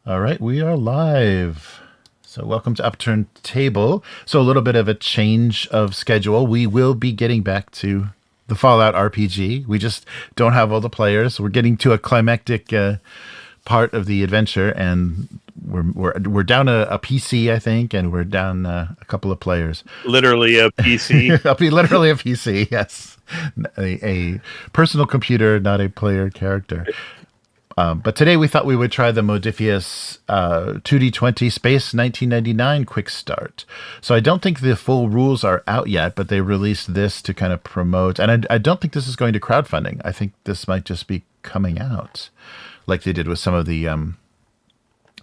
All right, we are live. So, welcome to Upturned Table. So, a little bit of a change of schedule. We will be getting back to the Fallout RPG. We just don't have all the players. We're getting to a climactic part of the adventure, and we're down a PC, I think, and we're down a couple of players. Literally a PC. I'll be literally a PC. Yes, a personal computer, not a player character. But today we thought we would try the Modiphius 2D20 Space 1999 Quickstart. So I don't think the full rules are out yet, but they released this to kind of promote. And I don't think this is going to crowdfunding. I think this might just be coming out like they did with some of the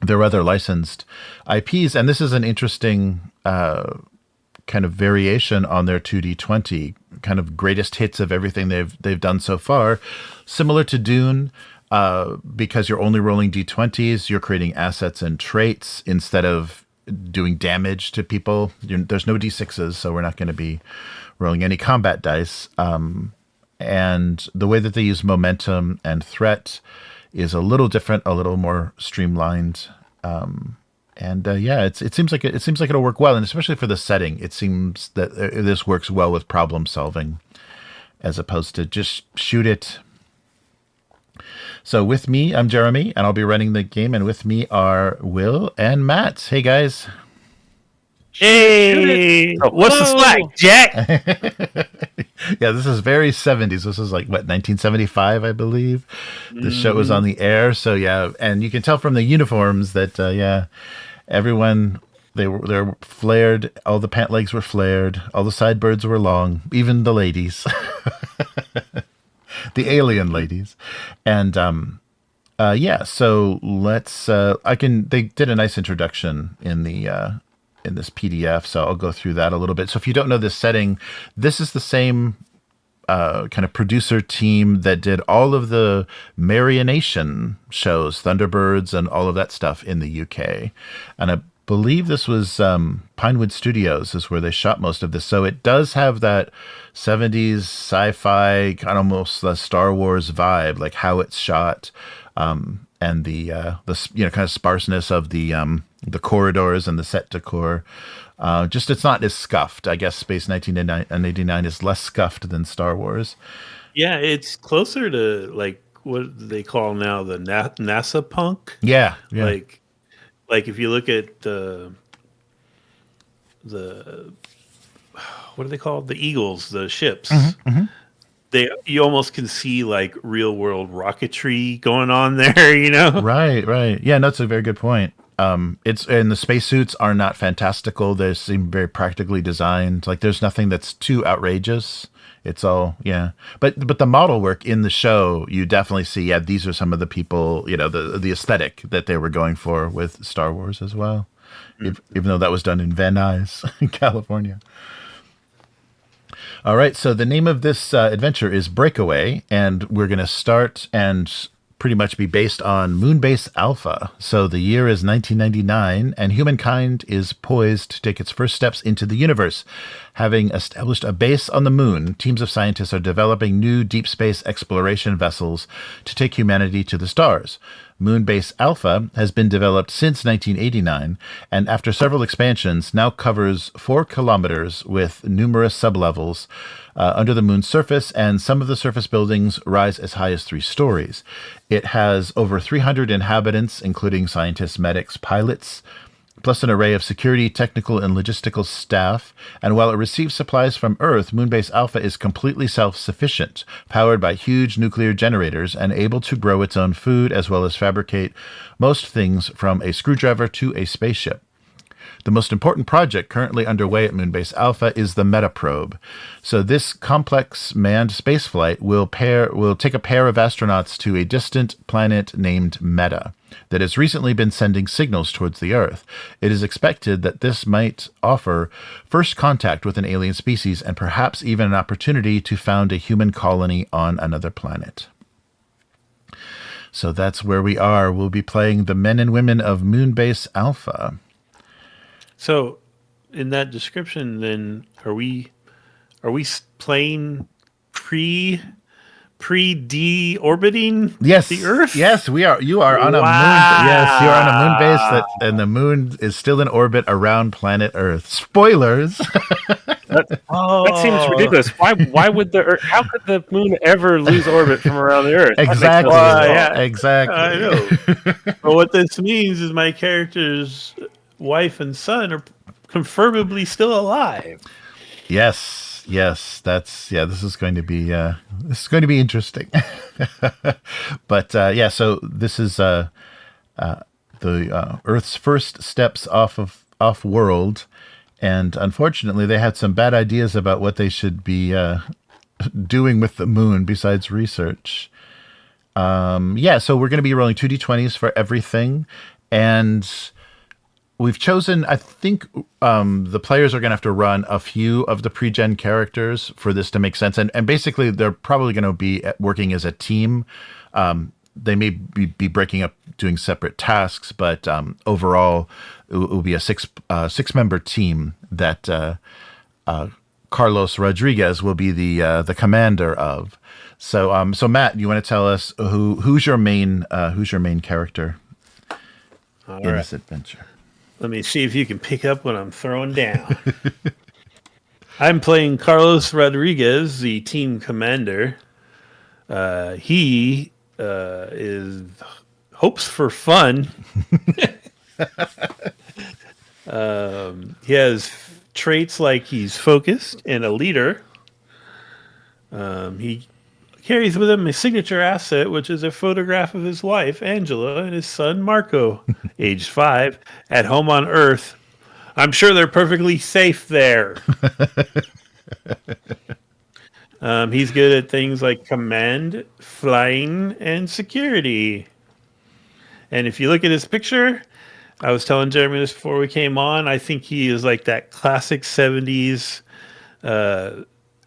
their other licensed IPs. And this is an interesting kind of variation on their 2D20, kind of greatest hits of everything they've done so far. Similar to Dune. Because you're only rolling d20s, you're creating assets and traits instead of doing damage to people. There's no d6s, so we're not going to be rolling any combat dice. And the way that they use momentum and threat is a little different, a little more streamlined. It seems like it'll work well, and especially for the setting, it seems that this works well with problem solving, as opposed to just shoot it. So with me, I'm Jeremy, and I'll be running the game, and with me are Will and Matt. Hey, guys. Hey! What's the slack, Jack? Yeah, this is very 70s. This is like, 1975, I believe. The show was on the air, so yeah. And you can tell from the uniforms that, everyone, they're flared. All the pant legs were flared. All the sidebirds were long, even the ladies. The alien ladies. And so let's they did a nice introduction in the in this PDF, so I'll go through that a little bit. So if you don't know this setting, this is the same kind of producer team that did all of the Marionation shows, Thunderbirds and all of that stuff in the UK. And I believe this was Pinewood Studios is where they shot most of this. So it does have that 70s sci-fi kind of almost the Star Wars vibe, like how it's shot, and the kind of sparseness of the corridors and the set decor. Just it's not as scuffed. I guess Space 1989 is less scuffed than Star Wars. Yeah, it's closer to like what they call now the NASA punk. Yeah. Like if you look at the what are they called? The Eagles, the ships. Mm-hmm. You almost can see like real world rocketry going on there, you know? Right. Yeah, that's a very good point. And the spacesuits are not fantastical. They seem very practically designed. Like there's nothing that's too outrageous. It's all, yeah. But the model work in the show, you definitely see, yeah, these are some of the people, the aesthetic that they were going for with Star Wars as well. Even though that was done in Van Nuys, in California. All right, so the name of this adventure is Breakaway, and we're going to start and pretty much be based on Moonbase Alpha. So the year is 1999, and humankind is poised to take its first steps into the universe. Having established a base on the moon, teams of scientists are developing new deep space exploration vessels to take humanity to the stars. Moonbase Alpha has been developed since 1989, and after several expansions, now covers 4 kilometers with numerous sublevels under the moon's surface, and some of the surface buildings rise as high as 3 stories. It has over 300 inhabitants, including scientists, medics, pilots, plus an array of security, technical, and logistical staff. And while it receives supplies from Earth, Moonbase Alpha is completely self-sufficient, powered by huge nuclear generators, and able to grow its own food as well as fabricate most things from a screwdriver to a spaceship. The most important project currently underway at Moonbase Alpha is the Meta probe. So this complex manned spaceflight will take a pair of astronauts to a distant planet named Meta that has recently been sending signals towards the Earth. It is expected that this might offer first contact with an alien species and perhaps even an opportunity to found a human colony on another planet. So that's where we are. We'll be playing the men and women of Moonbase Alpha. So, in that description, then are we playing pre pre-deorbiting Yes, the Earth? yes, we are. You are on a moon. Yes, you're on a moon base and the moon is still in orbit around planet Earth. Spoilers. That seems Oh, ridiculous. Why would the Earth, how could the moon ever lose orbit from around the Earth? That makes no Exactly. sense at all. yeah, Exactly. I know. But what this means is my character's wife and son are confirmably still alive. Yes, yes, this is going to be interesting. But yeah, so this is the Earth's first steps off world, and unfortunately, they had some bad ideas about what they should be doing with the moon besides research. Yeah, so we're going to be rolling 2d20s for everything, and we've chosen, I think the players are going to have to run a few of the pre-gen characters for this to make sense. And basically, they're probably going to be working as a team. They may be breaking up, doing separate tasks, but overall, it will be a six-member team that Carlos Rodriguez will be the commander of. So Matt, you want to tell us who's your main character in this adventure? Let me see if you can pick up what I'm throwing down. I'm playing Carlos Rodriguez, the team commander. He is hopes for fun. He has traits like he's focused and a leader. He carries with him a signature asset, which is a photograph of his wife, Angela, and his son, Marco, aged 5, at home on Earth. I'm sure they're perfectly safe there. He's good at things like command, flying, and security. And if you look at his picture, I was telling Jeremy this before we came on, I think he is like that classic 70s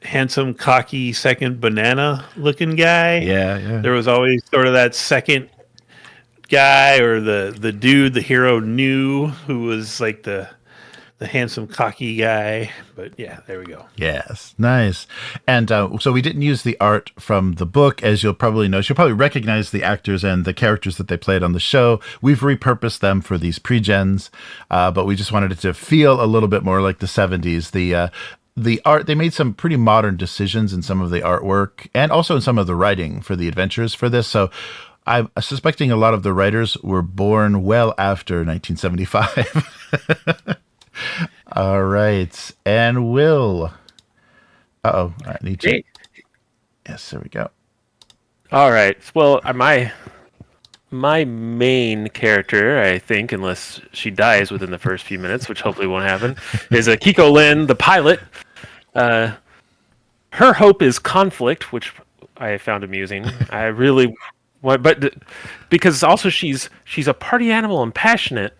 handsome, cocky, second banana looking guy. Yeah. There was always sort of that second guy or the dude the hero knew who was like the handsome, cocky guy. But yeah, there we go. Yes, nice. And so we didn't use the art from the book, as you'll probably know. You'll probably recognize the actors and the characters that they played on the show. We've repurposed them for these pre-gens, but we just wanted it to feel a little bit more like the 70s. The art, they made some pretty modern decisions in some of the artwork and also in some of the writing for the adventures for this. So I'm suspecting a lot of the writers were born well after 1975. All right. And Will. Uh-oh. I need to. Yes, there we go. All right. Well, my main character, I think, unless she dies within the first few minutes, which hopefully won't happen, is Kiko Lin, the pilot. Her hope is conflict, which I found amusing. I really want, but because also she's a party animal and passionate,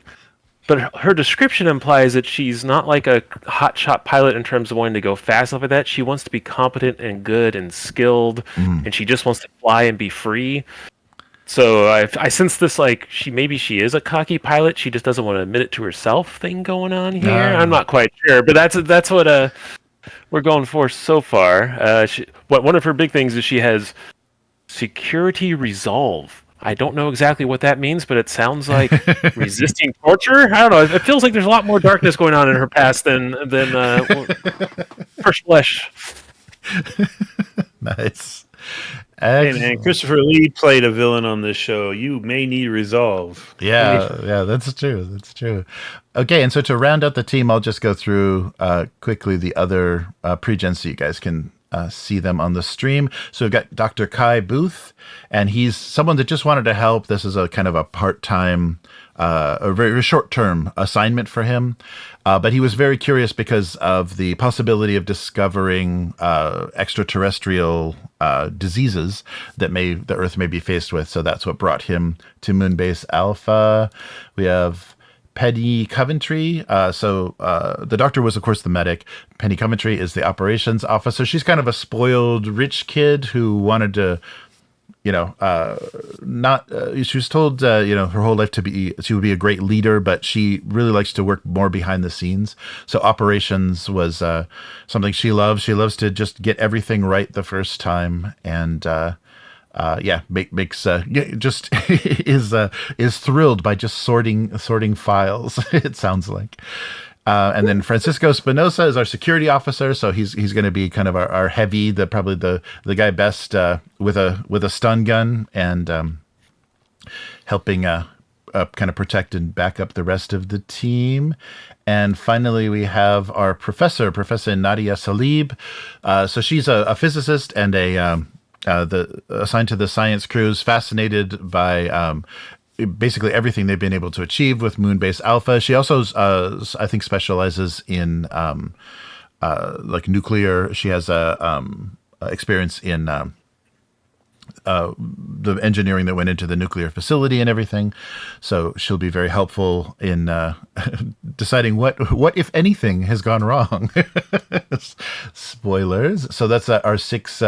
but her description implies that she's not like a hotshot pilot in terms of wanting to go fast stuff like that. She wants to be competent and good and skilled, and she just wants to fly and be free. So I sense this like she is a cocky pilot. She just doesn't want to admit it to herself thing going on here. I'm not quite sure, but that's what we're going for so far. One of her big things is she has security resolve. I don't know exactly what that means, but it sounds like resisting torture. I don't know. It feels like there's a lot more darkness going on in her past than first flesh. Nice. Hey man, Christopher Lee played a villain on this show. You may need resolve. Yeah, that's true. That's true. Okay, and so to round out the team, I'll just go through quickly the other pre-gens so you guys can see them on the stream. So we've got Dr. Kai Booth, and he's someone that just wanted to help. This is a kind of a part-time, a very short-term assignment for him. But he was very curious because of the possibility of discovering extraterrestrial diseases that the Earth may be faced with. So that's what brought him to Moonbase Alpha. We have Penny Coventry. The doctor was, of course, the medic. Penny Coventry is the operations officer. She's kind of a spoiled rich kid who wanted to, she was told, her whole life she would be a great leader, but she really likes to work more behind the scenes. So operations was something she loves. She loves to just get everything right the first time. And makes just is thrilled by just sorting files. It sounds like. And then Francisco Espinosa is our security officer, so he's going to be kind of our heavy, probably the guy best with a stun gun and helping kind of protect and back up the rest of the team. And finally, we have our Professor Nadia Salib. So she's a physicist and assigned to the science crews, fascinated by basically everything they've been able to achieve with Moonbase Alpha. She also, I think, specializes in like nuclear. She has experience in the engineering that went into the nuclear facility and everything. So she'll be very helpful in deciding what if anything has gone wrong. Spoilers. So that's our six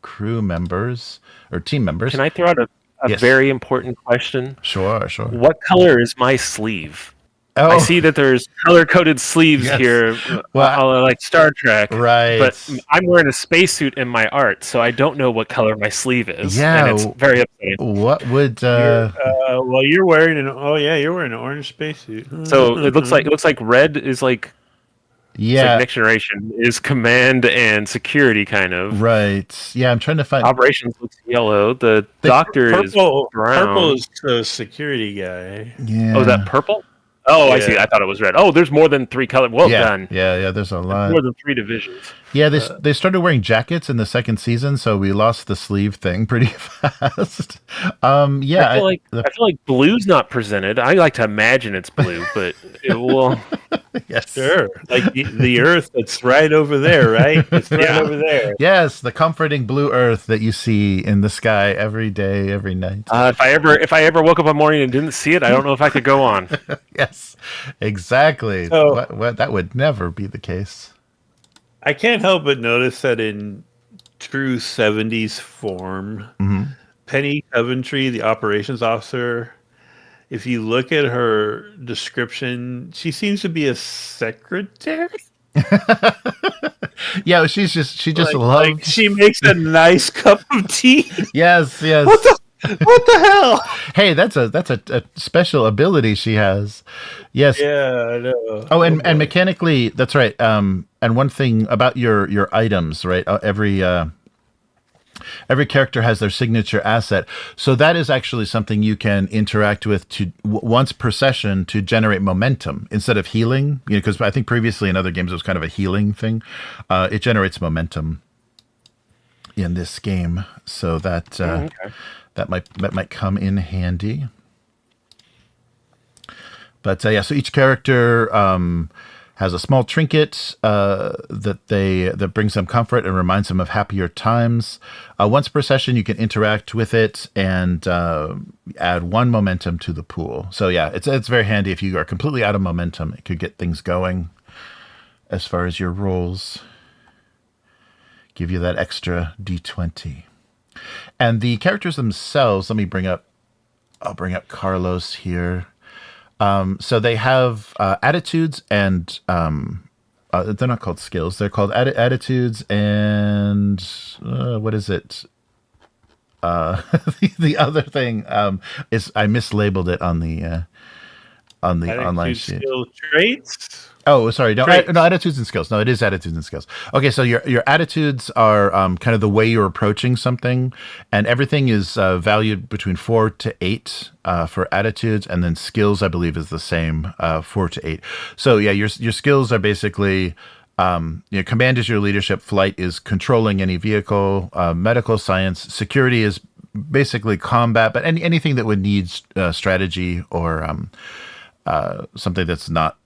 crew members or team members. Can I throw out a Yes. very important question? Sure. What color is my sleeve? Oh, I see that there's color-coded sleeves Yes. here, Well, like Star Trek. right. But I'm wearing a spacesuit in my art, so I don't know what color my sleeve is. Yeah. And it's very upsetting. What would You're wearing you're wearing an orange spacesuit. So it looks like red is like yeah, next generation is command and security kind of. right. Yeah, I'm trying to find Operations looks yellow. The doctor is brown. Purple is the security guy. Yeah. Oh, is that purple? Oh, I Yeah. see. I thought it was red. Oh, there's more than 3 colors. Well done. Yeah, there's a lot. More than 3 divisions. Yeah, they started wearing jackets in the second season, so we lost the sleeve thing pretty fast. Yeah, I feel like blue's not presented. I like to imagine it's blue, but it will. yes. Sure, like the Earth that's right over there, right? It's right Yeah. over there. Yes, the comforting blue earth that you see in the sky every day, every night. If I ever woke up one morning and didn't see it, I don't know if I could go on. Yes, exactly. So- What that would never be the case. I can't help but notice that in true 70s form, Penny Coventry, the operations officer, if you look at her description, she seems to be a secretary. Yeah, she just Like loves. she makes a nice cup of tea. Yes. What the hell? Hey, that's a special ability she has. Yes. Yeah, I know. Oh, and mechanically, that's right. And one thing about your items, right? Every character has their signature asset, so that is actually something you can interact with once per session to generate momentum instead of healing. You know, because I think previously in other games it was kind of a healing thing. It generates momentum in this game, so that that might come in handy. But so each character has a small trinket that brings them comfort and reminds them of happier times. Once per session, you can interact with it and add 1 momentum to the pool. So yeah, it's very handy if you are completely out of momentum. It could get things going as far as your rolls. Give you that extra D20. And the characters themselves, I'll bring up Carlos here. So they have attitudes and they're not called skills. They're called attitudes and what is it? The other thing is I mislabeled it on the online sheet. Skill traits. Oh, sorry. No, Traits. no, attitudes and skills. No, it is attitudes and skills. Okay, so your attitudes are kind of the way you're approaching something, and everything is valued between 4 to 8 for attitudes, and then skills, I believe, is the same 4 to 8. So yeah, your skills are basically command is your leadership, flight is controlling any vehicle, medical science, security is basically combat, but anything that would need strategy or something that's not,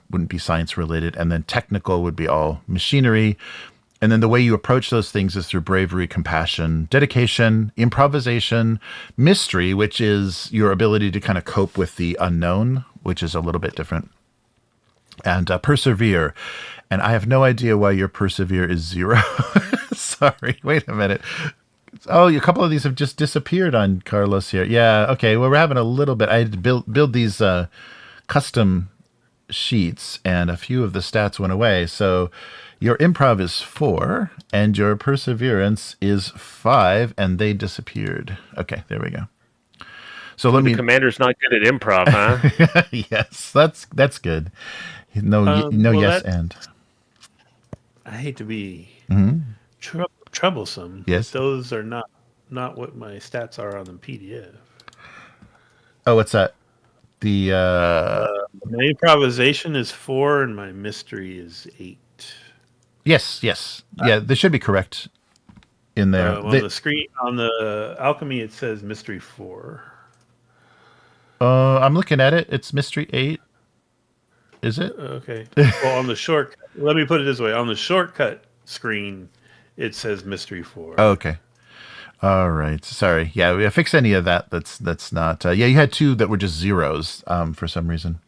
wouldn't be science related. And then technical would be all machinery. And then the way you approach those things is through bravery, compassion, dedication, improvisation, mystery, which is your ability to kind of cope with the unknown, which is a little bit different, and persevere. And I have no idea why your persevere is 0. Sorry, wait a minute. Oh, a couple of these have just disappeared on Carlos here. Yeah, okay. Well, we're having a little bit. I had to build these custom sheets, and a few of the stats went away. So your improv is 4, and your perseverance is 5, and they disappeared. Okay, there we go. So let The me. commander's not good at improv, huh? Yes, that's good. No, Well, yes, that- and I hate to be troublesome. Yes. But those are not what my stats are on the PDF. oh, what's that? The My improvisation is 4, and my mystery is 8. yes, yeah, they should be correct in there. On the screen, on the alchemy, it says mystery 4. I'm looking at it. It's mystery 8. Is it? Okay. Well, on the shortcut, let me put it this way: on the shortcut screen, it says mystery 4. Oh, okay. All right. Sorry. Yeah, we fix any of that. That's not. Yeah, you had 2 that were just zeros for some reason.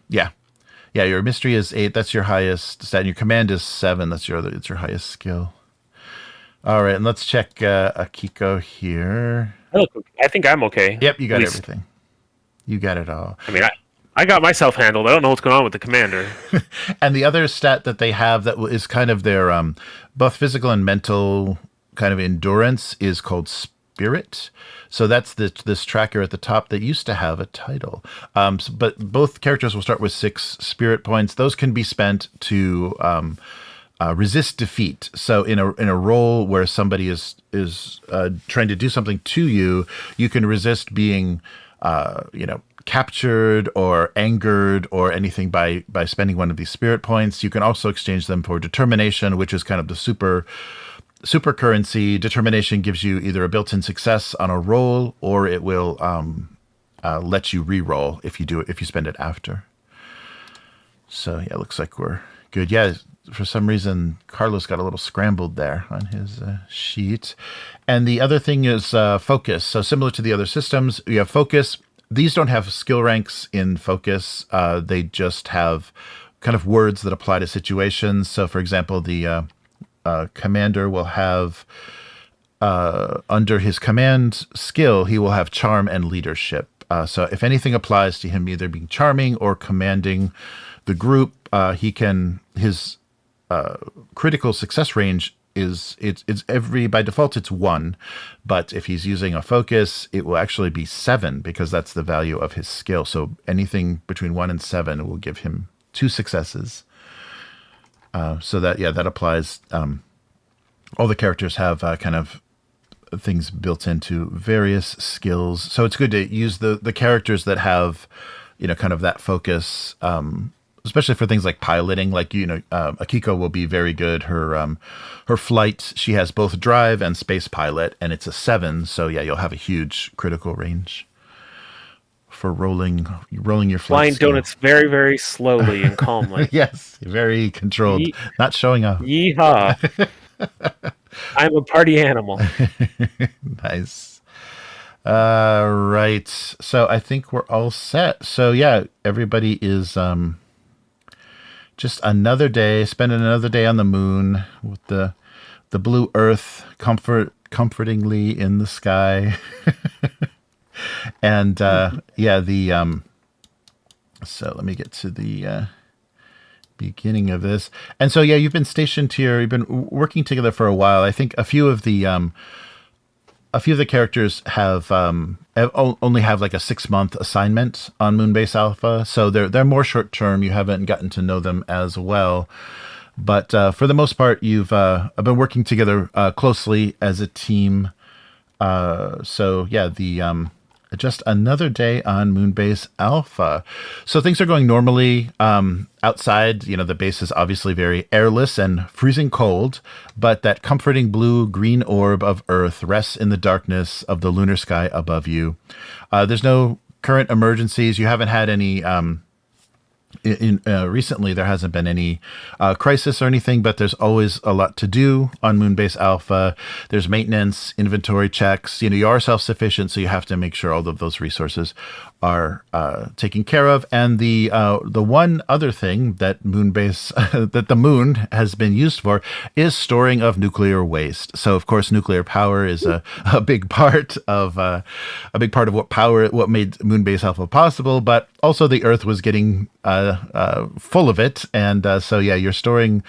Yeah. Yeah, your mystery is 8. That's your highest stat. And your command is 7. It's your highest skill. All right, and let's check Akiko here. I think I'm okay. Yep, you got At least- everything. You got it all. I mean, I got myself handled. I don't know what's going on with the commander. And the other stat that they have that is kind of their both physical and mental kind of endurance is called spirit. So that's this tracker at the top that used to have a title. But both characters will start with 6 spirit points. Those can be spent to resist defeat. So in a role where somebody is trying to do something to you, you can resist being captured or angered or anything by spending one of these spirit points. You can also exchange them for determination, which is kind of the super currency. Determination gives you either a built-in success on a roll, or it will let you re-roll if you spend it after. So yeah, it looks like we're good. Yeah, for some reason Carlos got a little scrambled there on his sheet. And the other thing is focus. So similar to the other systems, you have focus. These don't have skill ranks in focus. They just have kind of words that apply to situations. So for example, the commander will have under his command skill, he will have charm and leadership. So if anything applies to him either being charming or commanding the group, his critical success range is by default it's 1, but if he's using a focus, it will actually be 7 because that's the value of his skill. So anything between 1 and 7 will give him 2 successes. So that applies. All the characters have kind of things built into various skills. So it's good to use the characters that have, kind of that focus, especially for things like piloting. Like, Akiko will be very good. Her flight, she has both drive and space pilot, and it's a 7. So yeah, you'll have a huge critical range for rolling your flight. Flying skill. donuts very, very slowly and calmly. Yes, very controlled, not showing off. Yeehaw. I'm a party animal. Nice. Right. So I think we're all set. So yeah, everybody is just another day, spending another day on the moon with the blue earth comfortingly in the sky. And so let me get to the beginning of this. And so yeah, you've been stationed here, you've been working together for a while. I think a few of the characters have only have like a 6-month assignment on Moonbase Alpha, so they're more short term. You haven't gotten to know them as well, but for the most part, you've been working together closely as a team. So yeah, just another day on Moonbase Alpha. So things are going normally. Outside, the base is obviously very airless and freezing cold, but that comforting blue-green orb of Earth rests in the darkness of the lunar sky above you. There's no current emergencies. You haven't had any recently. There hasn't been any crisis or anything, but there's always a lot to do on Moonbase Alpha. There's maintenance, inventory checks. You are self-sufficient, so you have to make sure all of those resources are taken care of. And the one other thing that Moonbase that the moon has been used for is storing of nuclear waste. So of course, nuclear power is a big part of what made Moonbase Alpha possible. But also, the Earth was getting full of it, and so yeah, you're storing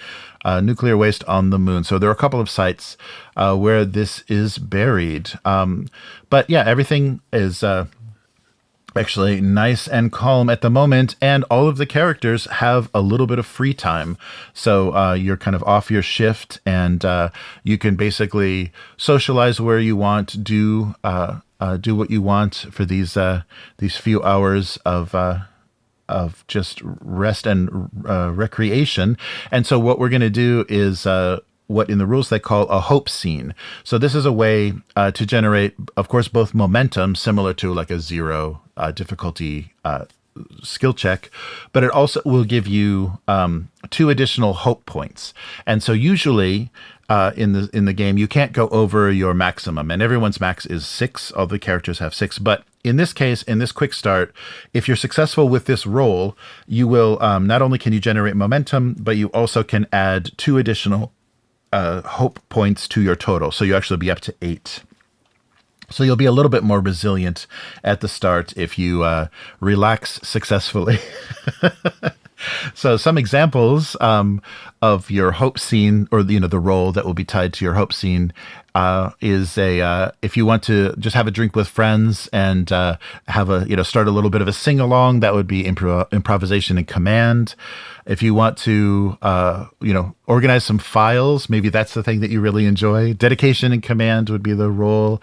nuclear waste on the moon. So there are a couple of sites where this is buried. But yeah, everything is actually nice and calm at the moment, and all of the characters have a little bit of free time. So you're kind of off your shift, and you can basically socialize where you want, do what you want for these few hours of just rest and recreation. And so what we're going to do is what in the rules they call a hope scene. So this is a way to generate, of course, both momentum, similar to like a 0 difficulty skill check, but it also will give you 2 additional hope points. And so usually in the game, you can't go over your maximum, and everyone's max is 6. All the characters have 6, but in this case, in this quick start, if you're successful with this roll, you will not only can you generate momentum, but you also can add 2 additional hope points to your total. So you actually be up to 8. So you'll be a little bit more resilient at the start if you relax successfully. So some examples of your hope scene, or the role that will be tied to your hope scene, is if you want to just have a drink with friends and have start a little bit of a sing along, that would be improvisation and command. If you want to organize some files, maybe that's the thing that you really enjoy. Dedication and command would be the role.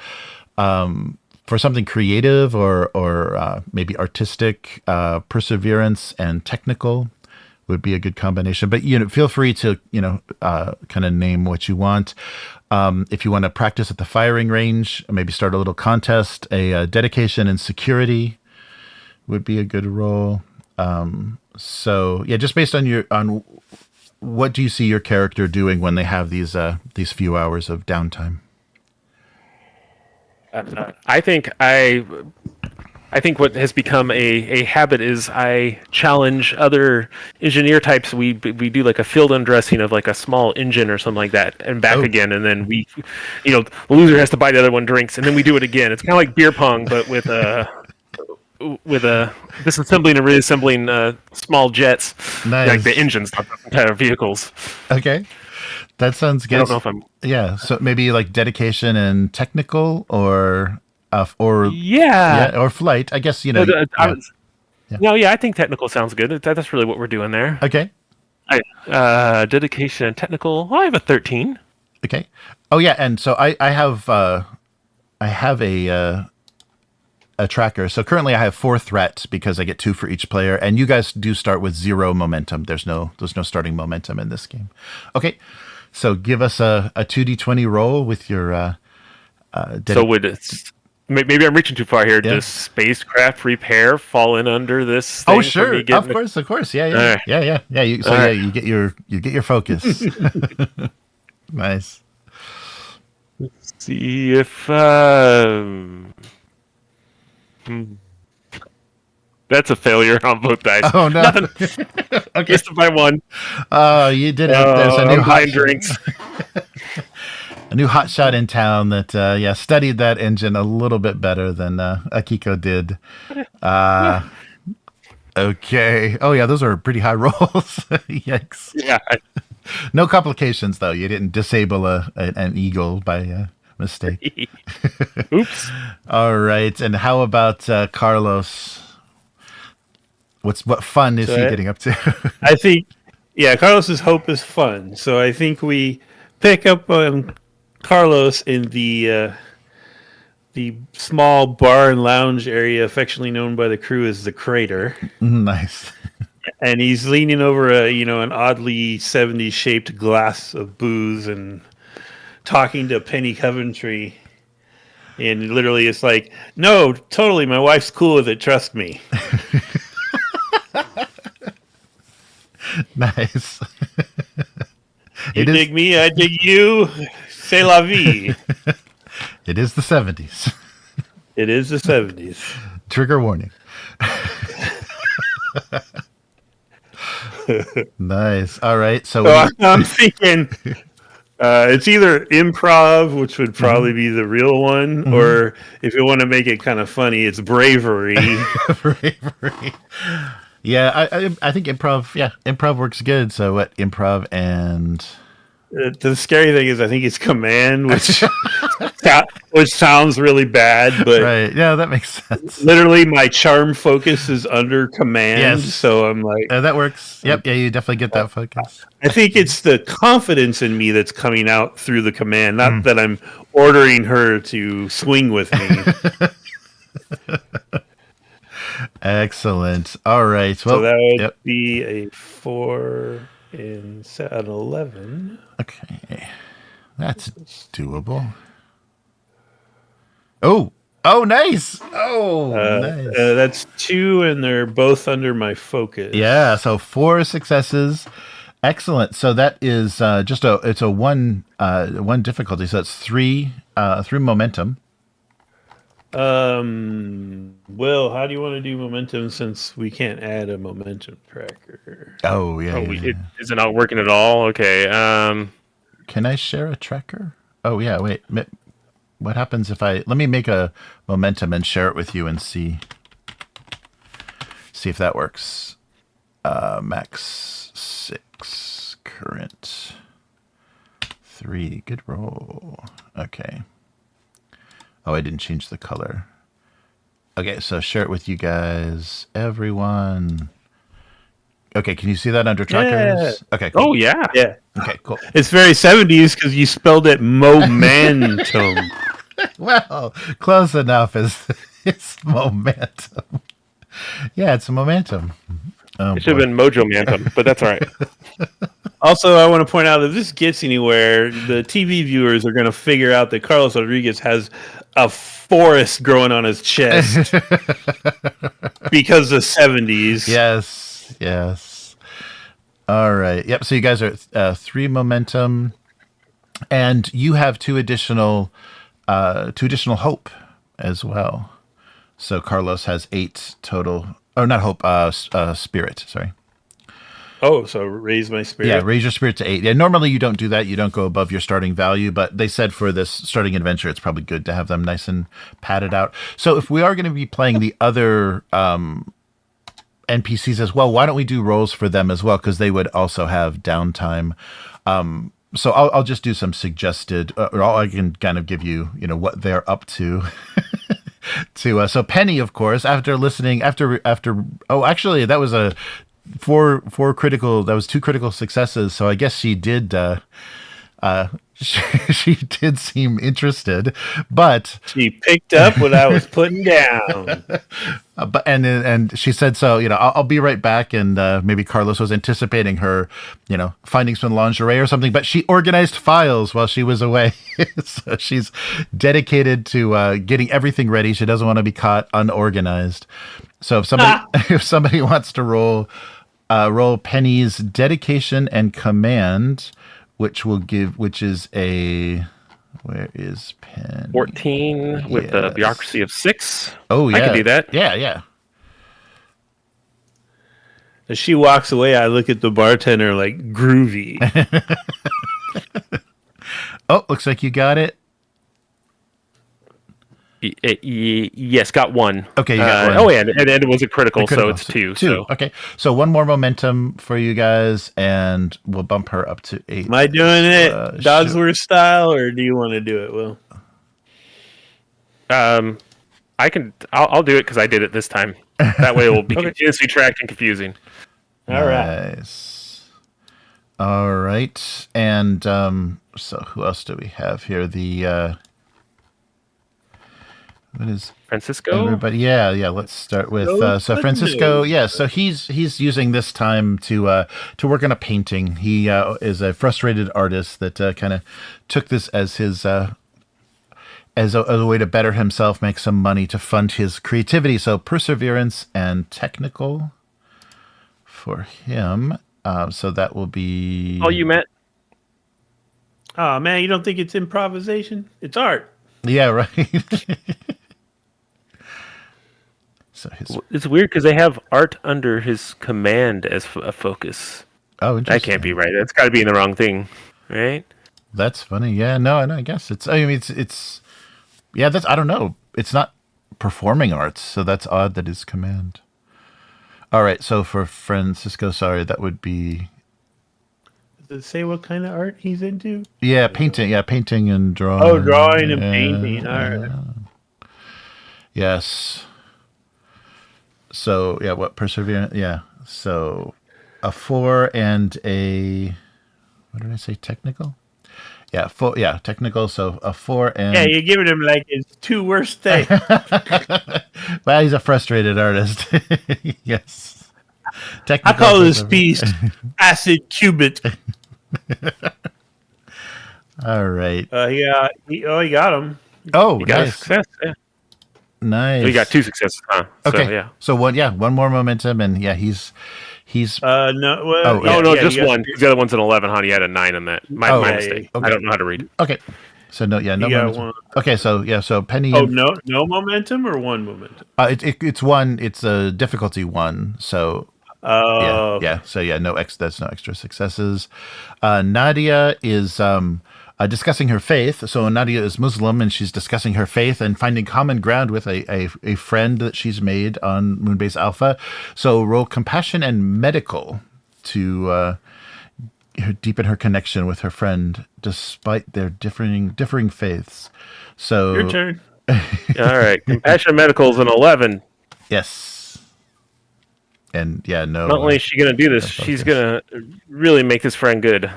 For something creative or maybe artistic, perseverance and technical would be a good combination. But feel free to kind of name what you want. If you want to practice at the firing range, maybe start a little contest. A dedication and security would be a good role. So yeah, just based on what do you see your character doing when they have these few hours of downtime? I think what has become a habit is I challenge other engineer types. We do like a field undressing of like a small engine or something like that, and back again, and then we, the loser has to buy the other one drinks, and then we do it again. It's kind of like beer pong, but with disassembling and reassembling small jets, Nice. like the engines, not the entire vehicles. Okay. That sounds good. I don't know if I'm... Yeah, so maybe like dedication and technical, or yeah, or flight. I guess No, I think technical sounds good. That's really what we're doing there. Okay. Dedication and technical. Well, I have a 13. Okay. Oh yeah, and so I have a tracker. So currently I have 4 threat because I get 2 for each player, and you guys do start with 0 momentum. There's no starting momentum in this game. Okay. So give us a 2d20 roll with your maybe I'm reaching too far here. Yeah. Does spacecraft repair fall in under this thing? Oh sure, of course. Yeah. Right. Yeah. You get your focus. Nice. Let's see if that's a failure on both dice. Oh no. Nothing. Okay. Just by 1. Oh, you did it. There's a new hot drinks. A new hotshot in town that studied that engine a little bit better than Akiko did. Okay. Oh yeah, those are pretty high rolls. Yikes. Yeah. No complications though. You didn't disable an eagle by mistake. Oops. All right. And how about Carlos? What fun is he getting up to? I think, Carlos's hope is fun. So I think we pick up Carlos in the small bar and lounge area, affectionately known by the crew as the Crater. Nice. And he's leaning over an oddly 70s shaped glass of booze and talking to Penny Coventry. And literally it's like, no, totally, my wife's cool with it, trust me. Nice. You dig me, I dig you. C'est la vie. It is the 70s. It is the 70s. Trigger warning. Nice. All right. So So I'm thinking it's either improv, which would probably be the real one, or if you want to make it kind of funny, it's bravery. bravery. Yeah, I think improv. Yeah, improv works good. So what? Improv and The scary thing is, I think it's command, which sounds really bad, but right. Yeah, that makes sense. literally my charm focus is under command. Yes. So I'm like, That works. Yep. Yeah, you definitely get that focus. I think it's the confidence in me that's coming out through the command, not that I'm ordering her to swing with me. Excellent. All right. Well, So that would yep. be a 4 and an 11. Okay, that's doable. Oh, nice. Oh, nice. That's 2, and they're both under my focus. Yeah, so 4 successes. Excellent. So that is it's a one difficulty. So it's 3 momentum. Will, how do you want to do momentum since we can't add a momentum tracker? Oh yeah. Is it not working at all? Okay. Can I share a tracker? Oh yeah. Wait. What happens if let me make a momentum and share it with you and see if that works. Max 6, current 3. Good roll. Okay. Oh, I didn't change the color. Okay, so share it with you guys, everyone. Okay, can you see that under trackers? Yeah. Okay, cool. Oh yeah. Yeah. Okay, cool. It's very 70s because you spelled it momentum. Well, close enough. It's momentum. Yeah, it's a momentum. It should have been Mojo Mantum, but that's all right. Also, I want to point out if this gets anywhere, the TV viewers are going to figure out that Carlos Rodriguez has a forest growing on his chest because of 70s. Yes. All right. Yep. So you guys are 3 momentum, and you have 2 additional hope as well. So Carlos has 8 total. Oh, not hope. Spirit. Sorry. Oh, so raise my spirit. Yeah, raise your spirit to 8. Yeah, normally you don't do that. You don't go above your starting value, but they said for this starting adventure, it's probably good to have them nice and padded out. So if we are going to be playing the other NPCs as well, why don't we do rolls for them as well? Because they would also have downtime. So I'll just do some suggested, or I can kind of give you, what they're up to. So Penny, of course, after listening, actually that was a 4 critical. That was 2 critical successes. So I guess she did. She did seem interested, but She picked up what I was putting down. but and she said, so I'll be right back. And maybe Carlos was anticipating her, finding some lingerie or something. But she organized files while she was away, so she's dedicated to getting everything ready. She doesn't want to be caught unorganized. So if somebody wants to roll Penny's dedication and command, which is a. Where is Penny? 14 with the bureaucracy of 6. Oh, yeah. I can do that. Yeah. As she walks away, I look at the bartender like groovy. Oh, looks like you got it. Yes, got 1. Okay, you got 1. Oh, yeah, and it was a critical, so it's 2. 2. So. Okay, so 1 more momentum for you guys, and we'll bump her up to 8. Am I doing it Dodsworth style, or do you want to do it, Will? I'll do it because I did it this time. That way it will be continuously tracked and confusing. All right. Nice. All right, and so who else do we have here? What is Francisco? everybody? Yeah. Let's start with so Francisco. Yeah, so he's using this time to work on a painting. He is a frustrated artist that kind of took this as his as a way to better himself, make some money to fund his creativity. So perseverance and technical for him. So that will be. Oh, you met? Oh man, you don't think it's improvisation? It's art. Yeah, right. So his It's weird because they have art under his command as a focus. oh, That interesting. can't be right. That's got to be in the wrong thing, right? That's funny. Yeah, no, I guess it's. I mean, it's. Yeah, that's. I don't know. It's not performing arts, so that's odd that his command. All right, so for Francisco, sorry, that would be Does it say what kind of art he's into? painting. Yeah, painting and drawing. Oh, drawing and Yeah, painting. All right. Yes. So yeah, what perseverance? Yeah. So a 4 and a what did I say? Technical. Yeah, 4. Yeah, technical. So a 4 and Yeah, you're giving him like his 2 worst days. well, he's a frustrated artist. Yes. I Technical. call this piece acid cubit. All right. He got him. Oh, You got a nice. success. Yeah. Nice. So you got 2 successes, huh? Okay. So, yeah. So one more momentum, and yeah, he's No, well, Oh, Oh, no, yeah, just you got- one. 'Cause the other one's an 11, huh? You had a 9 on that. My Oh, mistake. okay. I don't know how to read. okay. So no, yeah, no You got momentum. one. Okay, so yeah, so Penny. Oh, and, no momentum or 1 momentum? it's one. It's a difficulty 1. So Oh, yeah. So yeah, that's no extra successes. Nadia is discussing her faith. So Nadia is Muslim, and she's discussing her faith and finding common ground with a friend that she's made on Moonbase Alpha. So roll compassion and medical to deepen her connection with her friend, despite their differing faiths. So your turn. All right. Compassion Medical's an 11. yes, and yeah, no. Not only is she going to do this, she's going to really make this friend good.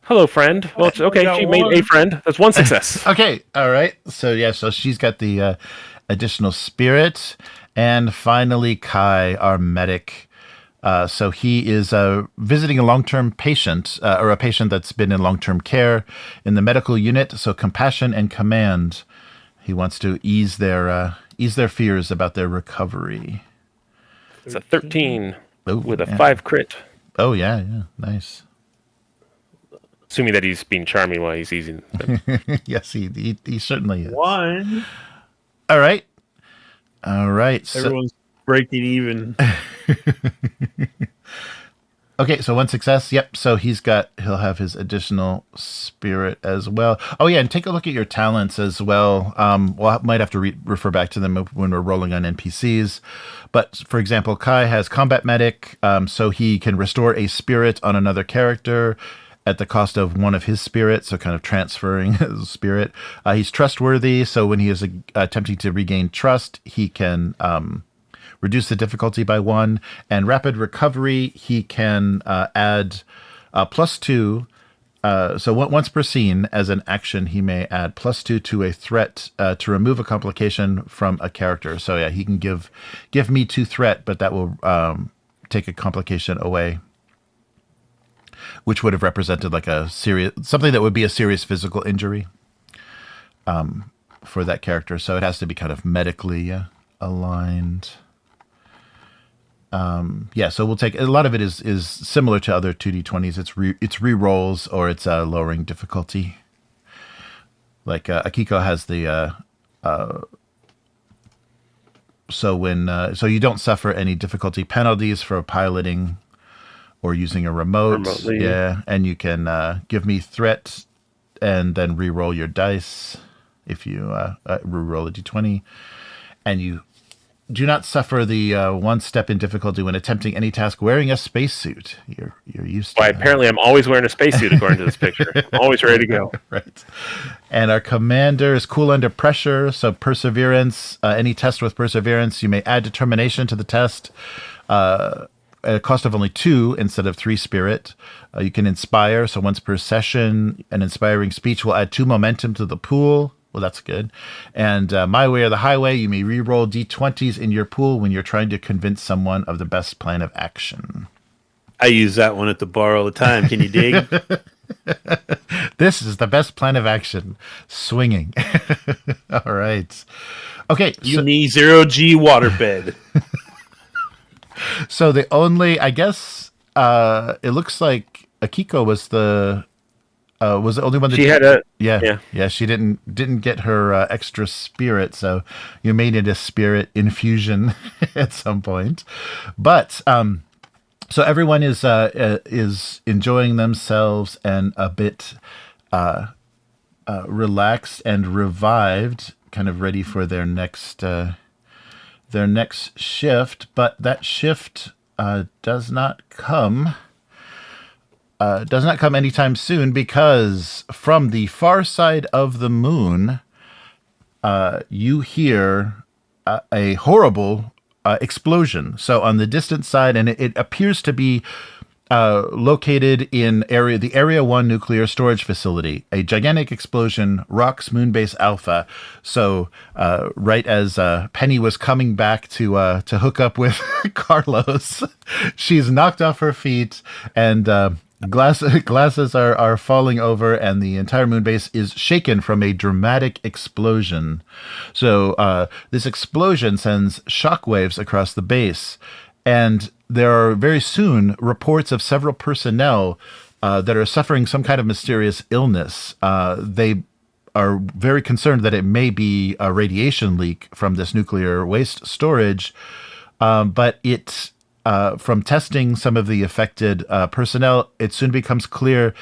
Hello, friend. Well, it's okay. got She made one. a friend. That's 1 success. Okay, all right. So yeah, so she's got the additional spirit, and finally Kai, our medic. So he is visiting a long-term patient, or a patient that's been in long-term care in the medical unit. So compassion and command. He wants to ease their fears about their recovery. It's a 13 with a yeah. 5 crit. Oh yeah, nice. Assuming that he's being charming while he's easing them. Yes, he certainly is. 1. All right. So, Everyone's breaking even. okay, so 1 success. Yep. So he'll have his additional spirit as well. Oh yeah, and take a look at your talents as well. Well, I might have to refer back to them when we're rolling on NPCs. But for example, Kai has combat medic, so he can restore a spirit on another character at the cost of 1 of his spirits, so kind of transferring his spirit. He's trustworthy, so when he is attempting to regain trust, he can reduce the difficulty by 1. And rapid recovery, he can add +2. So once per scene, as an action, he may add +2 to a threat to remove a complication from a character. So yeah, he can give me 2 threat, but that will take a complication away, which would have represented like something that would be a serious physical injury for that character. So it has to be kind of medically aligned. So we'll take a lot of it is similar to other 2d20s. It's re-rolls or it's lowering difficulty. Like Akiko has the so you don't suffer any difficulty penalties for piloting or using a remote. Remotely. Yeah, and you can give me threat and then re-roll your dice if you re-roll a d20, and you do not suffer the 1 step in difficulty when attempting any task wearing a spacesuit. You're used to Why, that. apparently I'm always wearing a spacesuit according to this picture. I'm always ready to go. Right. And our commander is cool under pressure. So perseverance, any test with perseverance, you may add determination to the test at a cost of only 2 instead of 3 spirit. You can inspire. So once per session, an inspiring speech will add 2 momentum to the pool. Well, that's good. And my way or the highway, you may re-roll d20s in your pool when you're trying to convince someone of the best plan of action. I use that one at the bar all the time. Can you dig? This is the best plan of action. Swinging. All right. Okay. You need 0G waterbed. So the only, I guess, it looks like Akiko was the was the only one that She had a yeah. She didn't get her extra spirit, so you may need a spirit infusion at some point. But so everyone is enjoying themselves and a bit relaxed and revived, kind of ready for their next shift. But that shift does not come anytime soon, because from the far side of the moon, you hear a horrible explosion. So on the distant side, and it appears to be located in the Area 1 nuclear storage facility. A gigantic explosion rocks Moonbase Alpha. So right as Penny was coming back to hook up with Carlos, she's knocked off her feet, and glasses are falling over, and the entire Moonbase is shaken from a dramatic explosion. So this explosion sends shockwaves across the base, and there are very soon reports of several personnel that are suffering some kind of mysterious illness. They are very concerned that it may be a radiation leak from this nuclear waste storage, but from testing some of the affected personnel, it soon becomes clear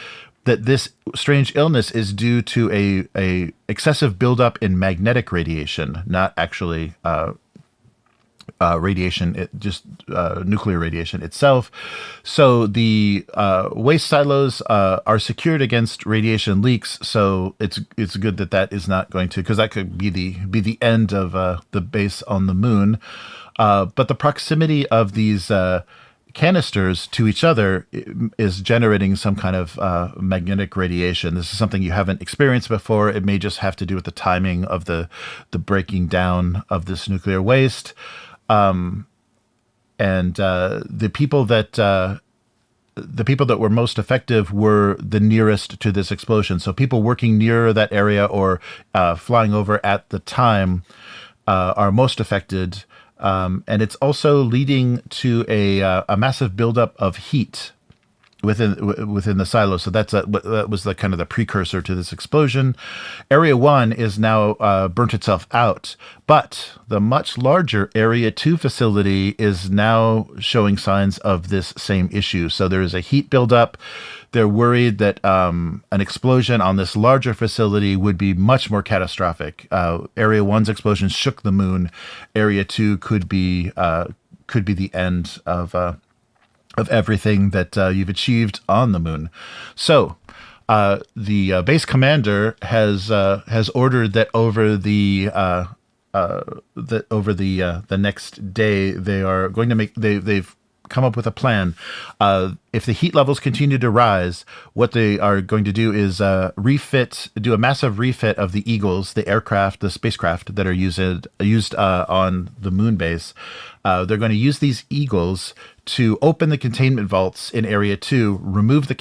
that this strange illness is due to a excessive buildup in magnetic radiation, not actually radiation, just nuclear radiation itself. So the waste silos are secured against radiation leaks. So it's good that is not going to, because that could be the end of the base on the moon. But the proximity of these canisters to each other is generating some kind of magnetic radiation. This is something you haven't experienced before. It may just have to do with the timing of the breaking down of this nuclear waste. And the people that were most effective were the nearest to this explosion. So people working near that area or flying over at the time are most affected. And it's also leading to a massive buildup of heat within the silo. So that was the kind of the precursor to this explosion. Area 1 is now burnt itself out, but the much larger Area 2 facility is now showing signs of this same issue. So there is a heat buildup. They're worried that an explosion on this larger facility would be much more catastrophic. Area 1's explosion shook the moon. Area 2 could be the end of everything that you've achieved on the moon. So the base commander has ordered that over the next day they are going to they've come up with a plan. If the heat levels continue to rise, what they are going to do is do a massive refit of the Eagles, the spacecraft that are used on the moon base. They're going to use these Eagles to open the containment vaults in Area 2, remove the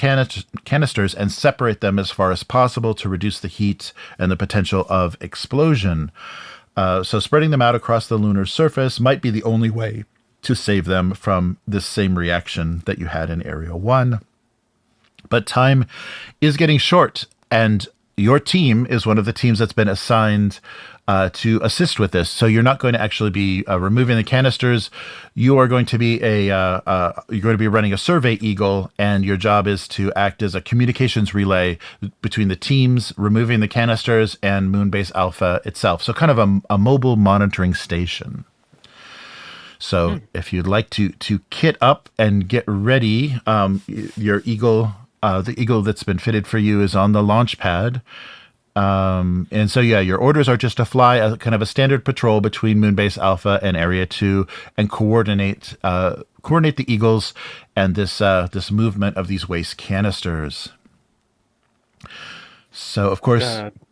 canisters, and separate them as far as possible to reduce the heat and the potential of explosion. So spreading them out across the lunar surface might be the only way to save them from this same reaction that you had in Area 1. But time is getting short, and your team is one of the teams that's been assigned to assist with this. So you're not going to actually be removing the canisters. You are going to be running a survey eagle, and your job is to act as a communications relay between the teams removing the canisters and Moonbase Alpha itself. So kind of a mobile monitoring station. So if you'd like to kit up and get ready, your eagle, the eagle that's been fitted for you, is on the launch pad. And so, your orders are just to fly a kind of a standard patrol between Moonbase Alpha and Area 2 and coordinate the Eagles and this movement of these waste canisters. So, of course,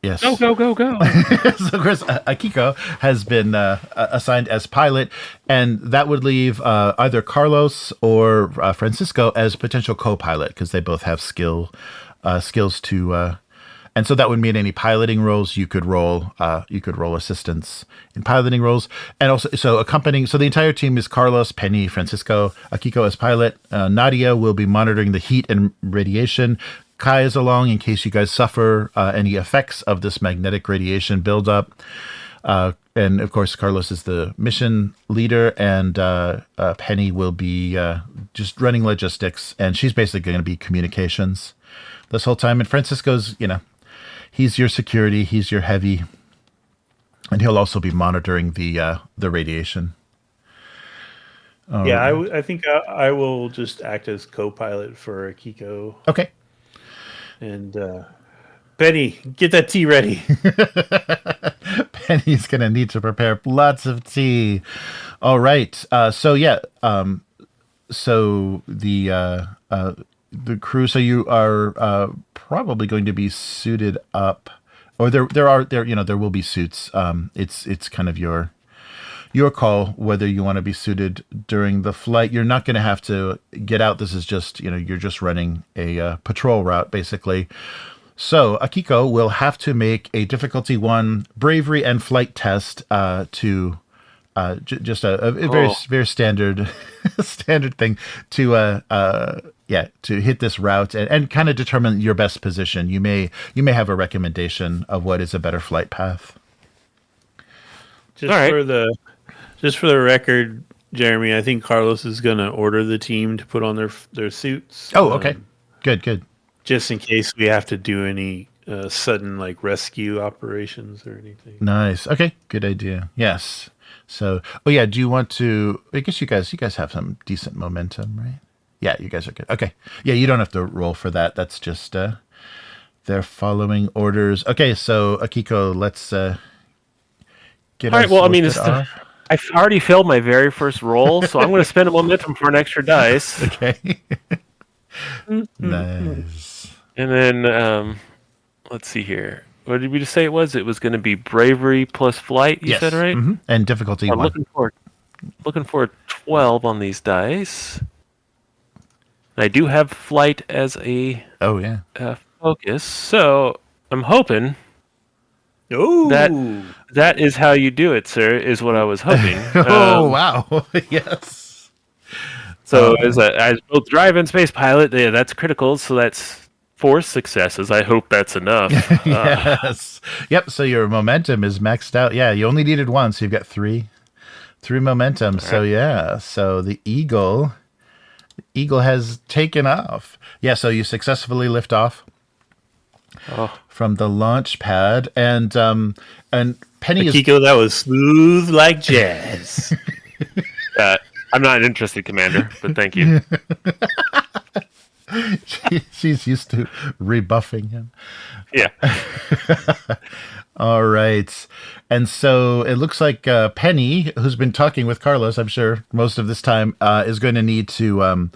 yes. Go. So, of course, Akiko has been assigned as pilot, and that would leave either Carlos or Francisco as potential co-pilot, because they both have skills to. And so that would mean any piloting roles you could roll assistance in piloting roles, and also so the entire team is Carlos, Penny, Francisco, Akiko as pilot. Nadia will be monitoring the heat and radiation. Kai is along in case you guys suffer any effects of this magnetic radiation buildup. And of course, Carlos is the mission leader, and Penny will be just running logistics, and she's basically going to be communications this whole time. And Francisco's, he's your security, he's your heavy, and he'll also be monitoring the radiation. I think I will just act as co-pilot for Akiko. Okay. And Penny, get that tea ready. Penny's going to need to prepare lots of tea. All right. So the crew, so you are probably going to be suited up, or there will be suits. It's kind of your call whether you want to be suited during the flight. You're not going to have to get out. This is just, you're just running a patrol route, basically. So Akiko will have to make a difficulty 1 bravery and flight test to just a very standard standard thing to hit this route and kind of determine your best position. You may have a recommendation of what is a better flight path. Just for the record, Jeremy, I think Carlos is going to order the team to put on their suits. Oh, okay. Good. Just in case we have to do any sudden rescue operations or anything. Nice. Okay, good idea. Yes. So, do you want to? I guess you guys have some decent momentum, right? Yeah, you guys are good. Okay. Yeah, you don't have to roll for that. That's just they're following orders. Okay, so Akiko, let's get. All right. Well, I mean, I've already failed my very first roll, so I'm going to spend a momentum for an extra dice. Okay. Nice. And then, let's see here. What did we just say it was? It was going to be bravery plus flight, you said, right? Mm-hmm. And difficulty 1. Looking for a 12 on these dice. I do have flight as a focus, so I'm hoping that is how you do it, sir, is what I was hoping. Wow. Yes. So as both drive and space pilot, that's critical, so that's 4 successes. I hope that's enough. Yes. Yep. So your momentum is maxed out. Yeah, you only needed 1, so you've got 3 momentum. Right. So so the Eagle has taken off. Yeah. So you successfully lift off from the launch pad, and Penny Akiko, that was smooth like jazz. I'm not interested, Commander, but thank you. She's used to rebuffing him. Yeah. All right. And so it looks like Penny, who's been talking with Carlos, I'm sure, most of this time, is going to need to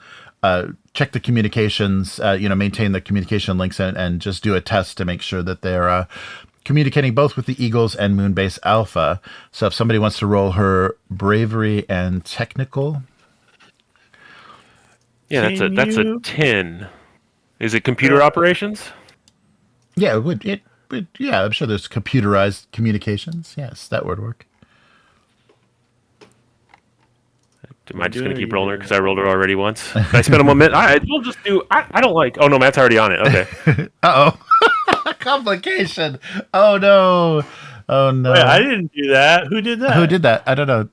check the communications, maintain the communication links and just do a test to make sure that they're communicating both with the Eagles and Moonbase Alpha. So if somebody wants to roll her bravery and technical. Yeah, that's a 10. Is it computer operations? Yeah, it would. Yeah, I'm sure there's computerized communications. Yes, that would work. Am I just going to keep rolling her because I rolled her already once? Can I spend a moment? We'll just do. I don't like. Oh no, Matt's already on it. Okay. Complication. Oh no. Wait, I didn't do that. Who did that? Who did that? I don't know.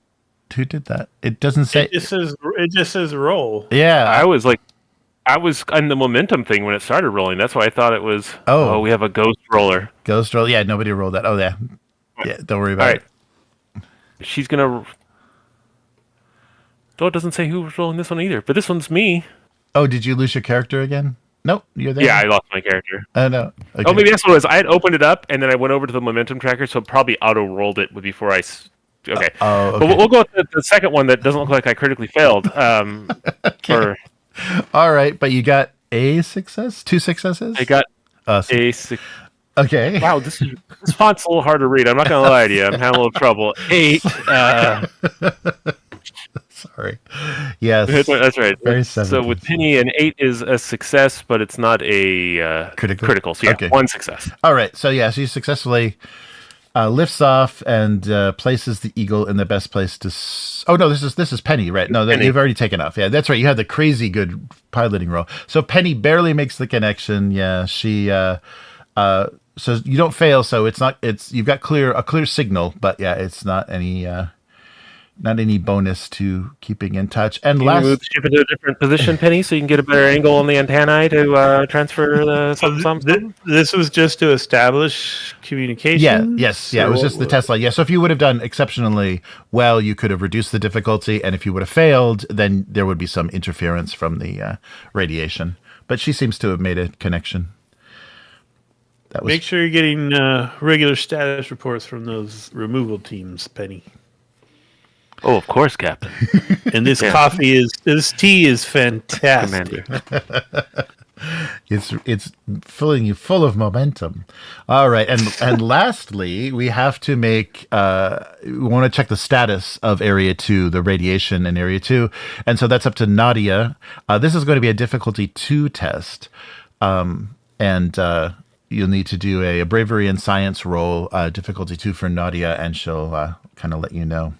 Who did that? It doesn't say. It just says roll. Yeah. I was on the momentum thing when it started rolling. That's why I thought it was. Oh, we have a ghost roller. Ghost roll. Yeah, nobody rolled that. Oh yeah. Yeah. Don't worry about it. She's gonna. Oh, it doesn't say who was rolling this one either. But this one's me. Oh, did you lose your character again? Nope, you're there. Yeah, I lost my character. Oh no. Okay. Oh, maybe that's what it was. I had opened it up and then I went over to the momentum tracker, so it probably auto rolled it before I. Okay. Okay. But we'll go with the second one that doesn't look like I critically failed. Okay. All right, but you got a success, 2 successes. I got a 6. Okay. Wow, this font's a little hard to read. I'm not gonna lie to you. I'm having a little trouble. 8. Sorry. Yes. That's right. Very so with Penny, an 8 is a success, but it's not a critical. So yeah, 1 success. All right. So yeah, so you successfully lifts off and places the eagle in the best place to. Oh no, this is Penny, right? No, Penny. you've already taken off. Yeah, that's right. You had the crazy good piloting roll. So Penny barely makes the connection. Yeah, she. So you don't fail. So it's not. It's you've got a clear signal, but yeah, it's not any. Not any bonus to keeping in touch. And Can you move the ship into a different position, Penny, so you can get a better angle on the antennae to transfer the This was just to establish communication. Yeah, yes, yeah. It was just the test line. Yeah, so if you would have done exceptionally well, you could have reduced the difficulty, and if you would have failed, then there would be some interference from the radiation. But she seems to have made a connection. Make sure you're getting regular status reports from those removal teams, Penny. Oh, of course, Captain. And this this tea is fantastic. Commander. It's filling you full of momentum. All right, and lastly, we have to make we want to check the status of Area 2, the radiation in Area 2, and so that's up to Nadia. This is going to be a difficulty 2 test, and you'll need to do a bravery and science roll, difficulty 2 for Nadia, and she'll kind of let you know.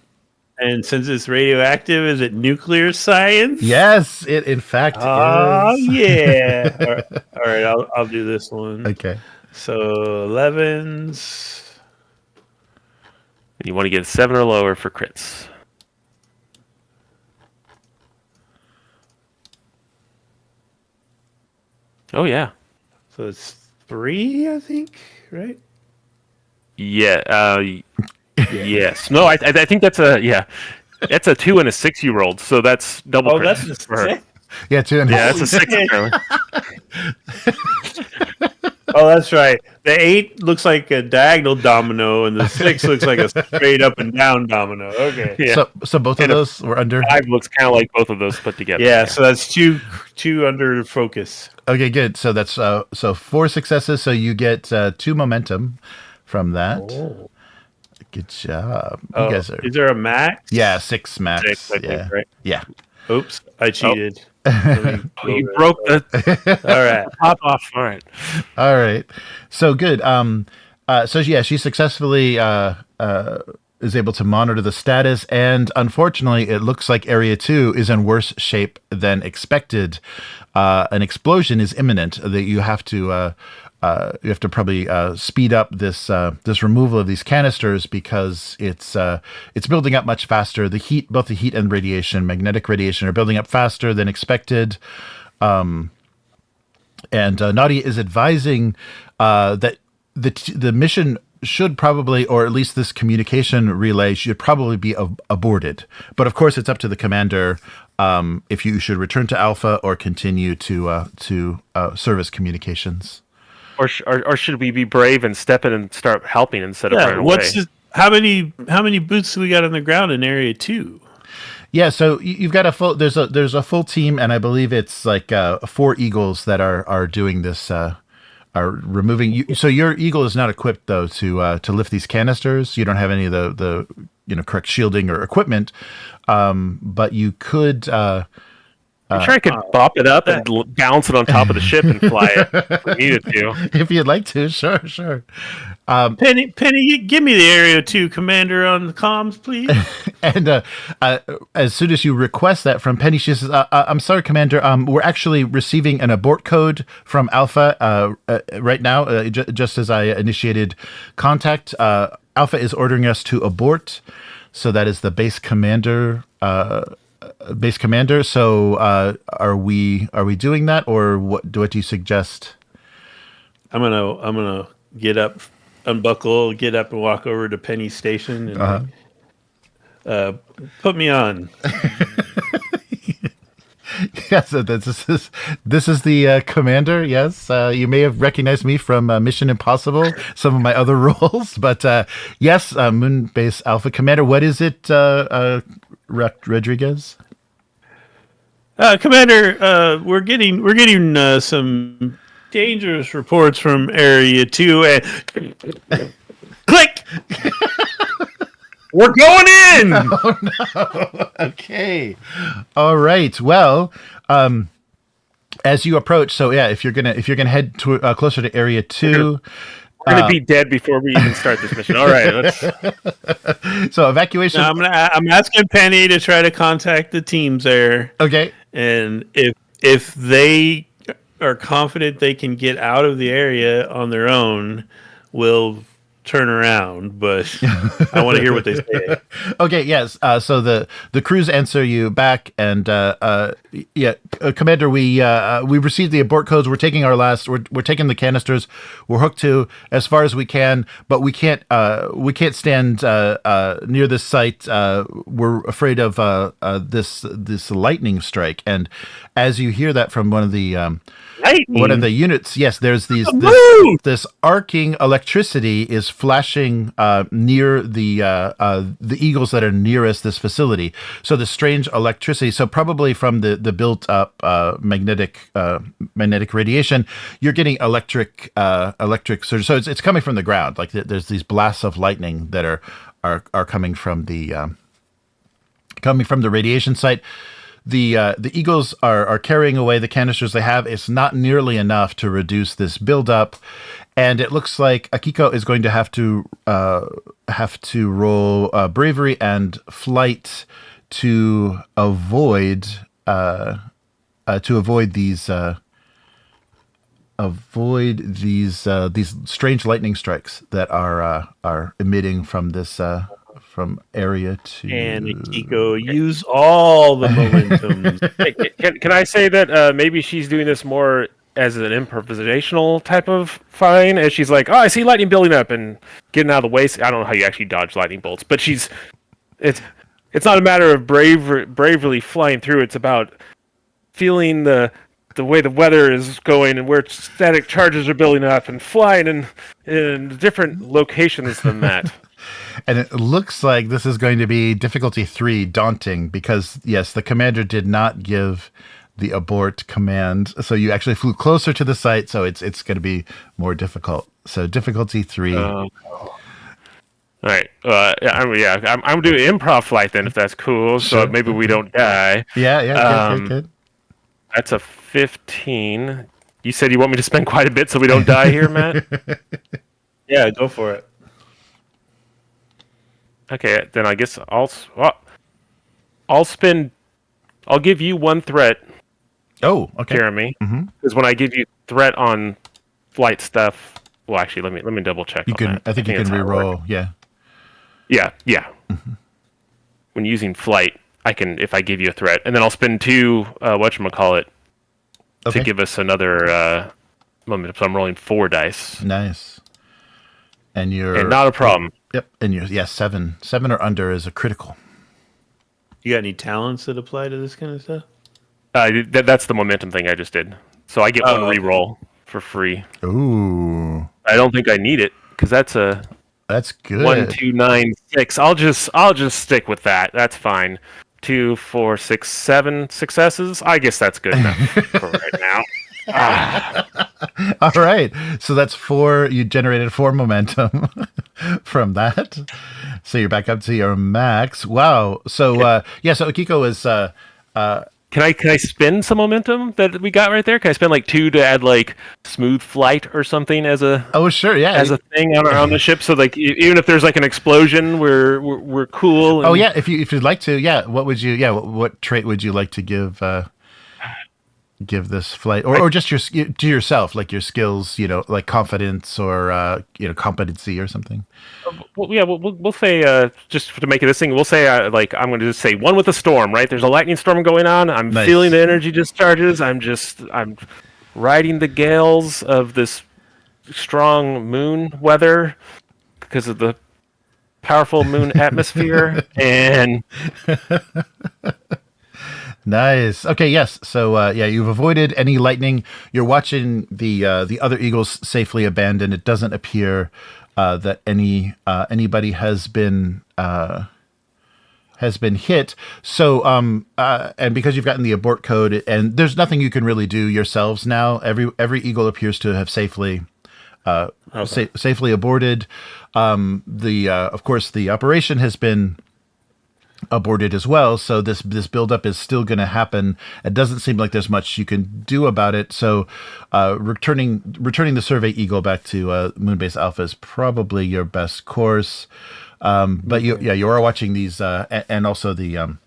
And since it's radioactive, is it nuclear science? Yes, it in fact is. Oh, yeah. All right, I'll do this one. Okay. So 11s. You want to get 7 or lower for crits. Oh, yeah. So it's 3, I think, right? Yeah. Yes. No, I think that's that's a 2 and a 6 you rolled, so that's double. Oh, that's a 6. Yeah, 2 and Yeah, that's a 6. Oh, that's right. The 8 looks like a diagonal domino, and the 6 looks like a straight up and down domino. Okay. Yeah. So both of those were under. 5 looks kind of like both of those put together. Yeah. So that's two under focus. Okay, good. So that's 4 successes. So you get 2 momentum from that. Oh. Good job. You guys are. Is there a max? Yeah, 6 max. 6, I think, right? Yeah. Oops, I cheated. You broke the. All right. Pop off. All right. All right. So good. So yeah, she successfully is able to monitor the status, and unfortunately, it looks like Area 2 is in worse shape than expected. An explosion is imminent. That you have to probably speed up this removal of these canisters, because it's building up much faster. Both the heat and radiation, magnetic radiation, are building up faster than expected. And Nadia is advising that the mission should probably, or at least this communication relay should probably be aborted. But of course, it's up to the commander if you should return to Alpha or continue to service communications. Or should we be brave and step in and start helping instead of running away? How many boots do we got on the ground in Area 2? Yeah, so you've got there's a full team, and I believe it's like 4 eagles that are doing this, are removing. So your eagle is not equipped though to lift these canisters. You don't have any of the correct shielding or equipment, but you could. I'm sure I could bop it up and bounce it on top of the ship and fly it if we needed to. If you'd like to, sure. Penny, give me the Area 2 commander on the comms, please. And as soon as you request that from Penny, she says, I'm sorry, Commander, we're actually receiving an abort code from Alpha right now, just as I initiated contact. Alpha is ordering us to abort, so that is the base commander. So are we doing that, or what do you suggest? I'm gonna get up, unbuckle, get up, and walk over to Penny's station and put me on. Yes, this is the commander. Yes, you may have recognized me from Mission Impossible, some of my other roles, but yes, Moonbase Alpha Commander. What is it, Rodriguez? Commander, we're getting some dangerous reports from Area 2, and click. We're going in. Oh no. Okay. All right. Well, as you approach, so yeah, if you're gonna head to closer to Area 2, We're gonna be dead before we even start this mission. All right, let's. So evacuation. Now, I'm asking Penny to try to contact the teams there. Okay. And if they are confident they can get out of the area on their own, we'll turn around. But I want to hear what they say. Okay. Yes. So the crews answer you back, and Commander, we received the abort codes. We're taking our last. We're taking the canisters. We're hooked to as far as we can, but we can't stand near this site. We're afraid of this lightning strike. And as you hear that from one of the units, yes, there's this arcing electricity is flashing near the eagles that are nearest this facility. So the strange electricity. So probably from the built up magnetic radiation, you're getting electric surge. So it's coming from the ground. Like there's these blasts of lightning that are coming from the radiation site. The eagles are carrying away the canisters they have. It's not nearly enough to reduce this buildup, and it looks like Akiko is going to have to roll bravery and flight to avoid these strange lightning strikes that are emitting from this. From area to... And Akiko, use all the momentum. Can I say that maybe she's doing this more as an improvisational type of fine? As she's like, oh, I see lightning building up and getting out of the way. I don't know how you actually dodge lightning bolts, but it's not a matter of bravely flying through. It's about feeling the way the weather is going and where static charges are building up and flying in different locations than that. And it looks like this is going to be difficulty 3, daunting, because yes, the commander did not give the abort command, so you actually flew closer to the site, so it's going to be more difficult. So difficulty 3. All right. I'm doing improv flight then, if that's cool. So Sure. maybe we don't die. Yeah. Good. That's a 15. You said you want me to spend quite a bit so we don't die here, Matt? Yeah, go for it. Okay, then I guess I'll give you 1 threat. Oh, okay. Jeremy. Because when I give you threat on flight stuff, well, actually, let me double check. I think you can reroll. Yeah. Yeah. When using flight, I can, if I give you a threat, and then I'll spend 2 whatchamacallit to give us another momentum. So I'm rolling 4 dice. Nice. And not a problem. Yep. And 7 or under is a critical. You got any talents that apply to this kind of stuff? That's the momentum thing I just did. So I get 1 reroll for free. Ooh. I don't think I need it because that's good. 1, 2, 9, 6. I'll just stick with that. That's fine. 2, 4, 6, 7 successes. I guess that's good enough for right now. All right. So that's 4. You generated 4 momentum from that. So you're back up to your max. Wow. So so Akiko is Can I spend some momentum that we got right there? Can I spend like 2 to add like smooth flight or something as a sure, yeah, as a thing on the ship? So like even if there's like an explosion, we're cool. And... Oh yeah, if you'd like to, yeah. What would you? Yeah, what trait would you like to give this flight, or just to yourself, like your skills, like confidence or competency or something? Well, yeah, we'll say just to make it this thing, we'll say I'm going to just say 1 with a storm, right? There's a lightning storm going on. I'm feeling the energy discharges. I'm riding the gales of this strong moon weather because of the powerful moon atmosphere and. Nice. Okay. Yes. So, you've avoided any lightning. You're watching the other eagles safely abandoned. It doesn't appear that anybody has been hit. So, and because you've gotten the abort code, and there's nothing you can really do yourselves now. Every eagle appears to have safely aborted. Of course, the operation has been aborted as well. So this buildup is still going to happen. It doesn't seem like there's much you can do about it. So returning the Survey Eagle back to Moonbase Alpha is probably your best course. But you are watching these, and also the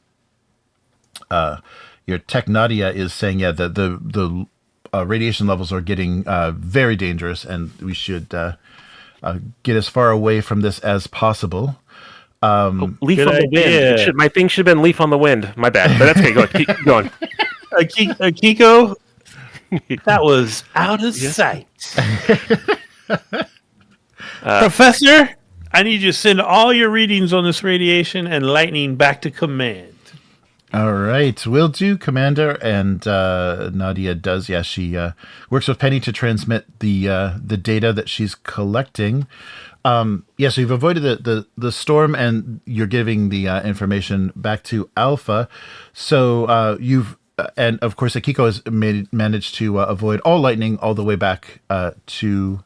your Tech Nadia is saying the radiation levels are getting very dangerous, and we should get as far away from this as possible. Leaf Good on the idea. wind. My thing should have been leaf on the wind. My bad. But that's okay. Go ahead. Keep going. Kiko, that was out of sight. Professor, I need you to send all your readings on this radiation and lightning back to command. All right, will do, Commander. And Nadia does. Yeah, she works with Penny to transmit the data that she's collecting. So you've avoided the storm, and you're giving the information back to Alpha. So and of course, Akiko has managed to avoid all lightning all the way back to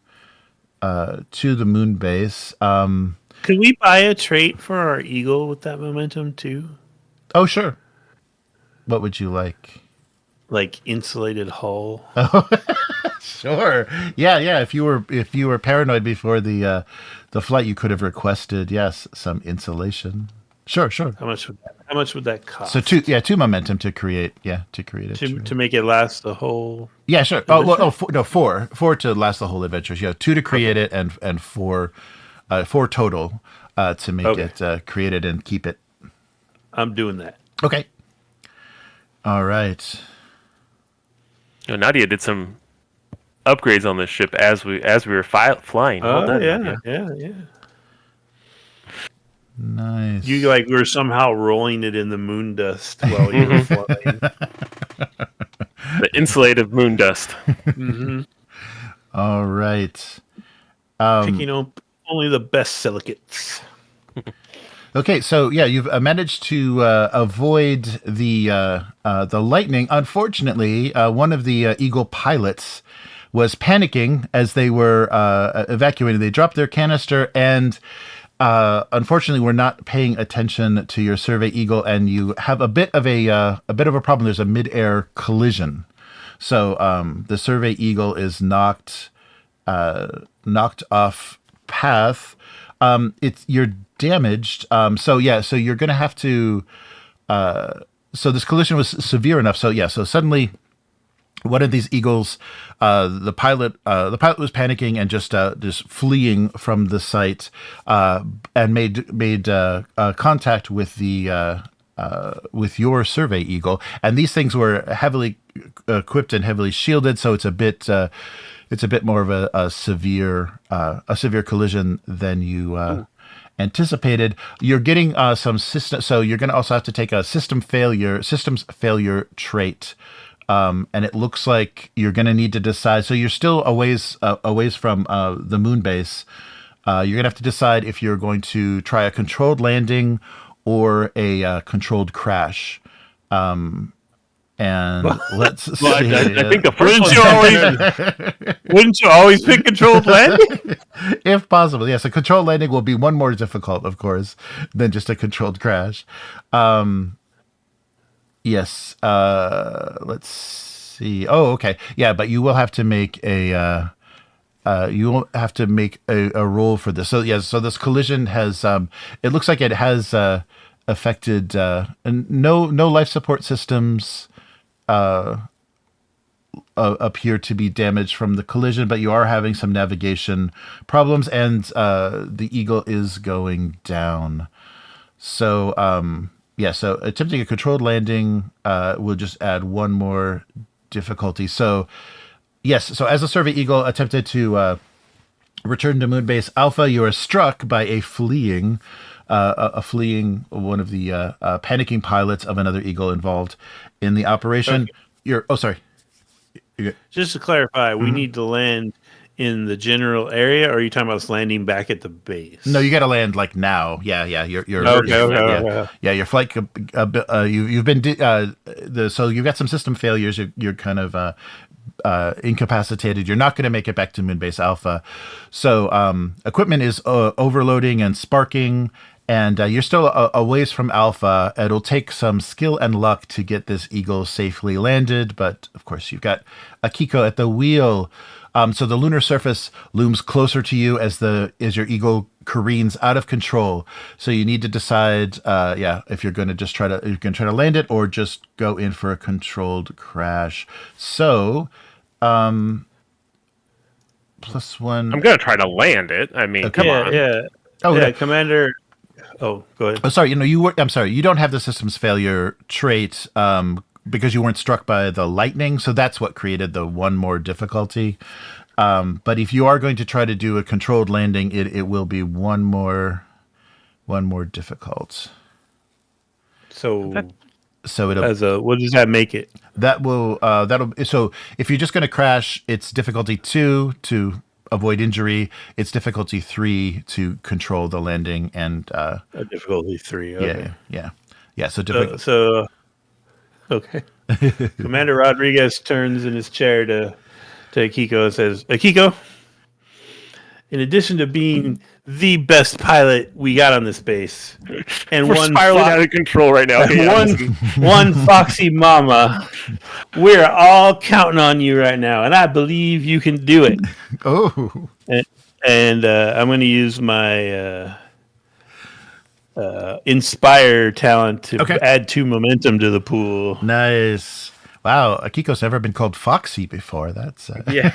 the moon base. Could we buy a trait for our eagle with that momentum too? Oh, sure. What would you like? Like insulated hull. Sure. Yeah. If you were paranoid before the flight, you could have requested some insulation. Sure. How much would that cost? So two momentum to create it. To make it last the whole. Yeah, sure. Four to last the whole adventure. Yeah, 2 to create it, and four total to make it create it and keep it. I'm doing that. Okay. All right. Nadia did some upgrades on this ship as we were flying. Well done, Nadia. Yeah. Nice. You were somehow rolling it in the moon dust while you were flying. The insulated moon dust. Mm-hmm. All right. Picking up only the best silicates. Okay, so you've managed to avoid the lightning. Unfortunately, one of the Eagle pilots was panicking as they were evacuating. They dropped their canister, and unfortunately, were not paying attention to your Survey Eagle, and you have a bit of a problem. There's a mid-air collision, so the Survey Eagle is knocked off path. You're damaged. So you're going to have to. So this collision was severe enough. So suddenly, one of these eagles, the pilot was panicking and just fleeing from the site, and made contact with with your Survey Eagle. And these things were heavily equipped and heavily shielded, so it's a bit more of a severe collision than you anticipated. You're getting some system, so you're going to also have to take a systems failure trait, and it looks like you're going to need to decide. So you're still a ways from the moon base. You're going to have to decide if you're going to try a controlled landing or a controlled crash. And let's see. I think the first Wouldn't you always pick controlled landing? If possible, yes. A controlled landing will be one more difficult, of course, than just a controlled crash. Yes. Let's see. Oh, okay. Yeah, but you will have to make a roll for this. So so this collision has it looks like it has affected no life support systems appear to be damaged from the collision, but you are having some navigation problems, and the Eagle is going down. So so attempting a controlled landing will just add one more difficulty. So so as a Survey Eagle attempted to return to Moonbase Alpha, you are struck by a fleeing one of the panicking pilots of another Eagle involved in the operation. Okay. Sorry. Just to clarify, we need to land in the general area, or are you talking about us landing back at the base? No, you got to land like now. Yeah. Your flight. You've been so you've got some system failures. You're kind of incapacitated. You're not going to make it back to Moonbase Alpha. So equipment is overloading and sparking, And you're still a ways from Alpha. It'll take some skill and luck to get this eagle safely landed, but of course you've got Akiko at the wheel. So the lunar surface looms closer to you as your eagle careens out of control. So you need to decide, if you're going to just try to land it or just go in for a controlled crash. So, +1. I'm going to try to land it. I mean, come on. Yeah. Oh, yeah, Commander. Oh, go ahead. Oh, sorry. I'm sorry. You don't have the systems failure trait because you weren't struck by the lightning. So that's what created the one more difficulty. But if you are going to try to do a controlled landing, it will be one more difficult. So it'll what does that make it? So if you're just going to crash, it's difficulty 2 to avoid injury. It's difficulty 3 to control the landing, and difficulty 3. Okay. Yeah. So okay. Commander Rodriguez turns in his chair to Akiko and says, "Akiko, in addition to being the best pilot we got on this base, and We're spiraling out of control right now. one foxy mama, we're all counting on you right now, and I believe you can do it." Oh. And I'm going to use my inspire talent to add 2 momentum to the pool. Nice. Wow, Akiko's never been called Foxy before. That's yeah.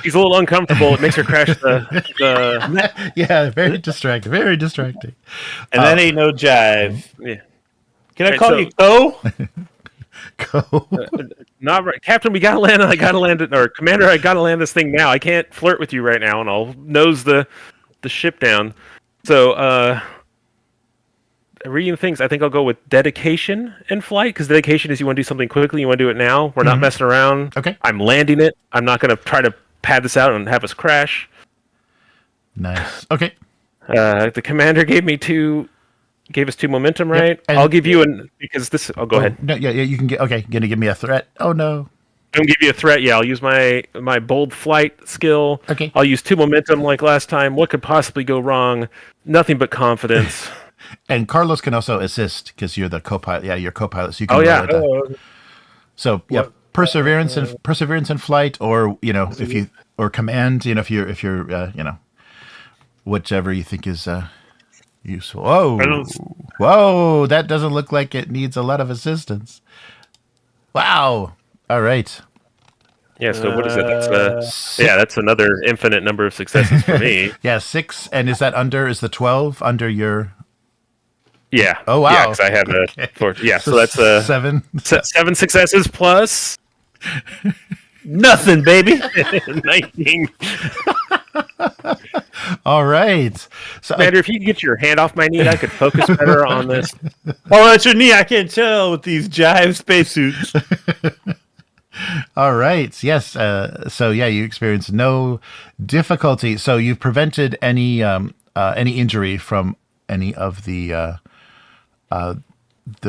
She's a little uncomfortable. It makes her crash the yeah, very distracting. Very distracting. And that ain't no jive. Yeah. Can I call you Co? Go. Not right, Captain. We gotta land. I gotta land it, or Commander. I gotta land this thing now. I can't flirt with you right now, and I'll nose the ship down. So, reading things, I think I'll go with dedication and flight, because dedication is you want to do something quickly. You want to do it now. We're not messing around. Okay. I'm landing it. I'm not going to try to pad this out and have us crash. Nice. Okay. The commander gave us 2 momentum, right? Yep. I'll give you because this. I'll go ahead. No, yeah, you can get. Okay, gonna give me a threat. Oh no. I'm gonna give you a threat. Yeah, I'll use my bold flight skill. Okay. I'll use 2 momentum like last time. What could possibly go wrong? Nothing but confidence. And Carlos can also assist because you're the co-pilot. Yeah, you're co-pilot, so you can. Oh yeah. So yeah, perseverance and flight, or if you command, if you're whichever you think is useful. Whoa! That doesn't look like it needs a lot of assistance. Wow. All right. Yeah. So what is it? That's another infinite number of successes for me. Yeah, 6. And is the 12 under your? Yeah. Oh wow. Yeah, because I have a 4. Yeah. So that's 7. 7 successes plus nothing, baby. 19. All right. So, Commander, if you could get your hand off my knee, I could focus better on this. Oh, that's your knee. I can't tell with these jive spacesuits. all right. Yes. So yeah, you experienced no difficulty. So you've prevented any injury from any of the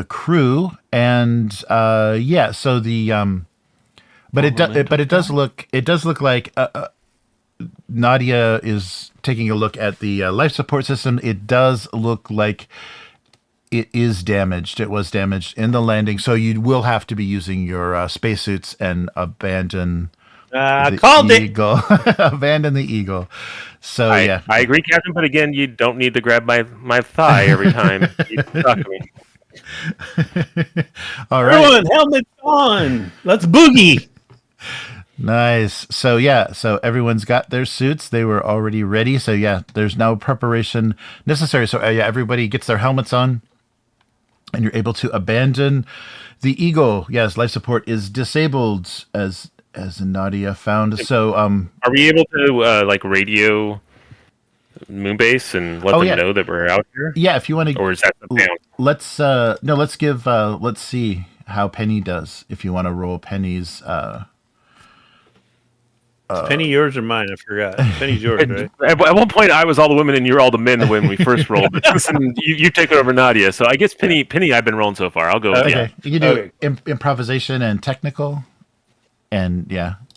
crew, and So the but it does look like Nadia is taking a look at the life support system. It does look like it is damaged. It was damaged in the landing, so you will have to be using your spacesuits and abandon the eagle. Abandon the eagle. So I agree, Captain. But again, you don't need to grab my thigh every time you talk to me. All right. Everyone, helmets on. Let's boogie. Nice. So so everyone's got their suits. They were already ready. So there's no preparation necessary. So everybody gets their helmets on, and you're able to abandon the eagle. Yes, life support is disabled as Nadia found. So are we able to radio Moonbase and let them know that we're out here? Yeah, if you want to. Or is that the down? Let's see how Penny does. If you want to roll Penny's. Penny yours or mine? I forgot. Penny's yours, right? At one point, I was all the women and you're all the men when we first rolled. But listen, you take it over Nadia. So I guess Penny I've been rolling so far. I'll go. Okay, you can do improvisation and technical, and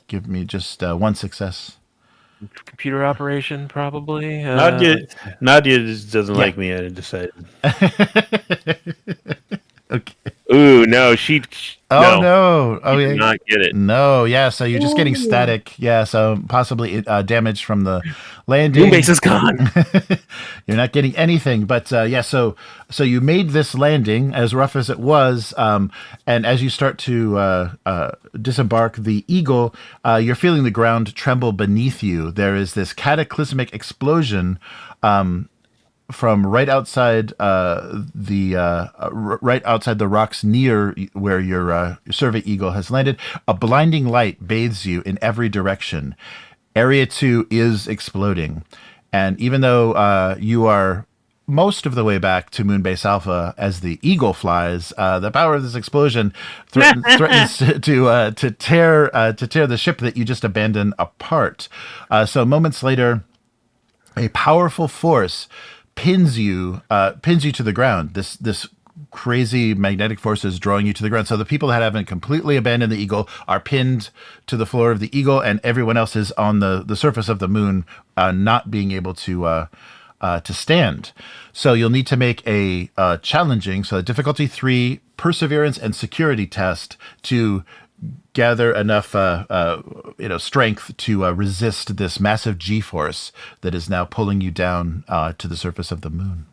give me just 1 success. computer operation, probably. Nadia just doesn't like me. I decided. Okay. Ooh, no, Oh no! Oh she yeah. did not get it. No, yeah. So you're just getting static. Yeah. So possibly damage from the landing. Moonbase is gone. You're not getting anything, but yeah. So you made this landing as rough as it was, and as you start to disembark the Eagle, you're feeling the ground tremble beneath you. There is this cataclysmic explosion. From right outside right outside the rocks near where your survey eagle has landed, a blinding light bathes you in every direction. Area 2 is exploding, and even though you are most of the way back to Moonbase Alpha as the Eagle flies, the power of this explosion threatens to tear the ship that you just abandoned apart. So moments later, a powerful force pins you to the ground. This crazy magnetic force is drawing you to the ground. So the people that haven't completely abandoned the Eagle are pinned to the floor of the Eagle, and everyone else is on the surface of the moon, not being able to stand. So you'll need to make a challenging, so difficulty 3, perseverance and security test to gather enough strength to resist this massive G-force that is now pulling you down to the surface of the moon.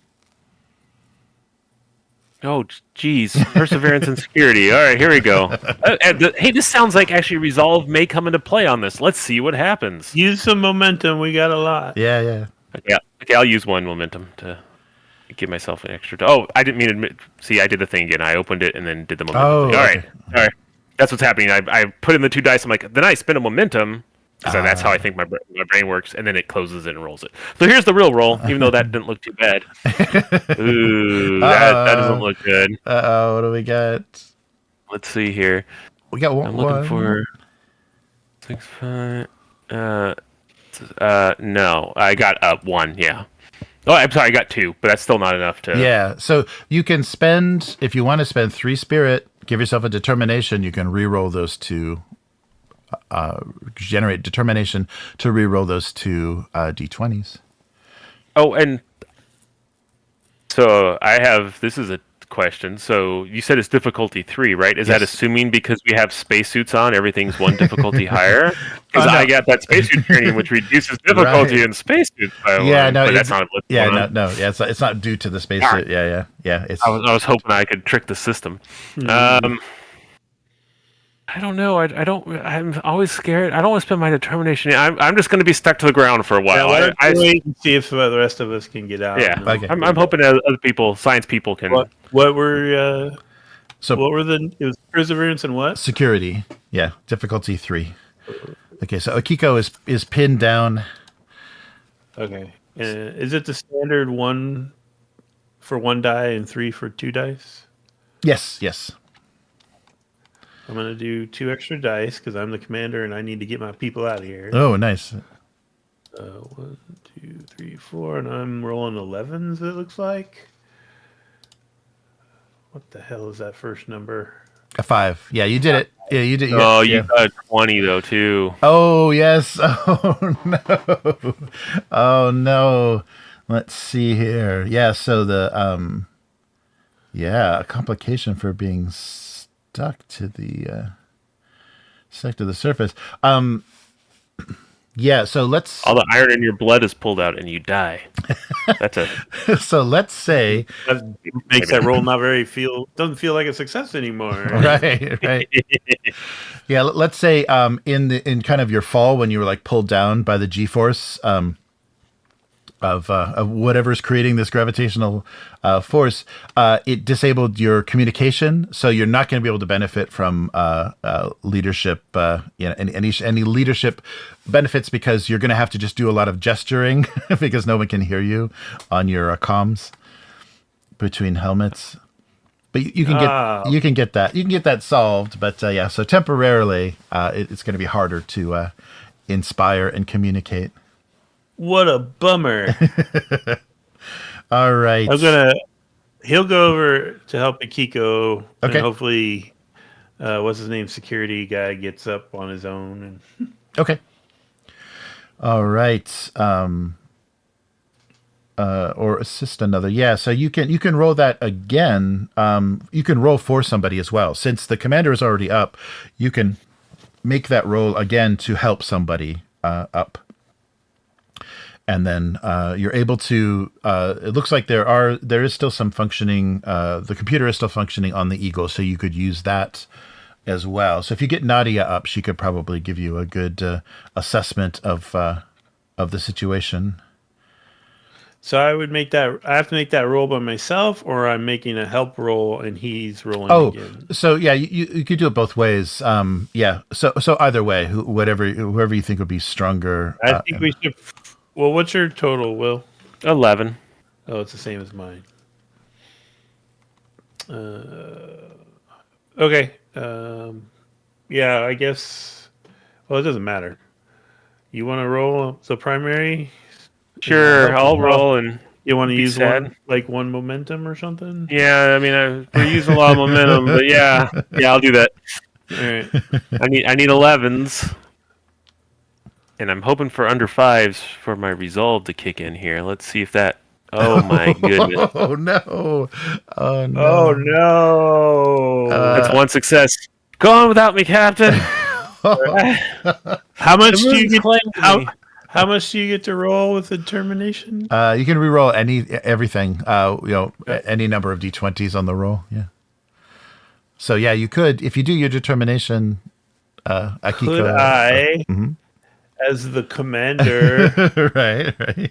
Oh, geez. Perseverance and security. All right, here we go. Hey, this sounds like actually Resolve may come into play on this. Let's see what happens. Use some momentum. We got a lot. Yeah. Okay, I'll use one momentum to give myself an extra. Oh, I didn't mean to. See, I did the thing again. I opened it and then did the momentum. Oh, thing. All okay. right. That's what's happening. I put in the 2 dice. I'm like, then I spin a momentum. So that's how I think my brain works, and then it closes it and rolls it. So here's the real roll, even though that didn't look too bad. Ooh, that doesn't look good. What do we got? Let's see here. We got one. I'm looking for 6, 5. No, I got 1. Yeah. Oh, I'm sorry, I got 2, but that's still not enough to. Yeah. So you can spend, if you want to spend 3 spirit, give yourself a determination. You can re-roll those 2. Generate determination to re-roll those 2 d20s. Oh, and so I have. This is a question. So you said it's difficulty 3, right? Is that assuming because we have spacesuits on, everything's 1 difficulty higher? Because I got that spacesuit training, which reduces difficulty in spacesuits by 1. Yeah, no, but that's not. No. Yeah, it's not due to the spacesuit. Right. Yeah. It's. I was hoping I could trick the system. I don't know. I don't. I'm always scared. I don't want to spend my determination. I'm just going to be stuck to the ground for a while. Yeah, let's wait and see if the rest of us can get out. Yeah, okay. I'm hoping that other people, science people, can. What were what were the? It was perseverance and what? Security. Yeah, difficulty 3. Okay, so Akiko is pinned down. Okay, is it the standard 1 for 1 die and 3 for 2 dice? Yes. I'm going to do 2 extra dice because I'm the commander and I need to get my people out of here. Oh, nice. 1, 2, 3, 4, and I'm rolling 11s, it looks like. What the hell is that first number? A 5. Yeah, you did it. Yeah, you did. Oh, you got a 20 though too. Oh yes. Oh no. Oh no. Let's see here. Yeah. So the a complication for being stuck to the surface. Yeah, so let's. All the iron in your blood is pulled out, and you die. That's a. So let's say that makes that roll not doesn't feel like a success anymore. Right. Yeah, let's say in kind of your fall when you were like pulled down by the G-force of whatever's creating this gravitational force, it disabled your communication, so you're not going to be able to benefit from leadership, any leadership benefits, because you're going to have to just do a lot of gesturing because no one can hear you on your comms between helmets. But you can get that solved. But so temporarily, it's going to be harder to inspire and communicate. What a bummer. All right. He'll go over to help Akiko. Okay. And hopefully, what's his name? Security guy gets up on his own. Okay. All right. Or assist another. Yeah, so you can roll that again. You can roll for somebody as well. Since the commander is already up, you can make that roll again to help somebody up. And then you're able to. It looks like there is still some functioning. The computer is still functioning on the Eagle, so you could use that as well. So if you get Nadia up, she could probably give you a good assessment of the situation. So I would make that. I have to make that roll by myself, or I'm making a help roll and he's rolling again. So yeah, you could do it both ways. Yeah. So either way, whoever you think would be stronger. I think we should. Well, what's your total, Will? 11. Oh, it's the same as mine. Okay. Yeah, I guess. Well, it doesn't matter. You want to roll the primary? Sure, I'll roll and you want to use sad. one momentum or something? Yeah, I mean, we're using a lot of momentum, but yeah, I'll do that. All right. I need 11s, and I'm hoping for under 5s for my resolve to kick in here. Let's see if that. Oh my goodness! Oh no! Oh no! Oh no! That's one success. Go on without me, Captain. How much do you get? How much do you get to roll with determination? You can reroll everything. Any number of d20s on the roll. Yeah. So yeah, you could if you do your determination. Akiko, could I, as the commander, right,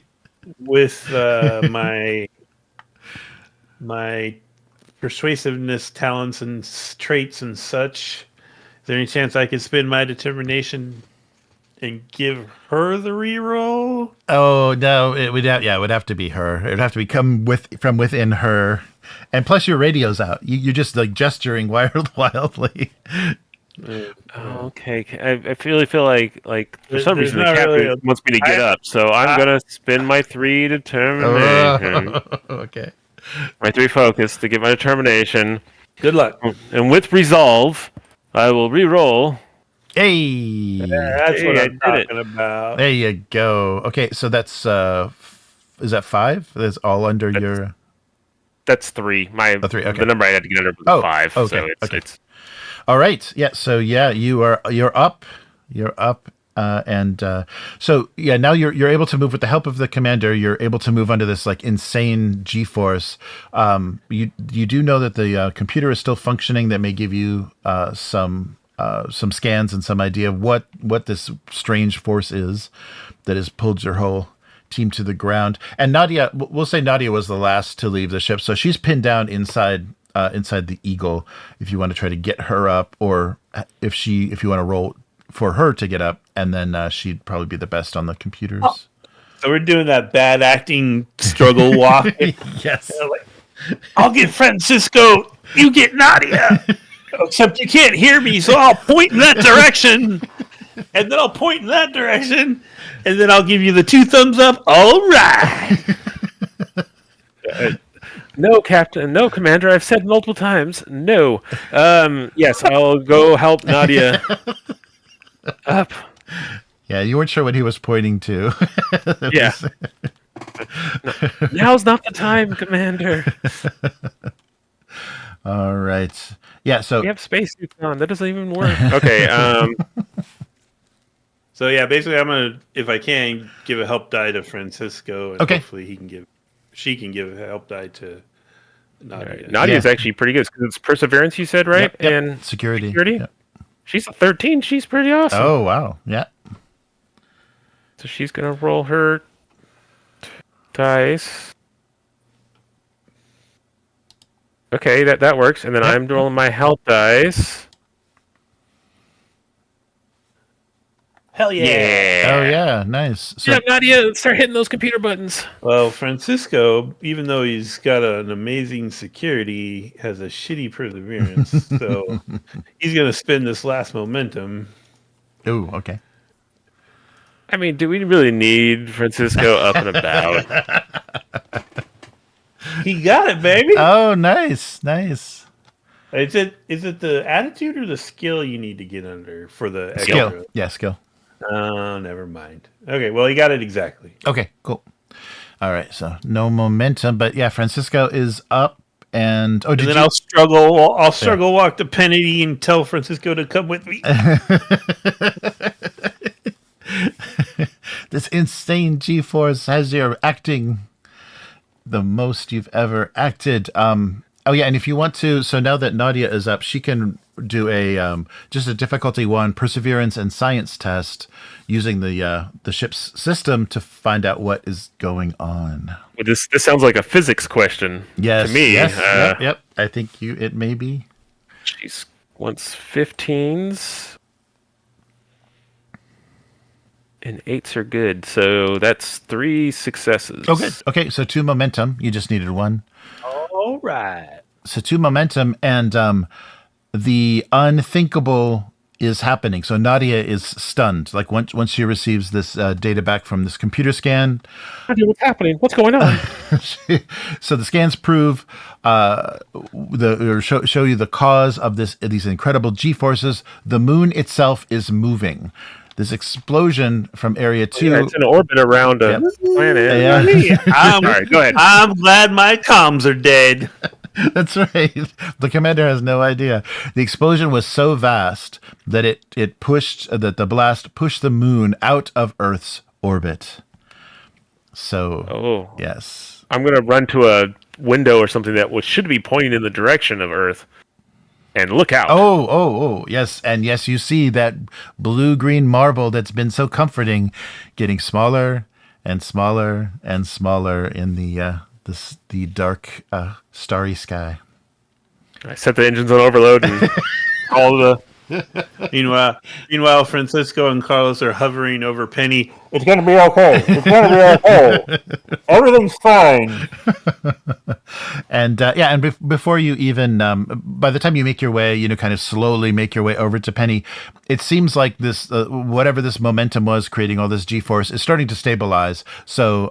with my persuasiveness talents and traits and such, is there any chance I could spend my determination and give her the reroll? Oh no, it would have to be her. It would have to come from within her, and plus your radio's out. You're just like gesturing wildly. Okay, I really feel like for some reason the captain wants me to get up, so I'm gonna spend my 3 determination. Okay. My 3 focus to get my determination. Good luck. And with resolve, I will re-roll. Hey, that's what I'm talking about. There you go. Okay, so that's is that 5? That's all under your. That's 3. 3. Okay. The number I had to get under was 5. Okay. So it's all right. Yeah. So yeah, you're up. You're up. So yeah, now you're able to move with the help of the commander. You're able to move under this like insane G-force. You do know that the computer is still functioning. That may give you some scans and some idea of what this strange force is that has pulled your whole team to the ground. And Nadia, we'll say Nadia was the last to leave the ship, so she's pinned down inside the Eagle. If you want to try to get her up, or if you want to roll for her to get up, and then she'd probably be the best on the computers. Oh. So we're doing that bad acting struggle walk. Yes. I'll get Francisco. You get Nadia. Except you can't hear me, so I'll point in that direction, and then I'll point in that direction, and then I'll give you the 2 thumbs up. All right. No, Captain. No, Commander. I've said multiple times. No. Yes, I'll go help Nadia up. Yeah, you weren't sure what he was pointing to. Yeah. No, now's not the time, Commander. All right. Yeah, so we have spacesuits on. That doesn't even work. Okay. So yeah, basically, I'm gonna, if I can, give a help die to Francisco, and hopefully she can give a help die to Nadia. Right. Nadia's actually pretty good because it's perseverance. You said right, yep. And security. Yep. She's a 13. She's pretty awesome. Oh wow, yeah. So she's gonna roll her dice. Okay, that works. And then I'm rolling my health dice. Hell yeah. Oh yeah, nice. So, yeah, Nadia, start hitting those computer buttons. Well, Francisco, even though he's got an amazing security, has a shitty perseverance. So he's going to spend this last momentum. Oh, okay. I mean, do we really need Francisco up and about? He got it, baby. Oh, nice. Is it the attitude or the skill you need to get under for the skill? Extra? Yeah, skill. Oh, never mind. Okay, well, he got it exactly. Okay, cool. All right, so no momentum, but yeah, Francisco is up, and And then I'll struggle walk to Penny and tell Francisco to come with me. This insane G-force has you acting the most you've ever acted. Oh yeah, and if you want to, so now that Nadia is up, she can do a just a difficulty 1 perseverance and science test using the ship's system to find out what is going on. Well, this sounds like a physics question Yes, to me. yes, yep. I think it may be. She's wants 15s. And 8s are good, so that's 3 successes. Oh, good. Okay, so 2 momentum. You just needed 1. All right. So 2 momentum, and the unthinkable is happening. So Nadia is stunned. Like once she receives this data back from this computer scan. What's happening? What's going on? So the scans prove show you the cause of these incredible G-forces. The moon itself is moving. This explosion from Area 2. Yeah, it's in orbit around a planet. Yeah. All right, go ahead. I'm glad my comms are dead. That's right. The commander has no idea. The explosion was so vast that the blast pushed the moon out of Earth's orbit. So, yes. I'm going to run to a window or something that should be pointing in the direction of Earth. And look out. Oh, yes. And yes, you see that blue-green marble that's been so comforting getting smaller and smaller and smaller in the dark, starry sky. I set the engines on overload and all the... Meanwhile, Francisco and Carlos are hovering over Penny. It's going to be okay. It's going to be okay. Everything's fine. And before you even, by the time you make your way, kind of slowly make your way over to Penny, it seems like this, whatever this momentum was creating all this G-force is starting to stabilize. So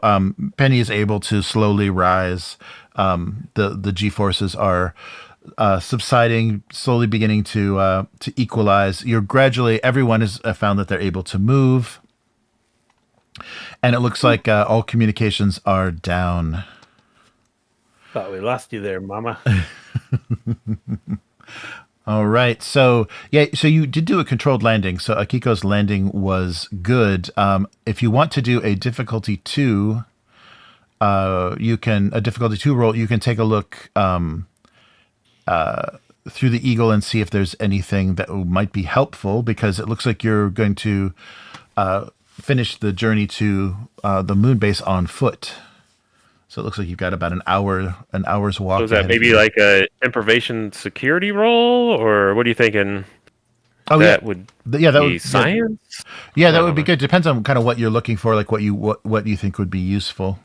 Penny is able to slowly rise. The G-forces are subsiding, slowly beginning to equalize. Everyone has found that they're able to move. And it looks like all communications are down. Thought we lost you there, Mama. All right. So you did do a controlled landing. So Akiko's landing was good. If you want to do a difficulty 2, a difficulty 2 roll, you can take a look through the Eagle and see if there's anything that might be helpful, because it looks like you're going to finish the journey to the Moonbase on foot. So it looks like you've got about an hour's walk. So is that maybe like a information security role, or what are you thinking? Oh, that yeah. would that be would science. Yeah, that would be good. Depends on kind of what you're looking for, like what you think would be useful.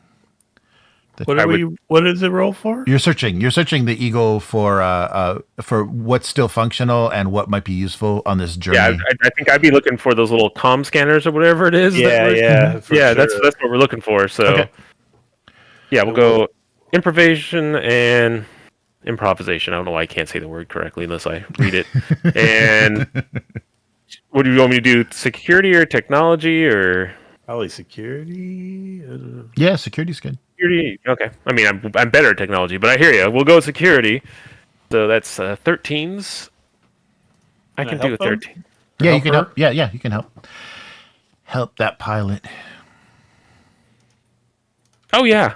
What is it roll for? You're searching the Eagle for what's still functional and what might be useful on this journey. Yeah, I think I'd be looking for those little comm scanners or whatever it is. Yeah. Sure. That's what we're looking for. So, okay. Yeah, we'll go improvisation and improvisation. I don't know why I can't say the word correctly unless I read it. And what do you want me to do? Security or technology or? Probably security. I don't know. Yeah, security's good. Security. Okay. I mean, I'm better at technology, but I hear you. We'll go with security. So that's 13s. I can do a 13. Yeah, you can help. Yeah, you can help. Help that pilot. Oh yeah.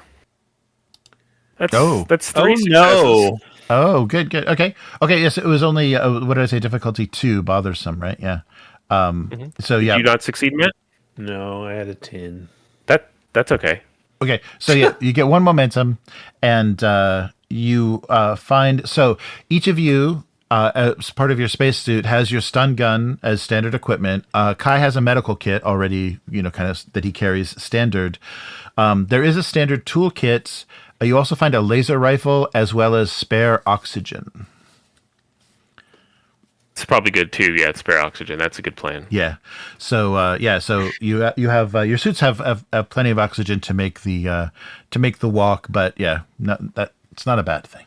That's 3 successes. No. Oh, good. Okay. Yes, it was only what did I say? Difficulty 2, bothersome, right? Yeah. So yeah. Did you not succeed, Matt? No, I had a 10. That's okay. Okay, so yeah, you get 1 momentum, and you find. So each of you, as part of your spacesuit, has your stun gun as standard equipment. Kai has a medical kit already, kind of that he carries standard. There is a standard toolkit. You also find a laser rifle as well as spare oxygen. It's probably good too. Yeah, it's spare oxygen. That's a good plan. Yeah. So so you have your suits have plenty of oxygen to make the walk, but yeah, it's not a bad thing.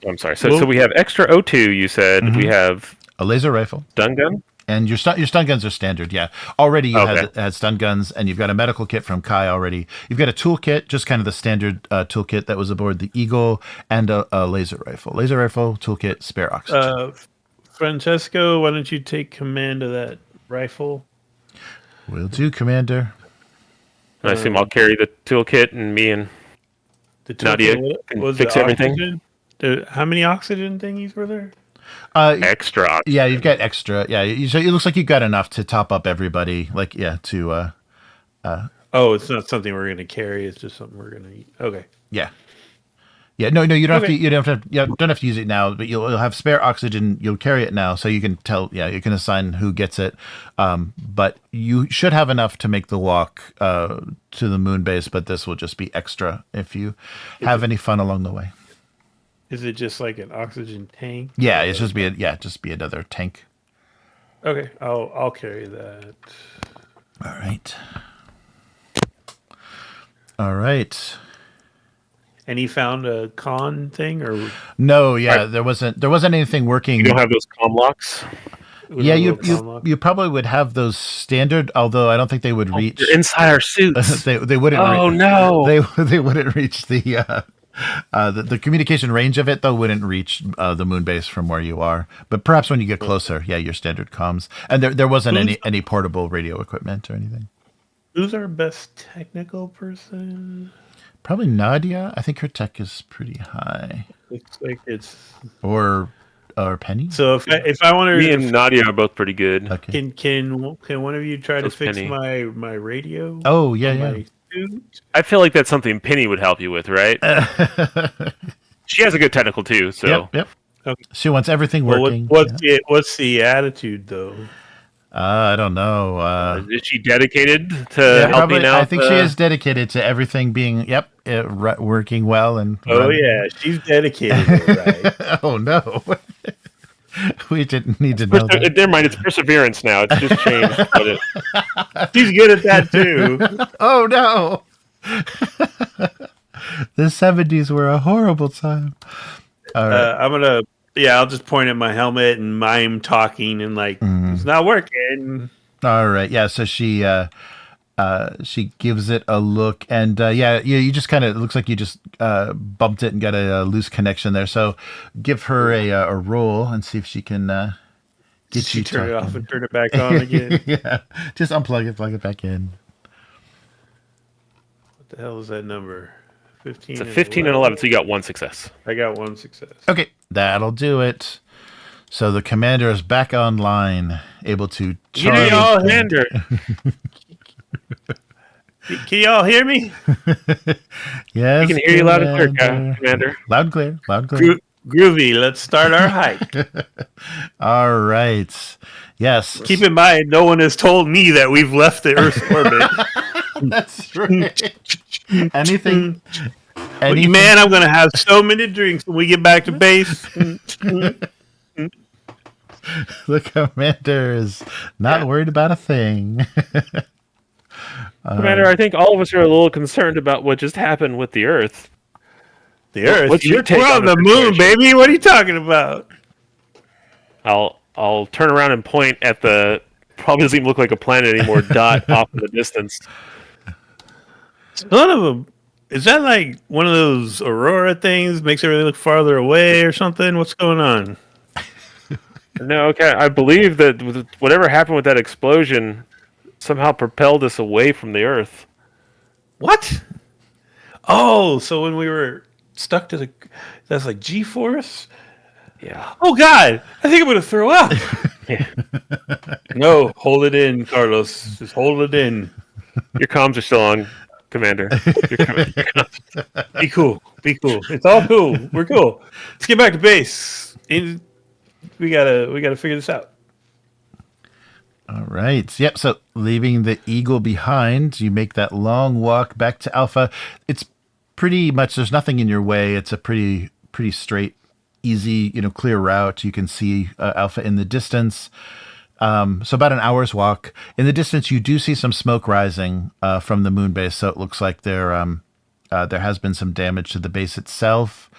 I'm sorry. So we have extra O2. You said we have A laser rifle, stun gun. And your stun guns are standard, yeah. Already you Okay. had stun guns, and you've got a medical kit from Kai already. You've got a toolkit, just kind of the standard toolkit that was aboard the Eagle, and a laser rifle. Laser rifle, toolkit, spare oxygen. Francesco, why don't you take command of that rifle? Will do, Commander. I assume I'll carry the toolkit, and me and The Nadia toolkit, can was fix the everything? oxygen? How many oxygen thingies were there? extra. Yeah, you've got extra. Yeah, so it looks like you've got enough to top up everybody. Like, yeah, to Oh, it's not something we're going to carry. It's just something we're going to eat. Okay. yeah. Yeah, no, you don't have Okay. to. You don't have to use it now, but you'll have spare oxygen. You'll carry it now, so you can tell. Yeah, you can assign who gets it. But you should have enough to make the walk to the moon base. But this will just be extra if you have any fun along the way. Is it just like an oxygen tank? Yeah, it's just be another tank. Okay, I'll carry that. All right. All right. And he found a con thing, or No, yeah, there wasn't anything working. You don't have those comm locks. Yeah, you probably would have those standard, although I don't think they would reach. You're inside our suits. they wouldn't. Oh, no. They wouldn't reach the communication range of it though wouldn't reach the moon base from where you are. But perhaps when you get closer, yeah, your standard comms, and there wasn't any portable radio equipment or anything. Who's our best technical person? Probably Nadia. I think her tech is pretty high. Looks like it's. Or Penny. So if I want Me to, and Nadia are both pretty good. Okay. can one of you try to So's fix Penny. my radio? Oh yeah, on yeah. my suit? I feel like that's something Penny would help you with, right? She has a good technical too, so Yep. Okay. She wants everything Well, working. what's the attitude though? I don't know. is she dedicated to Yeah, helping out? I think she is dedicated to everything being working well and. Oh yeah, she's dedicated. Right. Oh no. We didn't need to know that. Never mind, it's perseverance now. It's just changed. She's good at that too. Oh no. The 70s were a horrible time. All right. I'll just point at my helmet and mime talking and like it's not working. All right. Yeah. So she gives it a look, and you just kind of, it looks like you just bumped it and got a loose connection there. So give her a roll and see if she can get She you turn it talking. off and turn it back on again. Yeah. Just unplug it, plug it back in. What the hell is that number? 15. It's a 15 and 11, so you got one success. I got one success. Okay, that'll do it. So the commander is back online, able to charge. Hander. Can y'all hear me? Yes, We can hear you loud and clear, Commander. Commander. Loud and clear. Loud and clear. Groovy. Let's start our hike. All right. Yes. Keep in mind, no one has told me that we've left the Earth's orbit. That's right. Anything? Man, I'm going to have so many drinks when we get back to base. The commander is not worried about a thing. Commander, I think all of us are a little concerned about what just happened with the Earth. The Earth? What's your take We're on on the the moon, situation? baby. What are you talking about? I'll turn around and point at the probably doesn't even look like a planet anymore dot off in the distance. Son of a... Is that like one of those aurora things? Makes everything look farther away or something? What's going on? No, okay. I believe that whatever happened with that explosion somehow propelled us away from the Earth. What? Oh, so when we were stuck to the... That's like G-force? Yeah. Oh, God. I think I'm going to throw up. Yeah. No, hold it in, Carlos. Just hold it in. Your comms are still on, Commander. Be cool. Be cool. It's all cool. We're cool. Let's get back to base. We gotta figure this out. All right. Yep. So leaving the Eagle behind, you make that long walk back to Alpha. It's pretty much, there's nothing in your way. It's a pretty straight, easy, clear route. You can see Alpha in the distance. So about an hour's walk. In the distance, you do see some smoke rising from the moon base. So it looks like there has been some damage to the base itself.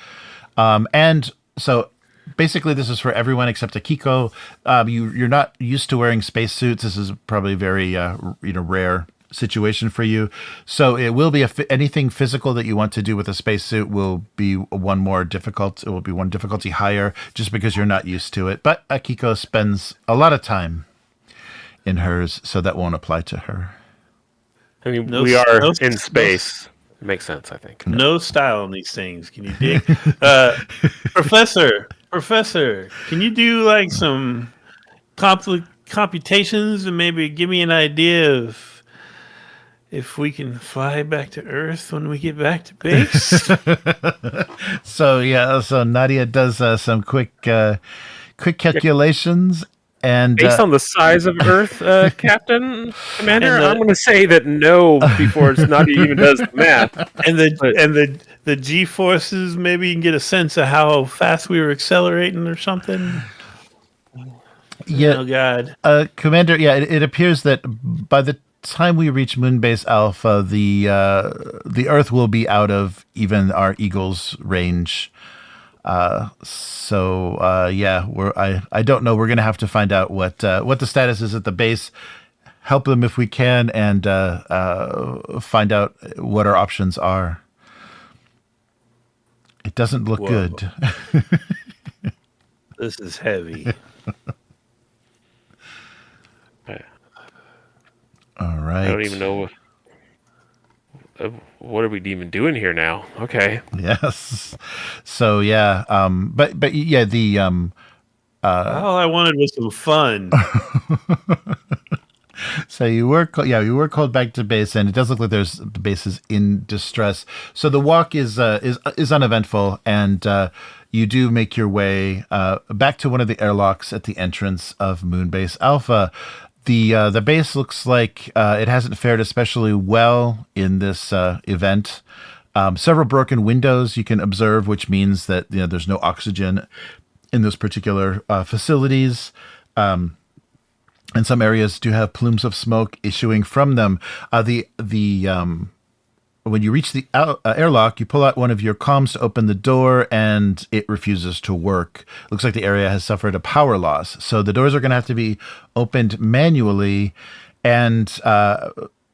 And so basically, this is for everyone except Akiko. You're not used to wearing spacesuits. This is probably a very rare situation for you. So it will be anything physical that you want to do with a spacesuit will be one more difficult. It will be one difficulty higher just because you're not used to it. But Akiko spends a lot of time in hers, so that won't apply to her. I mean, we are in space. It makes sense, I think. No style on these things. Can you dig? Professor, can you do like some computations and maybe give me an idea of if we can fly back to Earth when we get back to base? So Nadia does some quick calculations. And based on the size of Earth, Captain Commander, I'm going to say that no before Nadia even does the math. And the G forces, maybe you can get a sense of how fast we were accelerating or something. Yeah. Oh God, Commander. Yeah, it appears that by the time we reach Moonbase Alpha, the Earth will be out of even our Eagle's range. I don't know. We're gonna have to find out what the status is at the base. Help them if we can, and find out what our options are. It doesn't look good. This is heavy. All right. I don't even know what are we even doing here now. Okay. Yes. So yeah. But yeah. The all I wanted was some fun. So you were called back to base, and it does look like the base is in distress. So the walk is uneventful, and you do make your way back to one of the airlocks at the entrance of Moonbase Alpha. The base looks like it hasn't fared especially well in this event. Several broken windows you can observe, which means that there's no oxygen in those particular facilities. And some areas do have plumes of smoke issuing from them. When you reach the airlock, you pull out one of your comms to open the door, and it refuses to work. Looks like the area has suffered a power loss. So the doors are going to have to be opened manually. And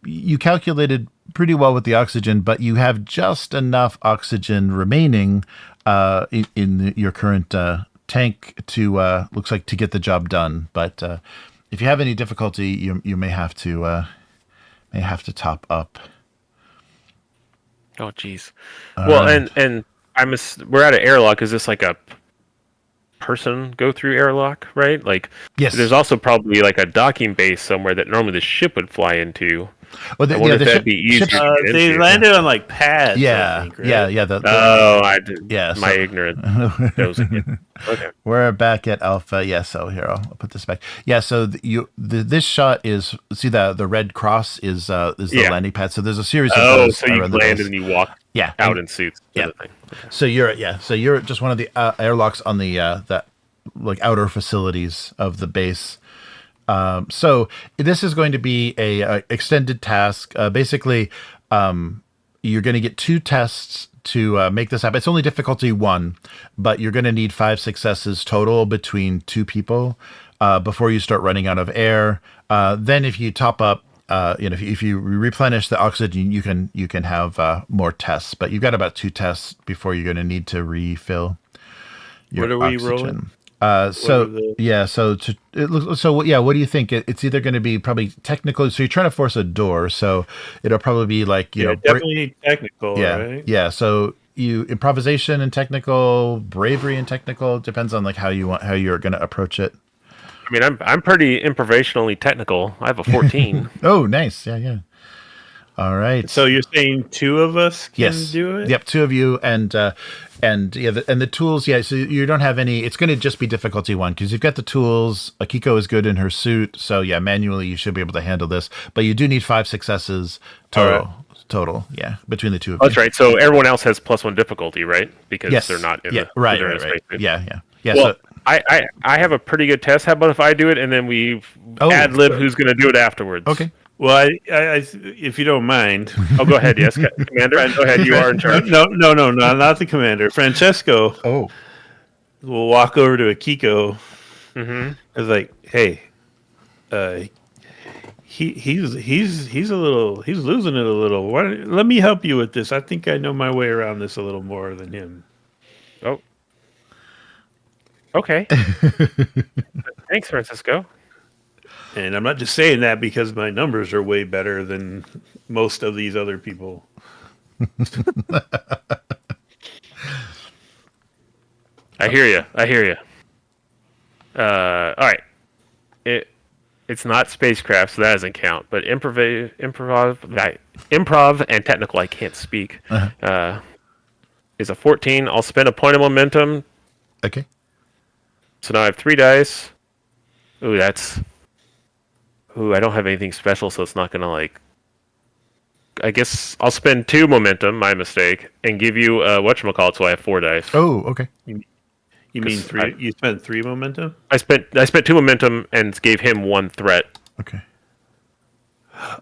you calculated pretty well with the oxygen, but you have just enough oxygen remaining in your current tank to looks like to get the job done. But if you have any difficulty, you may have to top up. Oh, geez. Well, and we're at an airlock. Is this like a person go through airlock, right? Like, yes. There's also probably like a docking base somewhere that normally the ship would fly into. Well, I wonder if that'd be easier. They landed on like pads. Yeah, I think, right? yeah. I did. Yeah, my ignorance goes again. Okay. We're back at Alpha. Yeah, so here I'll put this back. Yeah, so this shot is the red cross is the landing pad. So there's a series of those. So you landed and you walk out in suits. Yeah. Thing. Okay. So you're just one of the airlocks on the that like outer facilities of the base. So this is going to be a extended task. Basically, you're going to get 2 tests to make this happen. It's only difficulty 1, but you're going to need 5 successes total between 2 people before you start running out of air. Then, if you top up, if you replenish the oxygen, you can have more tests. But you've got about 2 tests before you're going to need to refill your What are we oxygen. rolling? What do you think? It's either going to be probably technical. So you're trying to force a door. So it'll probably be like, definitely technical. Right? Yeah. So improvisation and technical, bravery and technical, depends on like how you're going to approach it. I mean, I'm pretty improvisationally technical. I have a 14. Oh, nice. Yeah. All right. So you're saying 2 of us can do it? Yep, 2 of you, and the tools. Yeah, so you don't have any. It's going to just be difficulty 1 because you've got the tools. Akiko is good in her suit, so yeah, manually you should be able to handle this. But you do need 5 successes total. Total, yeah, between the 2 of you. That's right. So everyone else has +1 difficulty, right? Because they're not in the right. Yeah. Well, So, I have a pretty good test. How about if I do it and then we ad lib who's going to do it afterwards? Okay. Well, I if you don't mind. Oh, go ahead. Yes, Commander. Go ahead. You are in charge. No, not the commander. Francesco. Oh. will walk over to Akiko. Mm-hmm. It's like, hey, he's losing it a little. Let me help you with this. I think I know my way around this a little more than him. Oh. Okay. Thanks, Francisco. And I'm not just saying that because my numbers are way better than most of these other people. I hear you. All right. It's not spacecraft, so that doesn't count. But improv, and technical, I can't speak. Is a 14. I'll spend a point of momentum. Okay. So now I have 3 dice. Ooh, I don't have anything special, so it's not gonna like. I guess I'll spend 2 momentum. My mistake, and give you whatchamacallit, so I have 4 dice. Oh, okay. You mean 3? You spent 3 momentum? I spent 2 momentum and gave him 1 threat. Okay.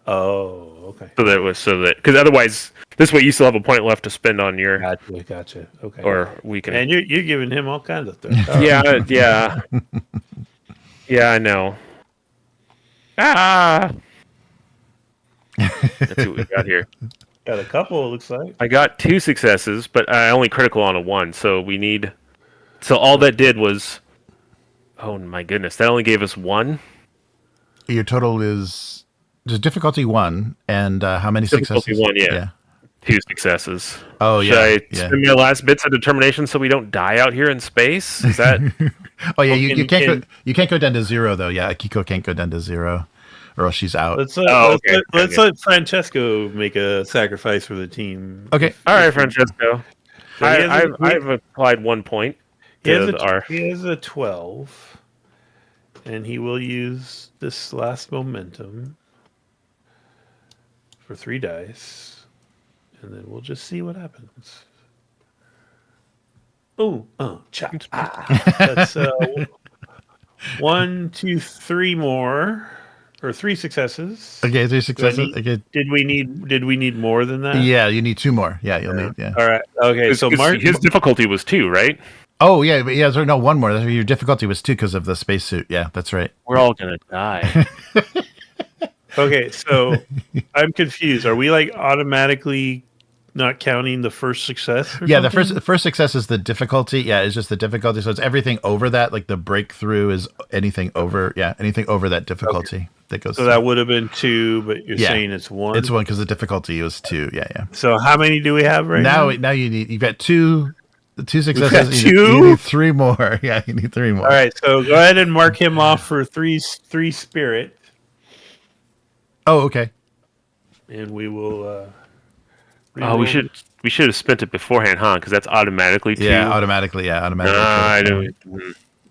Oh, okay. So that because otherwise, this way you still have a point left to spend on your. Gotcha. Okay. Or we can. And you're giving him all kinds of threats. Yeah. Yeah, I know. Ah. Let's see what we got here. Got a couple, it looks like. I got 2 successes, but I only critical on a 1, so we need. So all that did was. Oh my goodness! That only gave us 1. Your total is just difficulty 1, and how many Difficulty successes? 1, yeah. 2 successes. Oh, Should I spend my last bits of determination so we don't die out here in space? Is that? Oh yeah, you can't go down to 0 though. Yeah, Akiko can't go down to 0, or else she's out. Let's okay. let Francesco make a sacrifice for the team. Okay. All right, Francesco. So I've applied 1 point. He has To a 12, and he will use this last momentum for 3 dice, and then we'll just see what happens. Oh, chop! That's 1, 2, 3 more, or 3 successes. Okay, 3 successes. Okay. Did we need more than that? Yeah, you need 2 more. Yeah, you'll need. Yeah. All right. Okay. So his difficulty was 2, right? Oh yeah, but yeah. Sorry, no, 1 more. Your difficulty was 2 because of the spacesuit. Yeah, that's right. We're all gonna die. Okay, so I'm confused. Are we like automatically not counting the first success? Yeah, the first success is the difficulty. Yeah, it's just the difficulty. So it's everything over that. Like the breakthrough is anything over. Yeah, anything over that difficulty that goes. So that would have been 2, but you're saying it's 1. It's 1 because the difficulty was 2. Yeah. So how many do we have right now? Now you've got 2 successes. got You need 3 more. Yeah, you need 3 more. All right, so go ahead and mark him off for 3 spirit, Oh, okay. and we will. We should have spent it beforehand, huh? Because that's automatically 2. Yeah, automatically. Yeah, automatically. I don't.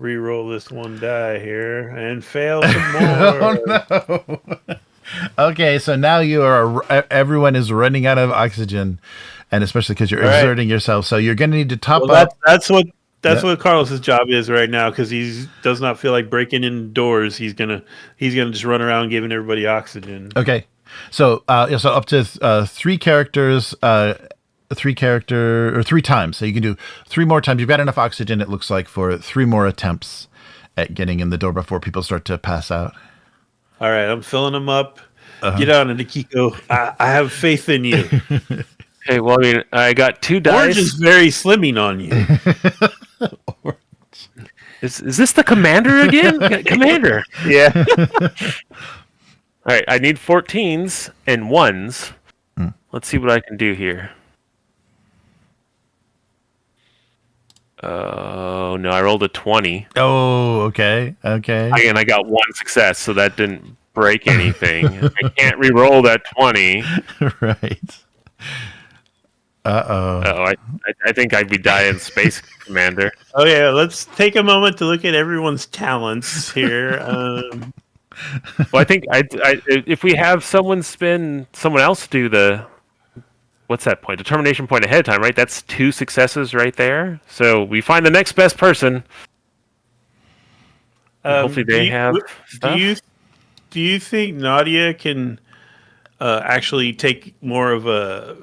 re-roll this 1 die here and fail some more. Oh no. Okay, so now everyone is running out of oxygen, and especially because you're exerting yourself, so you're going to need to top up. That's what Carlos's job is right now, because he does not feel like breaking indoors. He's gonna just run around giving everybody oxygen. Okay, so so up to 3 characters, 3 times. So you can do 3 more times. You've got enough oxygen, it looks like, for 3 more attempts at getting in the door before people start to pass out. All right, I'm filling them up. Get on it, Akiko. I have faith in you. Hey, well, I mean, I got 2 dice. Orange is very slimming on you. Is this the commander again? Commander. Yeah. All right, I need 14s and 1s. Let's see what I can do here. Oh, no, I rolled a 20. Oh, okay. Again, I got 1 success, so that didn't break anything. I can't re-roll that 20. Right. Uh-oh, I think I'd be dying, Space Commander. Oh, yeah, let's take a moment to look at everyone's talents here. Well, I think if we have someone else do the... What's that point? Determination point ahead of time, right? That's 2 successes right there. So we find the next best person. Hopefully they have stuff. Do you think Nadia can actually take more of a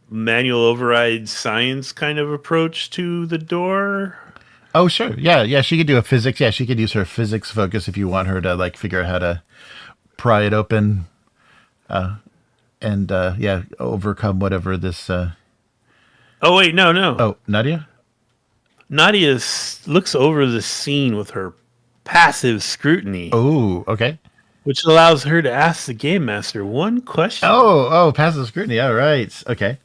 manual override science kind of approach to the door? Oh, sure. Yeah. She could do a physics. Yeah, she could use her physics focus if you want her to like figure out how to pry it open, and overcome whatever this. Oh wait, no. Oh, Nadia. Nadia looks over the scene with her passive scrutiny, Oh, okay. which allows her to ask the game master one question. Oh, passive scrutiny. All right. Okay.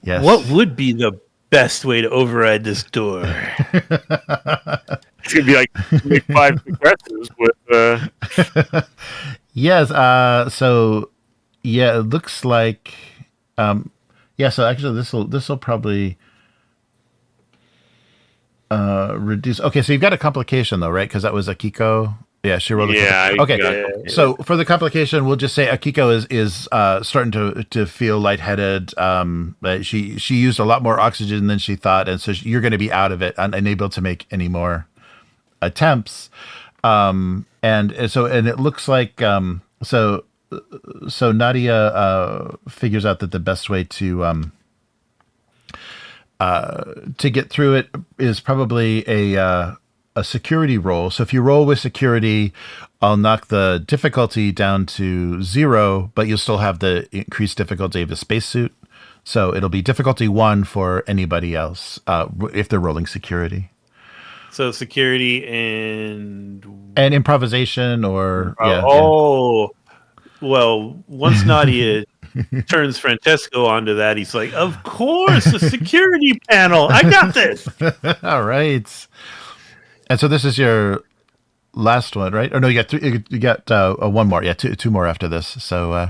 Yes. What would be the best way to override this door? It's gonna be like make 5 progressives with. Yes. So, yeah, it looks like. Yeah. So actually, this will probably reduce. Okay. So you've got a complication though, right? Because that was Akiko. Yeah, she rolled. Okay. So for the complication, we'll just say Akiko is starting to feel lightheaded. She used a lot more oxygen than she thought, and so you're going to be out of it, unable to make any more attempts. And it looks like so Nadia figures out that the best way to get through it is probably a security roll. So if you roll with security, I'll knock the difficulty down to 0, but you'll still have the increased difficulty of the spacesuit. So it'll be difficulty 1 for anybody else if they're rolling security. So security and improvisation or well, once Nadia turns Francesco onto that, he's like, "Of course, the security panel. I got this." All right. And so this is your last one, right? Or no, you got 3. You got one more. Yeah, two more after this. So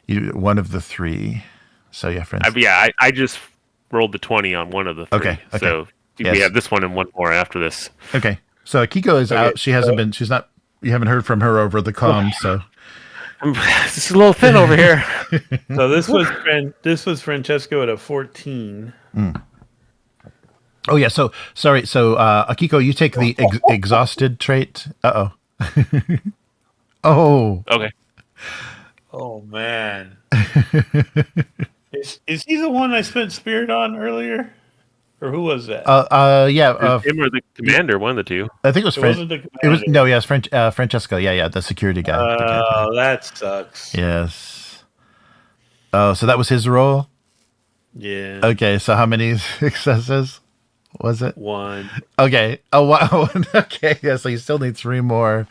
you one of the 3. So yeah, friends. I just rolled the 20 on one of the 3. Okay. So we have this one and one more after this. Okay. So Akiko is out. She hasn't been. She's not. You haven't heard from her over the comm. So this is a little thin over here. So this was Francesco at a 14. Oh yeah. So sorry. So Akiko, you take the exhausted trait. Uh oh. Oh. Okay. Oh man. Is he the one I spent spirit on earlier? Or who was that? Yeah. Him or the commander, one of the two. I think it was Francesco. Yeah, the security guy. Oh, that sucks. Yes. Oh, so that was his role? Yeah. Okay, so how many successes was it? 1. Okay. Oh, wow. Okay, yeah, so you still need 3 more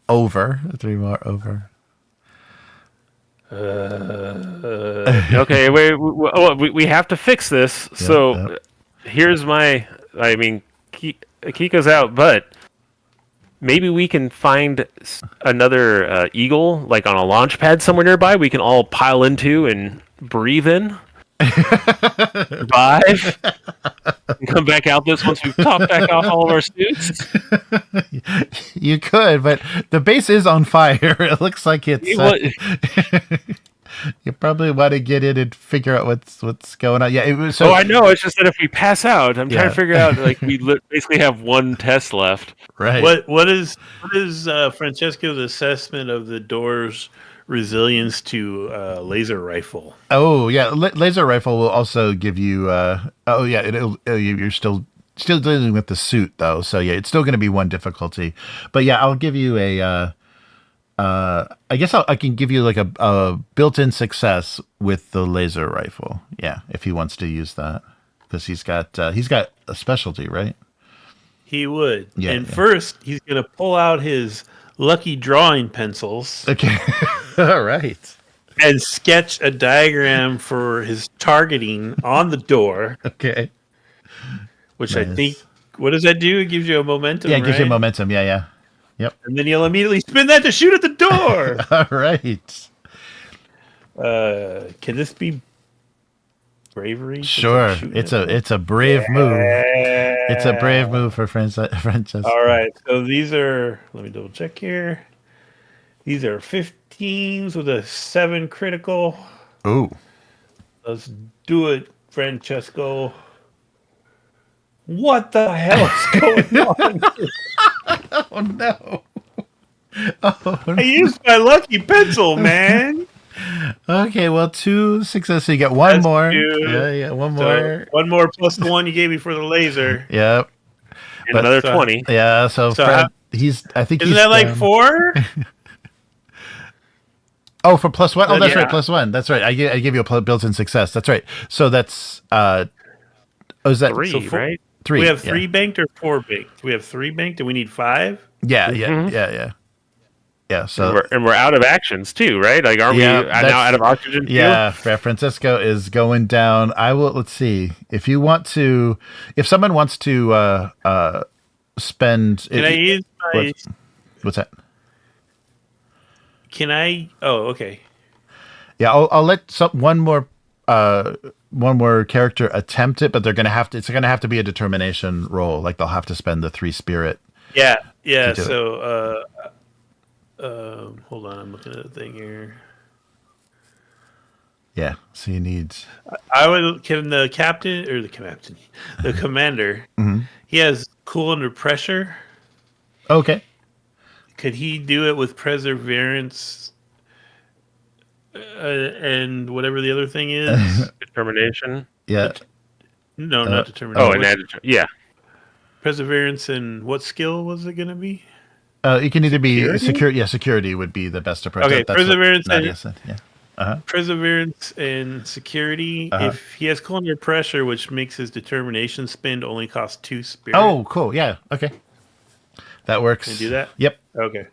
over. 3 more over. Okay, we have to fix this. Here's Kiko's out, but maybe we can find another eagle, like on a launch pad somewhere nearby. We can all pile into and breathe in, survive, and come back out this once we've topped back off all of our suits. You could, but the base is on fire. It looks like it's. You probably want to get in and figure out what's going on. Yeah. I know. It's just that if we pass out, I'm trying to figure out. Like we basically have one test left. Right. What is Francesco's assessment of the door's resilience to laser rifle? Oh yeah, laser rifle will also give you. You're still dealing with the suit though, so yeah, it's still going to be 1 difficulty. But yeah, I'll give you a. I guess I can give you like a built-in success with the laser rifle. Yeah, if he wants to use that, because he's got a specialty, right? He would. Yeah. And first, he's gonna pull out his lucky drawing pencils. Okay. All right. And sketch a diagram for his targeting on the door. Okay. Which nice. I think, what does that do? It gives you a momentum. Yeah, it gives you momentum. Yeah. Yep. And then he'll immediately spin that to shoot at the door. All right. Can this be bravery? Sure. It's a brave move. It's a brave move for Francesco. All right. So these are, let me double check here. These are 15s with a 7 critical. Ooh. Let's do it, Francesco. What the hell is going on? Oh no. Oh, no. I used my lucky pencil, man. Okay, well, 2 successes. So you get one That's more. 2. Yeah, one So more. one more plus the one you gave me for the laser. Yep. And But- another So- 20. Yeah, so, So Fred, how- I think Isn't he's that like down. 4? Oh, for plus 1? Oh, that's Yeah. right, plus 1. That's right. I give you a built-in success. That's right. So that's, is that 3, So four- right? 3? We have yeah. 3 banked or 4 banked? We have 3 banked and we need 5? Yeah, Mhm. yeah. Yeah, so And we're out of actions too, right? Like, are Yeah, we that's- now out of oxygen? too? yeah, Francisco is going down. Let's see. If someone wants to spend Can I use my... what's that? Can I... Oh, okay. Yeah, I'll let one more character attempt it, but it's gonna have to be a determination roll. Like they'll have to spend the 3 spirit. Yeah. do it. So, hold on. I'm looking at the thing here. Yeah, so you need Can the captain or the commander, Mhm. he has cool under pressure. Okay. Could he do it with perseverance and whatever the other thing is? Determination. Yeah. No, not determination. Oh, and that, yeah. Perseverance and what skill was it going to be? It can either be Security? security. Yeah, security would be the best approach. Okay, That's what perseverance Nadia and- said. Yeah. Perseverance and security. Uh-huh. If he has cool under pressure, which makes his determination spend only cost 2 spirit. Oh, cool. Yeah. Okay. That works. Can I do that? Yep. Okay.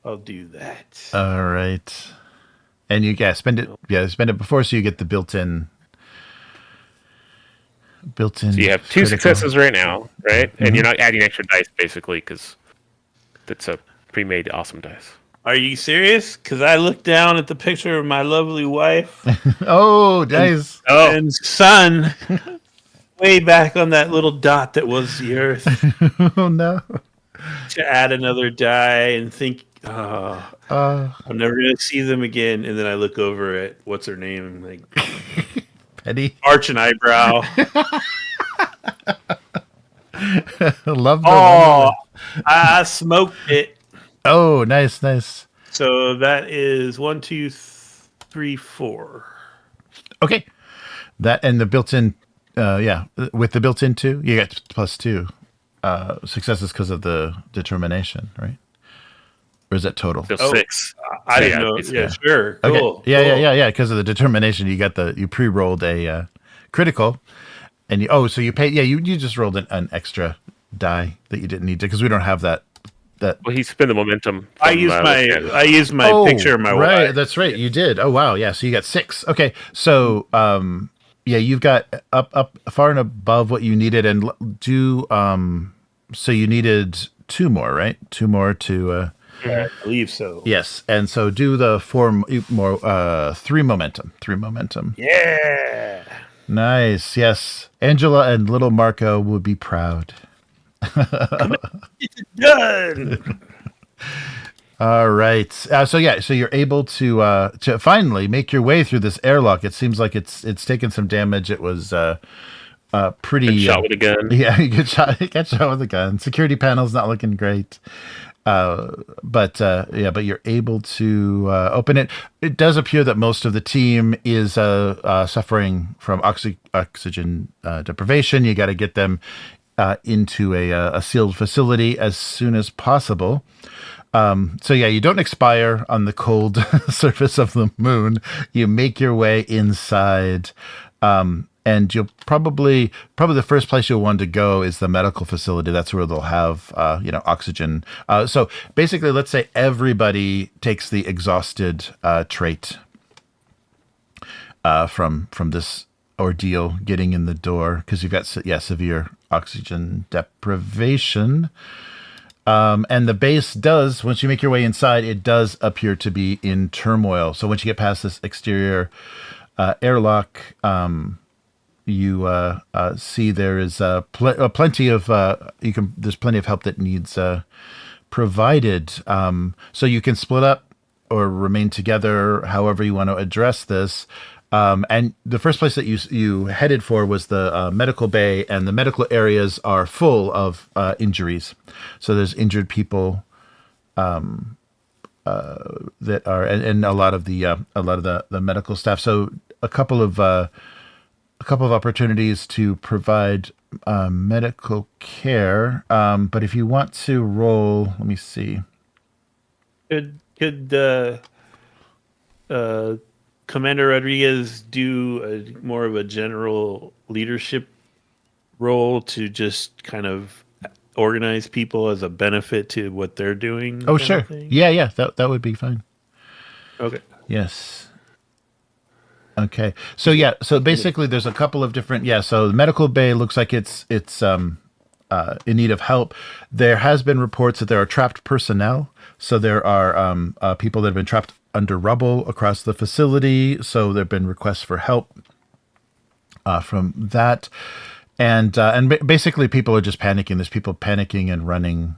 I'll do that. All right. And you spend it. Yeah, spend it before, so you get the built-in. So you have 2 critical. successes right now, right? Mhm. And you're not adding extra dice, basically, because that's a pre-made awesome dice. Are you serious? Because I looked down at the picture of my lovely wife Oh, nice. and son way back on that little dot that was the Earth Oh no. to add another die and think, oh, I'm never going to see them again. And then I look over at what's her name and like Petty. arch an eyebrow. Love the Oh, woman. I smoked it. Oh, nice. So that is 1, 2, 3, 4. Okay. That and the built-in, with the built-in 2, you get +2 successes because of the determination, right? Or is that total? So Oh. 6. I didn't Yeah, know. it's- Yeah, sure. Okay. Cool. Yeah, cool. yeah. Because of the determination, you pre-rolled a critical, and so you pay. Yeah, you just rolled an extra die that you didn't need to because we don't have that. Well, he spent the momentum. I from, used my picture of my right. wife. That's right. You did. Oh wow. Yeah. So you got 6. Okay. So you've got up far and above what you needed, and do so you needed 2 more, right? 2 more to. I believe so. Yes, and so do the 4 more 3 momentum. 3 momentum. Yeah. Nice. Yes. Angela and little Marco would be proud. Done. All right. So you're able to finally make your way through this airlock. It seems like it's taken some damage. It was pretty shot with a gun. Yeah, you get shot with a gun. Security panel's not looking great. But you're able to open it. It does appear that most of the team is suffering from oxygen deprivation. You got to get them into a sealed facility as soon as possible. You don't expire on the cold surface of the moon. You make your way inside. And you'll probably the first place you'll want to go is the medical facility. That's where they'll have, oxygen. So basically, let's say everybody takes the exhausted trait from this ordeal getting in the door because you've got severe oxygen deprivation. And the base does, once you make your way inside, it does appear to be in turmoil. So once you get past this exterior airlock, you see there is plenty of there's plenty of help that needs provided. So you can split up or remain together, however you want to address this. And the first place that you headed for was the medical bay, and the medical areas are full of injuries. So there's injured people that are and a lot of the medical staff. So a couple of opportunities to provide medical care. But if you want to roll, let me see. Could Commander Rodriguez do more of a general leadership role to just kind of organize people as a benefit to what they're doing? Oh, sure. Yeah. That would be fine. Okay. Yes. Okay. So basically there's a couple of different so the medical bay looks like it's in need of help. There has been reports that there are trapped personnel. So there are people that have been trapped under rubble across the facility. So there have been requests for help from that. And basically people are just panicking. There's people panicking and running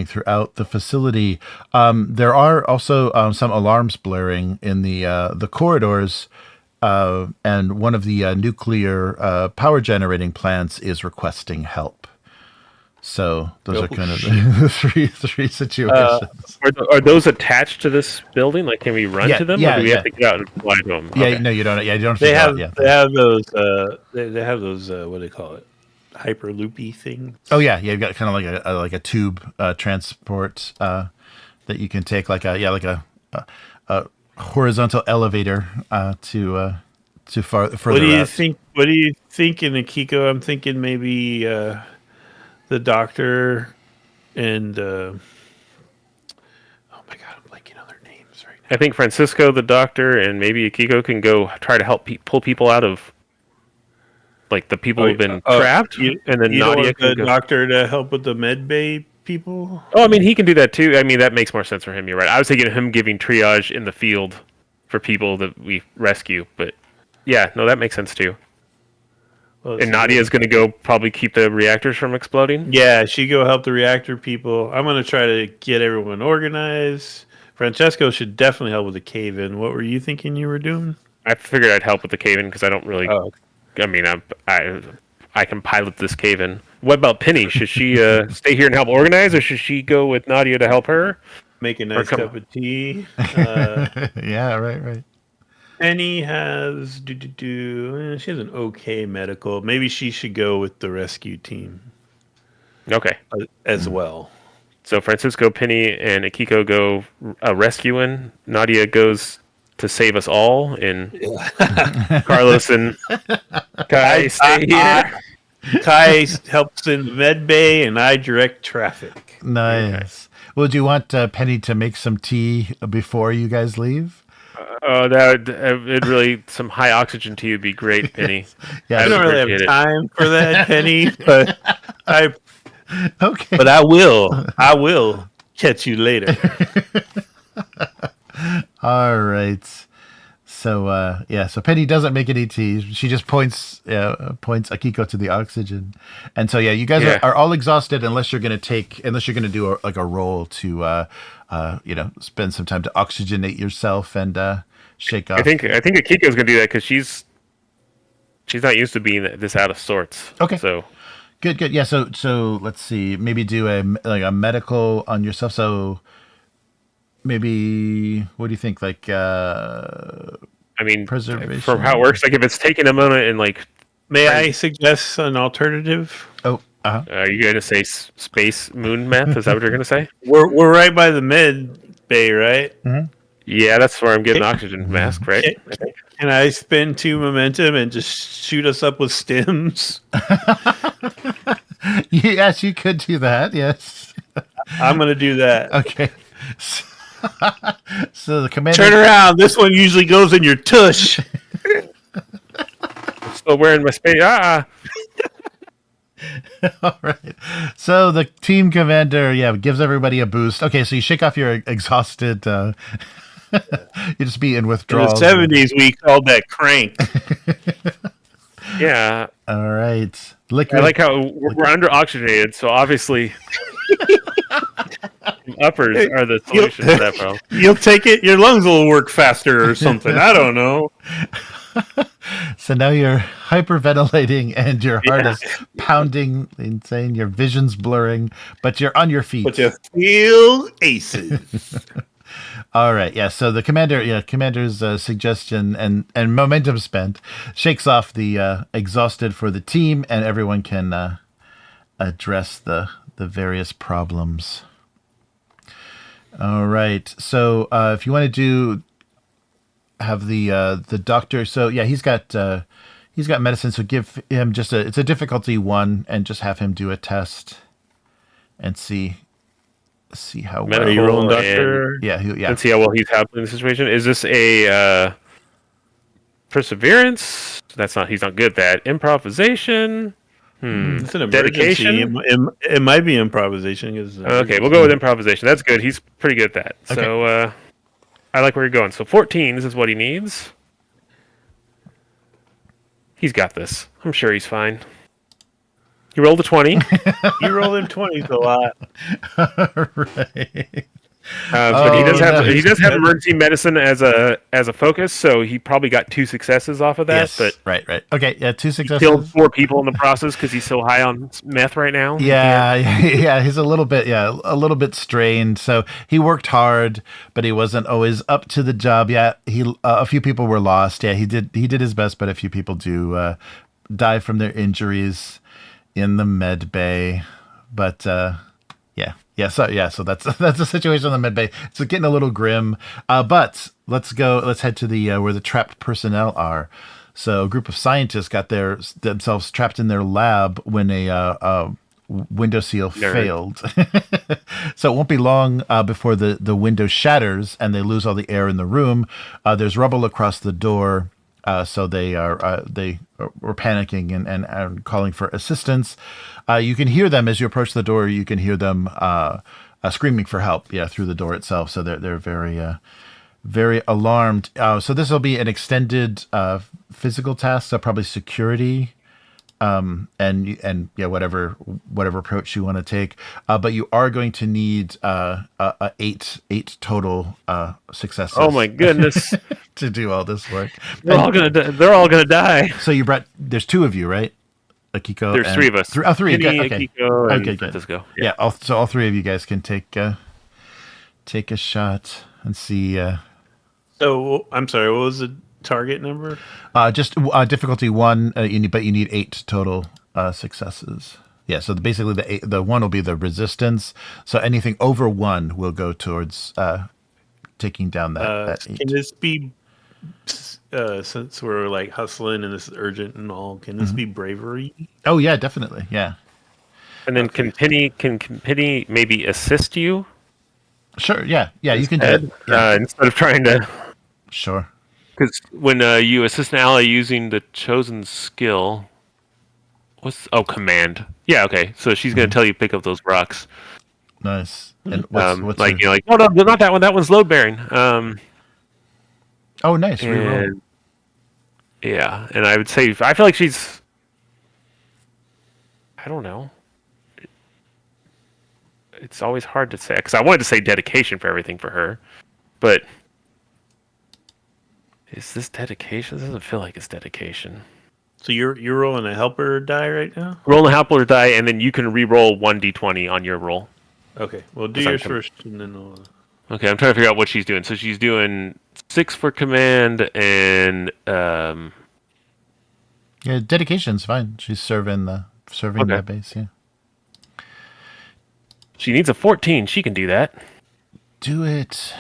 throughout the facility. There are also some alarms blaring in the corridors, and one of the nuclear power generating plants is requesting help. So those are kind of the three situations. Are those attached to this building? Like, can we run to them, or do we have to get out and fly to them? Yeah, no, you don't. Yeah, you don't. They have those. They have those. What do they call it? Hyper loopy thing. Oh yeah, you've got kind of like a tube transport that you can take, like a horizontal elevator to further. What do you think? What do you think in Akiko? I'm thinking maybe the doctor and oh my god, I'm blanking on their names right now. I think Francisco, the doctor, and maybe Akiko can go try to help pull people out of, like, the people who've been trapped, and then Nadia can the doctor to help with the med bay people. Oh, I mean, he can do that too. I mean, that makes more sense for him. You're right. I was thinking of him giving triage in the field for people that we rescue, but yeah, no, that makes sense too. Well, and Nadia's going to go probably keep the reactors from exploding? Yeah, she go help the reactor people. I'm going to try to get everyone organized. Francesco should definitely help with the cave-in. What were you thinking you were doing? I figured I'd help with the cave-in because I don't really... Oh. I mean, I can pilot this cave-in. What about Penny? Should she stay here and help organize, or should she go with Nadia to help her? Make a nice cup of tea. Yeah, right. Penny has she has an okay medical. Maybe she should go with the rescue team. Okay, as well. So Francisco, Penny, and Akiko go rescuing. Nadia goes to save us all, and Carlos and Kai stay here. Kai helps in the med bay, and I direct traffic. Nice. Okay. Well, do you want Penny to make some tea before you guys leave? It'd really, some high oxygen tea would be great, Penny. Yeah, I don't really have time for that, Penny, but okay. But I will catch you later. All right. So so Penny doesn't make any tea. She just points Akiko to the oxygen, and so you guys are all exhausted unless you're going to do a roll to spend some time to oxygenate yourself and shake off. I think Akiko's going to do that because she's not used to being this out of sorts. Okay. So good. Yeah. So let's see. Maybe do a medical on yourself. So. Maybe, what do you think? Like, I mean, preservation? For how it works, like if it's taking a moment and like, may I suggest an alternative? Oh, are you going to say space moon meth? Is that what you're going to say? We're right by the med bay, right? Mm-hmm. Yeah, that's where I'm getting oxygen mask, right? Can I spend 2 momentum and just shoot us up with stims? Yes, you could do that. Yes, I'm going to do that. Okay. So the commander... Turn around. This one usually goes in your tush. Still wearing my space. All right. So the team commander, gives everybody a boost. Okay, so you shake off your exhausted... you just be in withdrawal. In the 70s, we called that crank. Yeah. All right. I like how we're under oxygenated, so obviously... Uppers are the solution to that problem. You'll take it. Your lungs will work faster or something. I don't know. So now you're hyperventilating and your heart is pounding, insane. Your vision's blurring, but you're on your feet. But you feel aces. All right, yeah. So the commander's suggestion and momentum spent shakes off the exhausted for the team, and everyone can address the various problems. All right. So if you want to have the doctor. So yeah, he's got medicine. So give him it's a difficulty 1, and just have him do a test and see how well. Are you rolling doctor? Yeah. And see how well he's handling the situation. Is this a perseverance? He's not good at that. Improvisation. It's an Dedication. It might be improvisation. Okay, we'll go with improvisation. That's good. He's pretty good at that. Okay. So I like where you're going. So 14, this is what he needs. He's got this. I'm sure he's fine. He rolled a 20. You rolled in 20s a lot. Right. But he does have emergency medicine as a focus, so he probably got 2 successes off of that. Yes. But Right. Okay. Yeah. 2 successes. Killed 4 people in the process because he's so high on meth right now. Yeah. He's a little bit strained. So he worked hard, but he wasn't always up to the job. Yeah. A few people were lost. Yeah. He did his best, but a few people do die from their injuries in the med bay. But so that's the situation in the med bay. It's getting a little grim. But let's head to the where the trapped personnel are. So a group of scientists got themselves trapped in their lab when a window seal failed. So it won't be long before the window shatters and they lose all the air in the room. There's rubble across the door. So they were panicking and calling for assistance. You can hear them as you approach the door. You can hear them screaming for help. Yeah, through the door itself. So they're very alarmed. So this will be an extended physical task. So probably security, and whatever approach you want to take. But you are going to need eight total successes. Oh my goodness! To do all this work. They're all gonna die. So there's 2 of you, right? Akiko. There's 3 of us. 3. Kenny, Okay. Akiko, and Okay, good. Francisco. Yeah. So all 3 of you guys can take a shot and see. So I'm sorry. What was the target number? Just difficulty 1. But you need 8 total successes. Yeah. So basically the 1 will be the resistance. So anything over 1 will go towards taking down that 8. Can this be? Since we're like hustling and this is urgent and all, can this be bravery? Oh yeah, definitely. Yeah. And then can Penny maybe assist you? Sure. Yeah. You can do it. Instead of trying to. Sure. Because when you assist an ally using the chosen skill, command? Yeah, okay. So she's going to tell you pick up those rocks. Nice. And what's no, not that one. That one's load bearing. Oh, nice. Reroll. Yeah, and I would say I feel like she's. I don't know. It's always hard to say because I wanted to say dedication for everything for her, but is this dedication? This doesn't feel like it's dedication. So you're rolling a helper die right now? Roll a helper die, and then you can re-roll 1d20 on your roll. Okay, well do yours first, and then I'll... Okay, I'm trying to figure out what she's doing. So she's doing 6 for command and yeah, dedication's fine. She's serving that base. Yeah. She needs a 14. She can do that. Do it.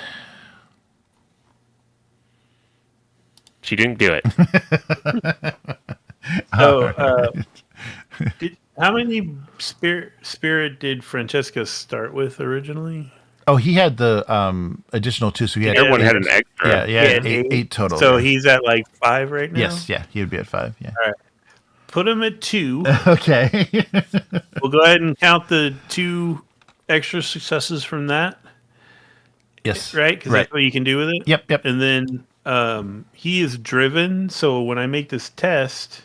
She didn't do it. How many spirit did Francesca start with originally? Oh, he had the additional 2, so he had everyone 8. had an extra. Yeah, eight total. So he's at like 5 right now. Yes, yeah, he would be at 5. Yeah. All right, put him at 2. Okay. We'll go ahead and count the 2 extra successes from that. Yes. Right, because that's what you can do with it. Yep. And then he is driven. So when I make this test,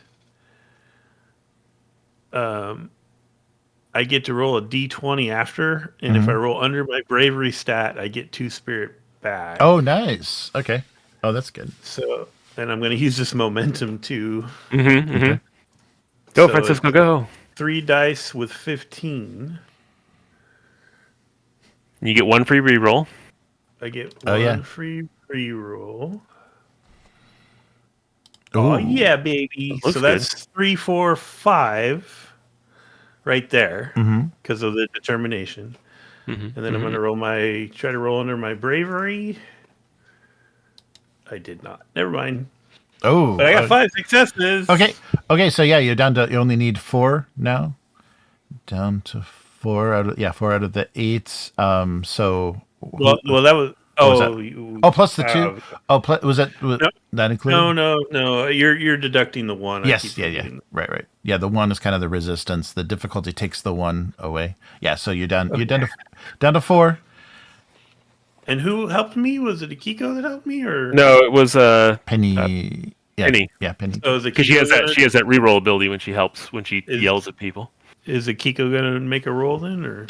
I get to roll a d20 after, and if I roll under my bravery stat, I get 2 spirit back. Oh, nice. Okay. Oh, that's good. So And I'm going to use this momentum to Go, So Francisco, it's go. 3 dice with 15. You get 1 free reroll. I get Oh, yeah. one free reroll. Ooh. Oh yeah, baby! Looks So that's 3, 4, 5, right there, because of the determination. And then I'm going to try to roll under my bravery. I did not. Never mind. Oh, But I got 5 successes. Okay. So yeah, you're down to. You only need 4 now. Down to 4 out of 4 out of the 8. So Well, that was. Oh, plus the 2. Was that included? No. You're deducting the 1. Yes. Yeah. Right. Yeah, the 1 is kind of the resistance. The difficulty takes the 1 away. Yeah. So you're down. You're down to 4. And who helped me? Was it Akiko that helped me, or No, it was Penny. Penny. Yeah, Penny. Oh, is Because she has that reroll ability when she helps, when she yells at people. Is Akiko gonna make a roll then, or?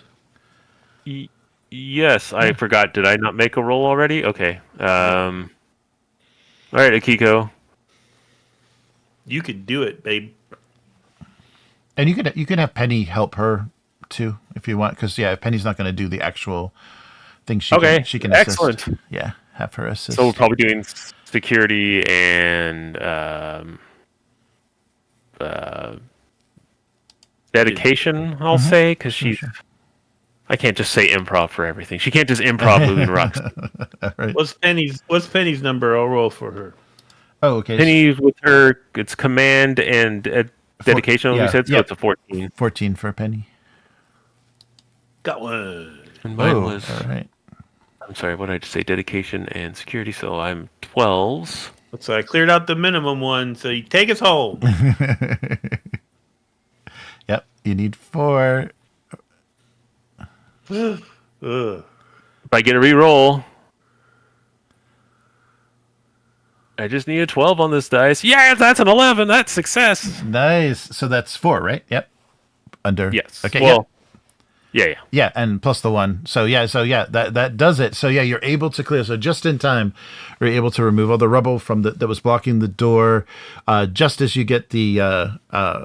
Yes, I forgot. Did I not make a roll already? Okay. All right, Akiko. You could do it, babe. And you could have Penny help her too if you want, because if Penny's not going to do the actual thing, she can assist. Excellent. Yeah, have her assist. So we're probably doing security and dedication. I'll say, because she's. Sure. I can't just say improv for everything. She can't just improv moving rocks. Right. What's Penny's number? I'll roll for her. Oh, okay. Penny with her, it's command and dedication. We said so. It's a 14. 14 for Penny. Got one. And mine was. All right. I'm sorry. What did I just say? Dedication and security. So I'm 12s. So I cleared out the minimum one. So you take us home. Yep. You need 4. Ugh. If I get a reroll, I just need a 12 on this dice. Yeah, that's an 11. That's success. Nice. So that's 4, right? Yep. Under. Yes. Okay. Well, yeah. Yeah, and plus the 1. So that does it. So you're able to clear. So just in time, you're able to remove all the rubble from that was blocking the door. Just as you get the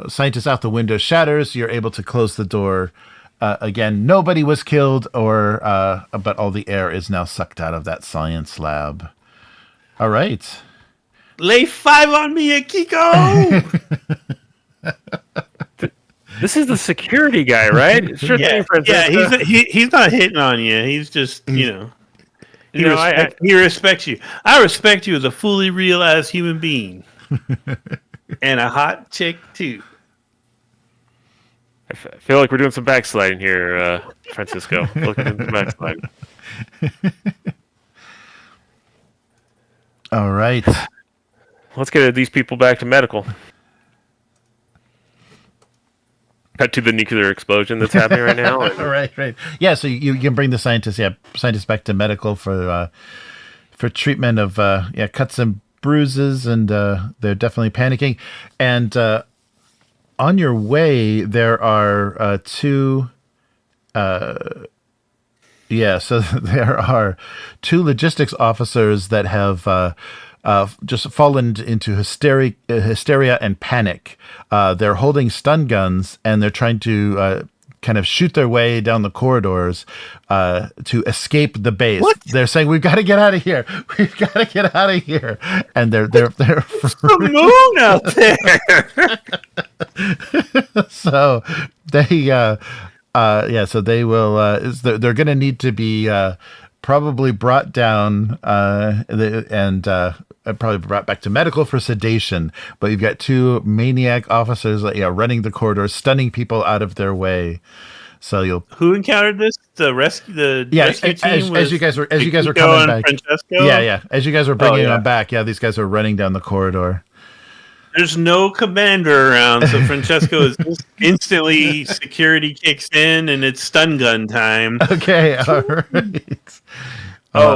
scientist out the window shatters, you're able to close the door. Again, nobody was killed, but all the air is now sucked out of that science lab. All right. Lay 5 on me, Akiko. This is the security guy, right? Sure thing, Francisco. He's not hitting on you. He's just, he respects you. I respect you as a fully realized human being. And a hot chick, too. I feel like we're doing some backsliding here, Francisco. Looking at the backsliding. All right. Let's get these people back to medical. Cut to the nuclear explosion that's happening right now. Right. Yeah, so you can bring the scientists back to medical for treatment of cuts and bruises, and they're definitely panicking. And on your way, there are 2. So there are 2 logistics officers that have just fallen into hysteria and panic. They're holding stun guns, and they're trying to kind of shoot their way down the corridors to escape the base. What? They're saying, "We've got to get out of here! We've got to get out of here!" And they're it's the moon out there. So they so they will. They're going to need to be probably brought down and probably brought back to medical for sedation. But you've got 2 maniac officers running the corridors, stunning people out of their way. So who encountered this? The rescue team. As you guys were coming back. Francesco? Yeah. As you guys were bringing them back, these guys are running down the corridor. There's no commander around, so Francesco is instantly security kicks in, and it's stun gun time. Okay, all right.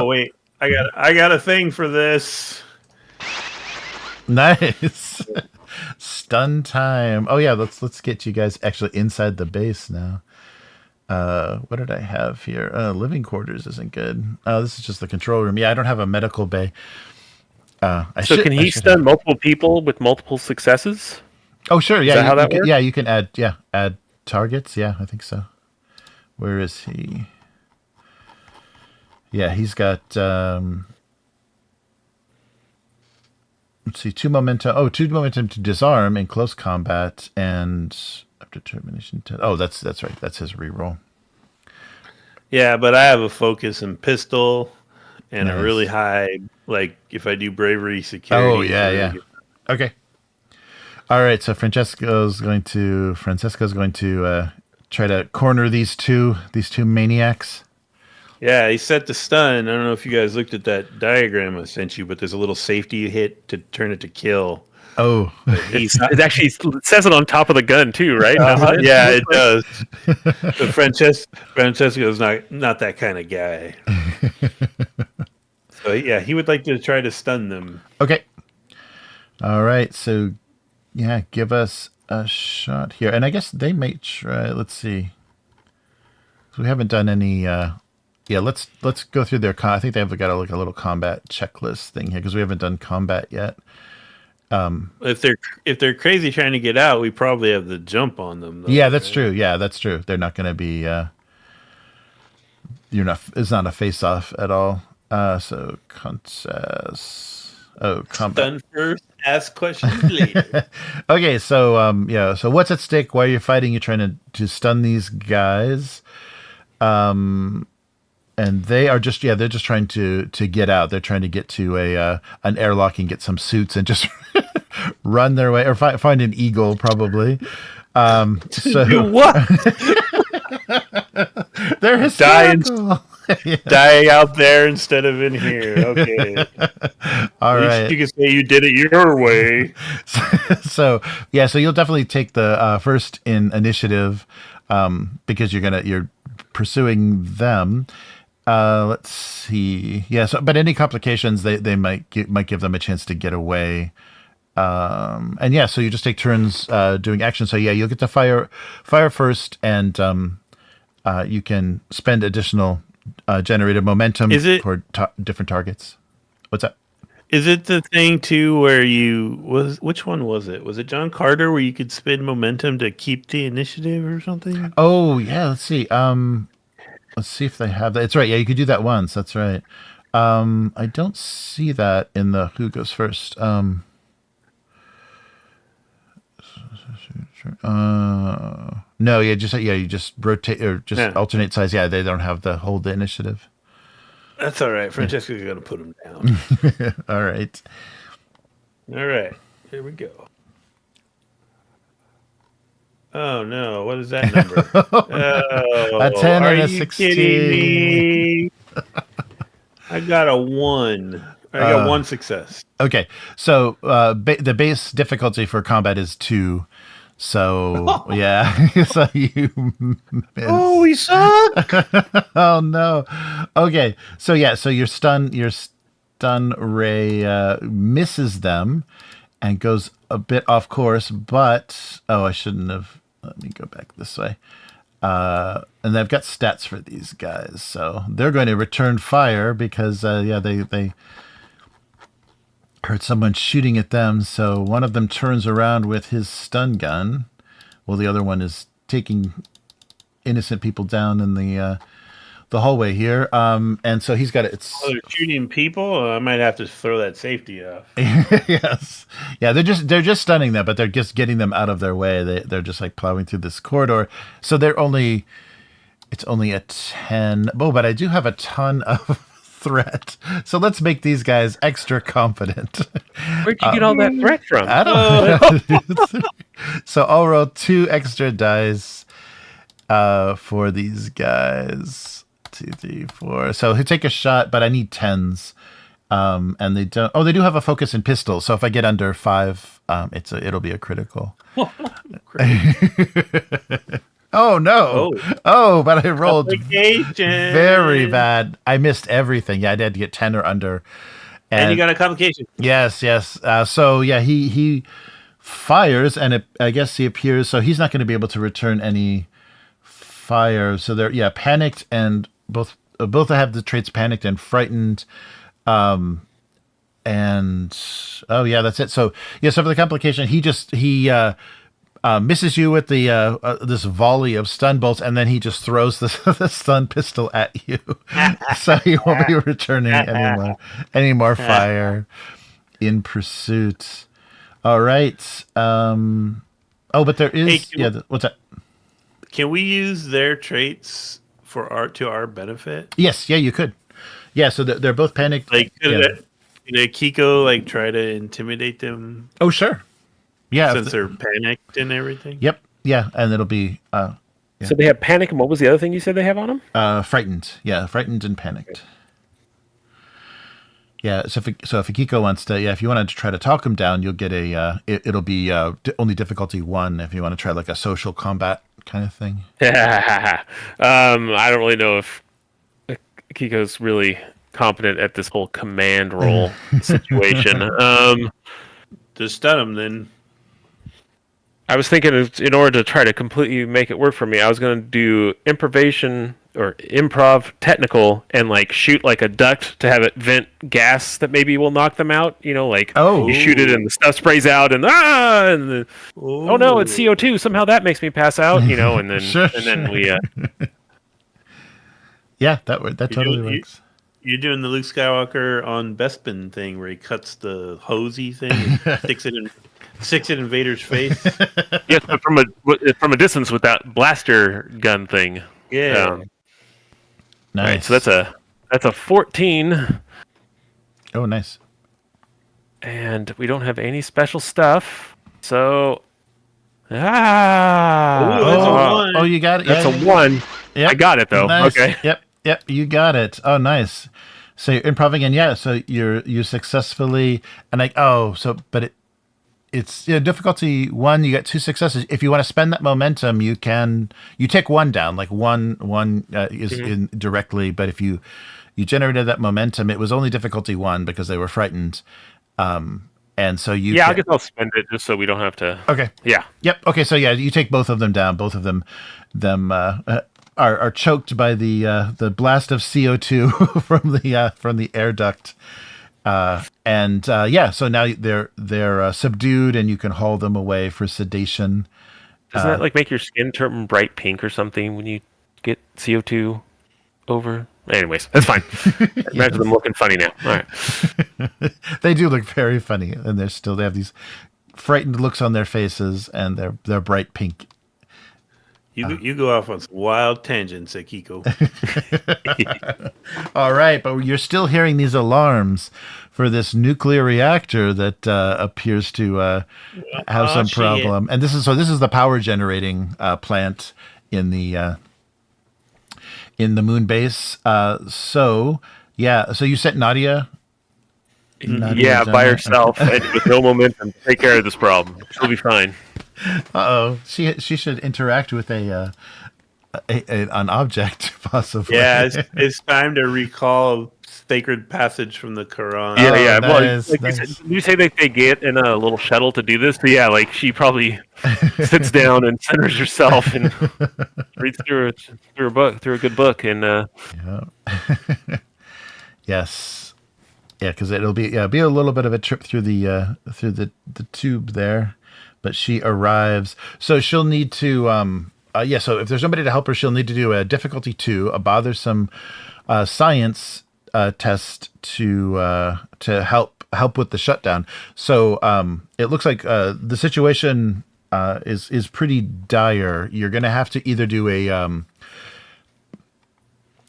Wait, I got a thing for this. Nice. Stun time. Oh yeah, let's get you guys actually inside the base now. What did I have here? Living quarters isn't good. Oh, this is just the control room. Yeah, I don't have a medical bay. So can he stun multiple people with multiple successes? Oh, sure. Yeah. Is that how that works? Yeah, you can add targets. Yeah, I think so. Where is he? Yeah, he's got, let's see, 2 momentum. Oh, 2 momentum to disarm in close combat and after termination. Oh, that's right. That's his reroll. Yeah, but I have a focus and pistol and Nice. a really high, like, if I do bravery, security. Oh, yeah. Okay. All right, so Francesco's going to try to corner these two maniacs. Yeah, he set the stun. I don't know if you guys looked at that diagram I sent you, but there's a little safety hit to turn it to kill. Oh, It actually says it on top of the gun too, right? Doesn't it? Yeah, it does. But Francesco's not that kind of guy. So yeah, he would like to try to stun them. okay. All right, so yeah, give us a shot here, and I guess they might try. Let's see. So we haven't done any. Yeah, let's go through their. I think they've got a little combat checklist thing here because we haven't done combat yet. If they're crazy trying to get out, we probably have the jump on them. Though, Yeah, that's true. Yeah, that's true. They're not going to be. It's not a face-off at all. So contest. Oh, combat. Stun first, ask questions later. Okay, so so what's at stake? Why are you fighting? You're trying to stun these guys. And they are just they're just trying to get out. They're trying to get to an airlock and get some suits and just run their way or find an eagle probably. So Do what? they're hysterical. Die out there instead of in here. Okay. All At least right. you can say you did it your way. So you'll definitely take the first in initiative because you're pursuing them. Let's see. Yeah. So, but any complications, they might give them a chance to get away. And yeah, so you just take turns doing action. So yeah, you'll get to fire first, and you can spend additional generated momentum for different targets. What's that? Is it the thing too where which one was it? Was it John Carter where you could spend momentum to keep the initiative or something? Oh yeah, let's see. Let's see if they have that. It's right. Yeah, you could do that once. That's right. I don't see that in the who goes first. No, you just rotate or just alternate size. Yeah, they don't have the hold the initiative. That's all right. Francesco's going to put him down. All right. All right. Here we go. Oh, no. What is that number? A 10 and a 16. Kidding me? I got a 1. I got 1 success. Okay. So the base difficulty for combat is 2. So, yeah. So you miss. Oh, we suck. Oh, no. Okay. So, yeah. So your stun ray misses them and goes a bit off course. But, I shouldn't have. Let me go back this way. And they've got stats for these guys. So they're going to return fire because, they heard someone shooting at them. So one of them turns around with his stun gun, while the other one is taking innocent people down in the hallway here. And so he's got it. Oh, they're shooting people. I might have to throw that safety off. Yes. Yeah. They're just stunning them, but they're just getting them out of their way. They're just like plowing through this corridor. So it's only a 10. Oh, but I do have a ton of threat. So let's make these guys extra confident. Where'd you get all that threat from? I don't know. So I'll roll 2 extra dice for these guys. 2, 3, 4. So he'll take a shot, but I need 10s. And they don't. Oh, they do have a focus and pistol. So if I get under 5, it'll be a critical. Oh no! Oh, but I rolled very bad. I missed everything. Yeah, I had to get 10 or under. And you got a complication. Yes. So yeah, he fires, and I guess he appears. So he's not going to be able to return any fire. So they're panicked, and both have the traits panicked and frightened. and oh yeah, that's it. So yeah, so for the complication, he misses you with the this volley of stun bolts, and then he just throws the stun pistol at you, so you won't be returning any more fire in pursuit. All right. But there is what's that? Can we use their traits to our benefit? Yes, yeah, you could. Yeah, so they're both panicked. Like, could Kiko like try to intimidate them? Oh, sure. Yeah, since they're panicked and everything. Yep. Yeah, and it'll be. So they have panic, and what was the other thing you said they have on them? Frightened. Yeah, frightened and panicked. Yeah, so if Akiko wants to, if you want to try to talk him down, you'll get it'll be only difficulty 1 if you want to try like a social combat kind of thing. I don't really know if Akiko's really competent at this whole command role situation. To stun him, then. I was thinking in order to try to completely make it work for me, I was going to do improv technical and like shoot like a duct to have it vent gas that maybe will knock them out. You know, like you shoot it and the stuff sprays out and oh no, it's CO2. Somehow that makes me pass out. You know, and then then we. Yeah, that totally works. You're doing the Luke Skywalker on Bespin thing where he cuts the hosey thing and sticks it in Vader's face. Yes, but from a distance with that blaster gun thing. Yeah. Nice. All right, so that's a 14. Oh, nice. And we don't have any special stuff, so Ooh, that's a 1. Oh, you got it. That's a 1. Yep. I got it though. Nice. Okay. Yep, you got it. Oh, nice. So you're improving, and so you successfully but it's difficulty 1. You get 2 successes. If you want to spend that momentum, you take 1 down. Like one is in directly, but if you generated that momentum, it was only difficulty 1 because they were frightened. And so you I guess I'll spend it just so we don't have to. Okay. Yeah. Yep. Okay. So you take both of them down. Both of them are choked by the blast of CO2 from the air duct. So now they're subdued, and you can haul them away for sedation. Doesn't that like make your skin turn bright pink or something when you get CO2 over? Anyways, that's fine. Imagine them looking funny now. All right. They do look very funny, and they have these frightened looks on their faces, and they're bright pink. You go off on some wild tangents, Akiko. All right, but you're still hearing these alarms for this nuclear reactor that appears to have some problem. And this is the power generating plant in the Moonbase. So you sent Nadia. By herself and with no momentum to take care of this problem. She'll be fine. She should interact with an object, possibly. Yeah, it's time to recall sacred passage from the Quran. Yeah. Nice. You say that they get in a little shuttle to do this, but like she probably sits down and centers herself and reads through a good book, and yes. Yeah, because it'll be a little bit of a trip through the tube there, but she arrives. So she'll need to so if there's nobody to help her, she'll need to do a difficulty 2, a bothersome science test to help with the shutdown. So it looks like the situation is pretty dire. You're going to have to either do a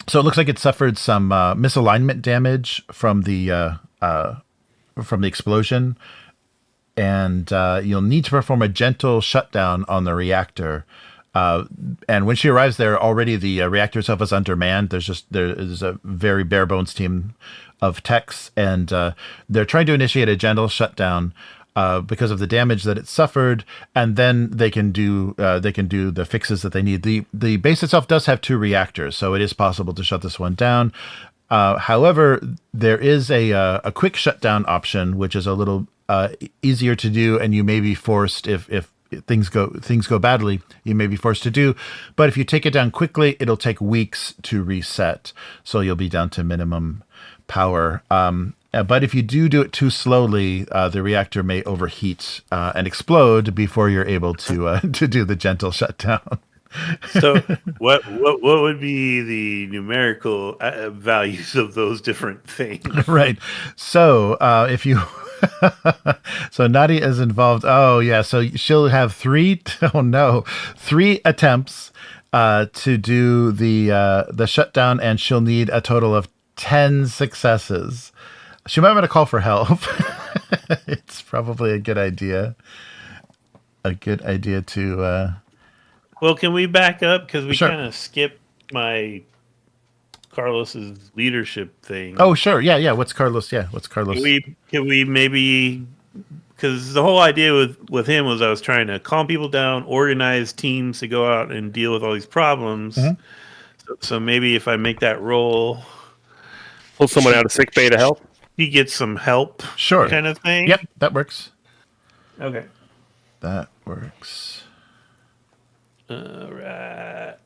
so it looks like it suffered some misalignment damage from the explosion, and you'll need to perform a gentle shutdown on the reactor. And when she arrives there, already the reactor itself is undermanned. There's a very bare bones team of techs, and they're trying to initiate a gentle shutdown because of the damage that it suffered, and then they can do the fixes that they need. The base itself does have 2 reactors, so it is possible to shut this one down. However, there is a quick shutdown option, which is a little easier to do, and you may be forced if things go badly, you may be forced to do. But if you take it down quickly, it'll take weeks to reset, so you'll be down to minimum power. But if you do it too slowly, the reactor may overheat and explode before you're able to do the gentle shutdown. So, what would be the numerical values of those different things? Right. So, if you so Nadia is involved. Oh yeah. So she'll have three attempts to do the shutdown, and she'll need a total of 10 successes. She might want to call for help. It's probably a good idea. A good idea to. Well, can we back up because we Sure. kind of skipped my Carlos's leadership thing? Oh sure, yeah. What's Carlos? Yeah, what's Carlos? Can we maybe, because the whole idea with him was I was trying to calm people down, organize teams to go out and deal with all these problems. Mm-hmm. So maybe if I make that role, Pull someone out of sick bay to help. he gets some help, Sure. kind of thing. Yep, that works. Okay. That works. All right.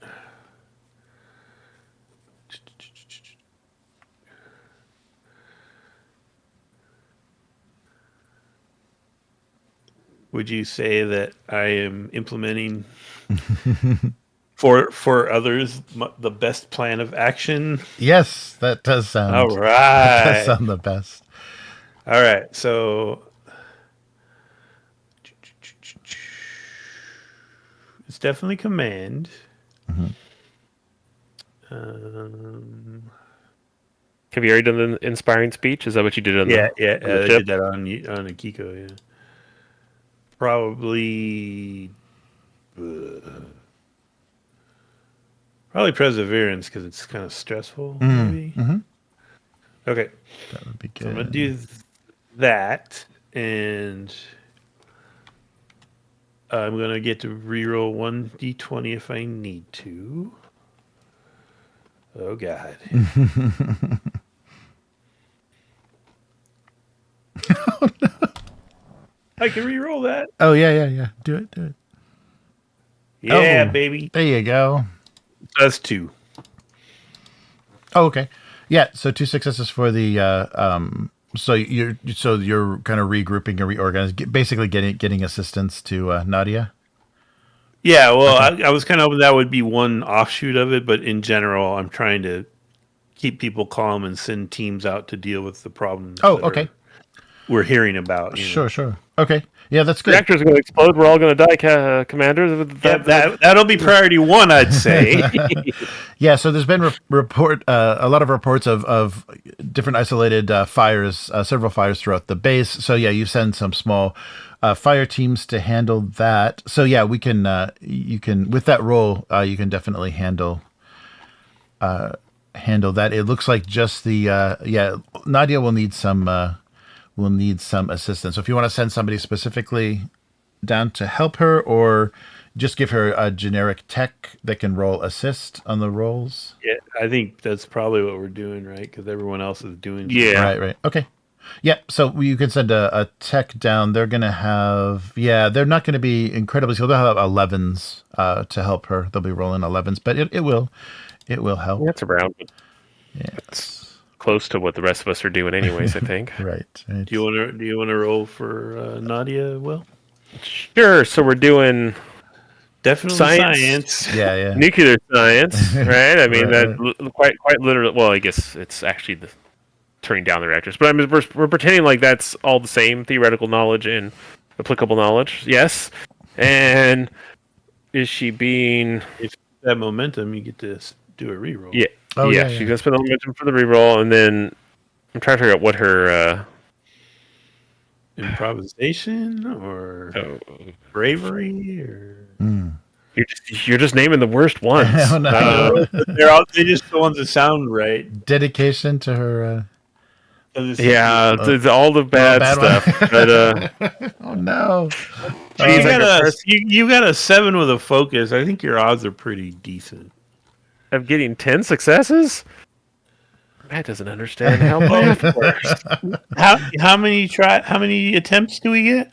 Would you say that I am implementing for others the best plan of action? Yes, that does sound. All That does right. sound the best. All right. So it's definitely command. Mm-hmm. Have you already done the inspiring speech? Is that what you did on Yeah, the I ship? did that on Akiko. Yeah, probably perseverance because it's kind of stressful. Maybe. Mm-hmm. Okay, That would be good. so I'm gonna do that, and I'm gonna get to reroll 1d20 if I need to. Oh God. I can reroll that. Oh yeah. Do it. Yeah, Oh. baby. There you go. That's 2. Oh, okay. Yeah, so 2 successes for the so you're kind of regrouping and reorganizing, basically getting assistance to Nadia. Yeah, well, I was kind of hoping that would be one offshoot of it, but in general, I'm trying to keep people calm and send teams out to deal with the problems. Oh, that okay. we're hearing about. You know. Sure. Okay. Yeah, that's good. Reactors are going to explode. We're all going to die, Commander. That'll be priority 1, I'd say. Yeah, so there's been a lot of reports of different isolated fires, several fires throughout the base. So yeah, you send some small fire teams to handle that. So yeah, you can with that role, you can definitely handle that. It looks like just the Nadia will need some assistance. So if you want to send somebody specifically down to help her, or just give her a generic tech that can roll assist on the rolls. Yeah, I think that's probably what we're doing, right? Because everyone else is doing. Yeah. Right. Okay. Yeah. So you can send a tech down. They're going to have, they're not going to be incredibly skilled. They'll have 11s to help her. They'll be rolling 11s, but it will help. That's around. Yeah. It's close to what the rest of us are doing, anyways. I think. Right. Do you want to roll for Nadia? Will? Sure. So we're doing Definitely Science. science. Yeah. nuclear science, right? I mean, Right. quite literally. Well, I guess it's actually turning down the reactors, but I mean, we're pretending like that's all the same theoretical knowledge and applicable knowledge. Yes. And is she being? If that momentum, you get to do a reroll. Yeah. Oh, yeah. yeah, She's yeah. gonna spend the momentum for the reroll, and then I'm trying to figure out what her. Improvisation or Oh, bravery or you're just naming the worst ones. Oh, no. they're just the ones that sound right. Dedication to her. Yeah, it's all the bad bad stuff. one. But Oh no. You got a 7 with a focus. I think your odds are pretty decent. of getting 10 successes. Matt doesn't understand how math works. How many attempts do we get?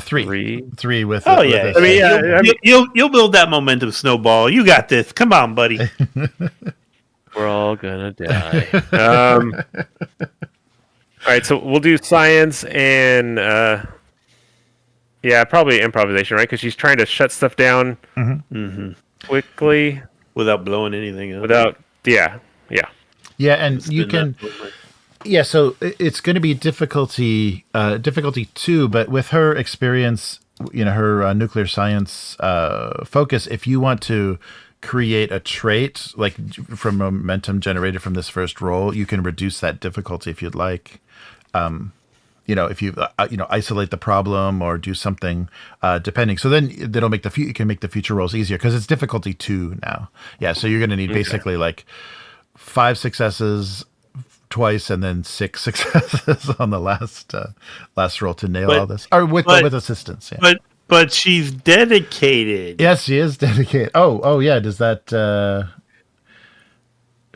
Three with. Oh with yeah, this. I mean, yeah, you'll build that momentum snowball. You got this. Come on, buddy. we're all gonna die. All right, so we'll do science and probably improvisation, right? Because she's trying to shut stuff down quickly Without blowing anything up. without. Yeah. Yeah, and Spin you that can. movement. Yeah, so it's going to be difficulty 2, but with her experience, her nuclear science focus, if you want to create a trait like from momentum generated from this first roll, you can reduce that difficulty if you'd like. If you isolate the problem or do something depending. So then that'll make you can make the future rolls easier because it's difficulty 2 now. Yeah, so you're going to need basically like 5 successes twice and then 6 successes on the last roll to nail all this, or with assistance. Yeah. But she's dedicated. Yes, she is dedicated. Oh yeah. Does that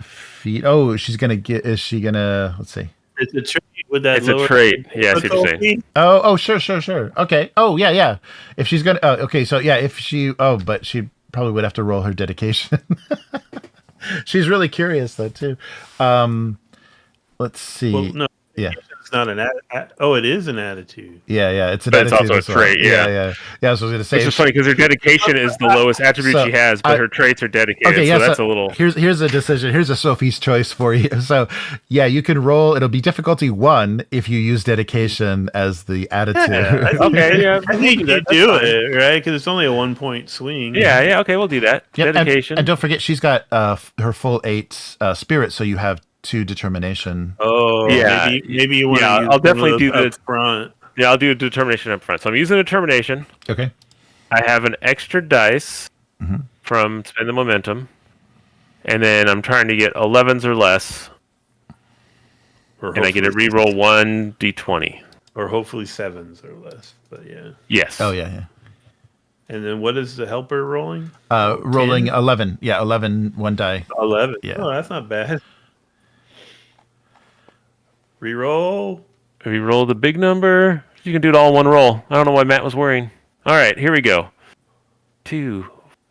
feed? Oh, she's gonna get. Is she gonna? Let's see. It's a trait with that. It's a trait. Yeah, I see what you're saying. Oh, sure. Okay. Oh, yeah. If she's gonna. Okay, so yeah, if she. Oh, but she probably would have to roll her dedication. She's really curious though too. Let's see. Well, no, Yeah. it's not an. Oh, it is an attitude. Yeah. It's an But it's attitude also a as well. trait, yeah. Yeah. So I was gonna say. It's just funny because her dedication is the lowest attribute So, she has, but her traits are dedicated. Okay, so that's a little. Here's a decision. Here's a Sophie's choice for you. So, yeah, you can roll. It'll be difficulty 1 if you use dedication as the attitude. Okay, yeah. I think you do it right because it's only a 1-point swing. Yeah. Okay, we'll do that. Yep, Dedication. and don't forget, she's got her full 8 spirit, so you have 2 determination. Oh, Yeah. Maybe you want to. Yeah, use I'll definitely one do of those the- up front. Yeah, I'll do a determination up front. So I'm using a determination. Okay. I have an extra dice from spend the momentum, and then I'm trying to get 11s or less, and I get to reroll 1d20. or hopefully 7s or less. But yeah. Yes. Oh yeah. And then what is the helper rolling? Rolling 10? 11. Yeah, 11 one die. 11. Yeah. Oh, that's not bad. Reroll. Reroll the big number. You can do it all in one roll. I don't know why Matt was worrying. All right, here we go. 2,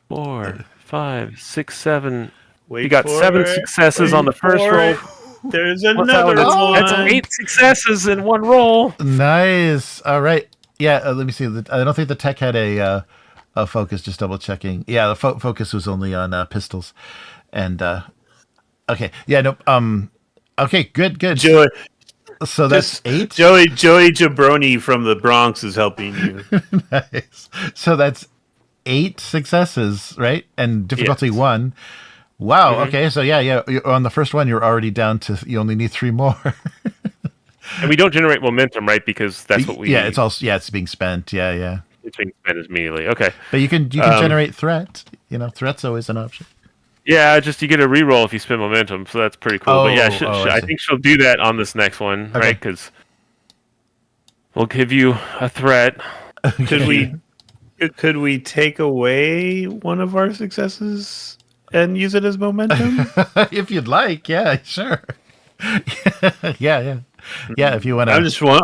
4, 5, 6, 7. Wait You got for 7 it. successes Wait on the first for roll. it. There's What's that another one? one. That's 8 successes in one roll. Nice. All right. Yeah. Let me see. I don't think the tech had a focus. Just double checking. Yeah, the focus was only on pistols. And okay. Yeah. No. Okay. Good. Joey, So that's 8. Joey Jabroni from the Bronx is helping you. Nice. So that's 8 successes, right? And difficulty Yes. 1. Wow. Okay. So yeah. On the first one, you're already down to. You only need 3 more. And we don't generate momentum, right? Because that's what we. Yeah. It's also. Yeah. It's being spent. Yeah. It's being spent immediately. Okay. But you can generate threat. Threat's always an option. Yeah, just you get a reroll if you spend momentum, so that's pretty cool. But yeah, I I see. think she'll do that on this next one, Okay. right? Because we'll give you a threat. Could we take away one of our successes and use it as momentum? If you'd like, yeah, sure. Yeah. If you want to.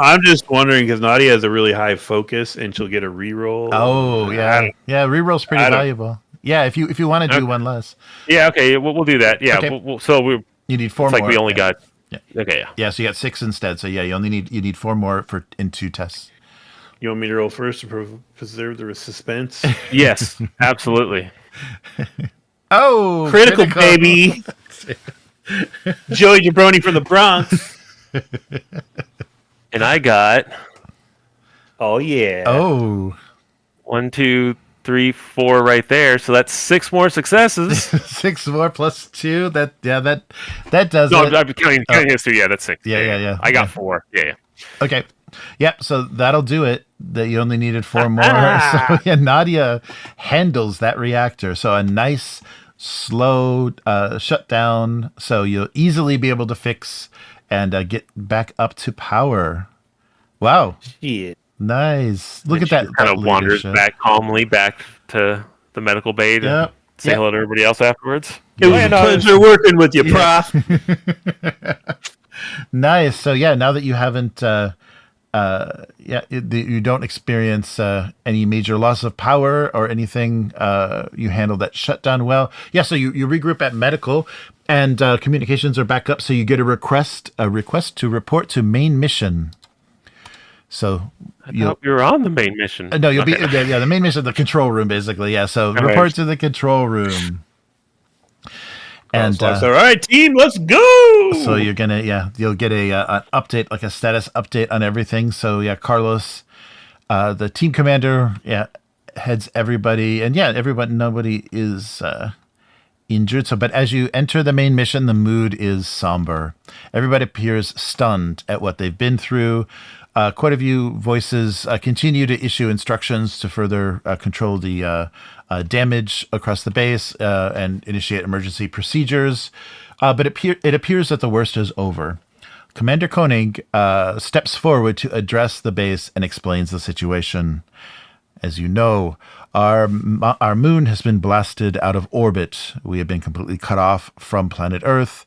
I'm just wondering because Nadia has a really high focus and she'll get a reroll. Oh yeah. Reroll's pretty valuable. Yeah, if you want to do one less, Yeah, okay, we'll do that. Yeah, Okay. so we you need 4 it's more. like we only got. Yeah. Okay, yeah. Yeah, so you got 6 instead. So yeah, you need 4 more in 2 tests. You want me to roll first to preserve the suspense? Yes, absolutely. Oh, Critical, baby. Joey Jabroni from the Bronx. And I got Oh yeah. Oh, 1, 2, 3, 4 right there. So that's 6 more successes. 6 more plus 2. That does No, it. I'm counting his 2. Yeah, that's 6. Yeah. I got 4. Yeah. Okay. Yep. So that'll do it. That you only needed 4 more. So yeah, Nadia handles that reactor. So a nice slow shutdown. So you'll easily be able to fix and get back up to power. Wow. Shit. Nice. Look at that. Kind that of wanders leadership. back calmly back to the medical bay to Yep. say hello to everybody else afterwards. It was a pleasure working with you, Prof. Nice. So yeah, now that you haven't you don't experience any major loss of power or anything. You handle that shutdown well. Yeah, so you regroup at medical, and communications are back up. So you get a request to report to main mission. So I thought we were on the main mission. no, you'll be the main mission, the control room, basically. Yeah, so report to the control room. And all right, team, let's go. So you're gonna you'll get an update, like a status update on everything. So yeah, Carlos, the team commander, heads everybody, and nobody is injured. So, but as you enter the main mission, the mood is somber. Everybody appears stunned at what they've been through. Quite a few voices continue to issue instructions to further control the damage across the base and initiate emergency procedures. But it appears that the worst is over. Commander Koenig steps forward to address the base and explains the situation. As you know, our moon has been blasted out of orbit. We have been completely cut off from planet Earth.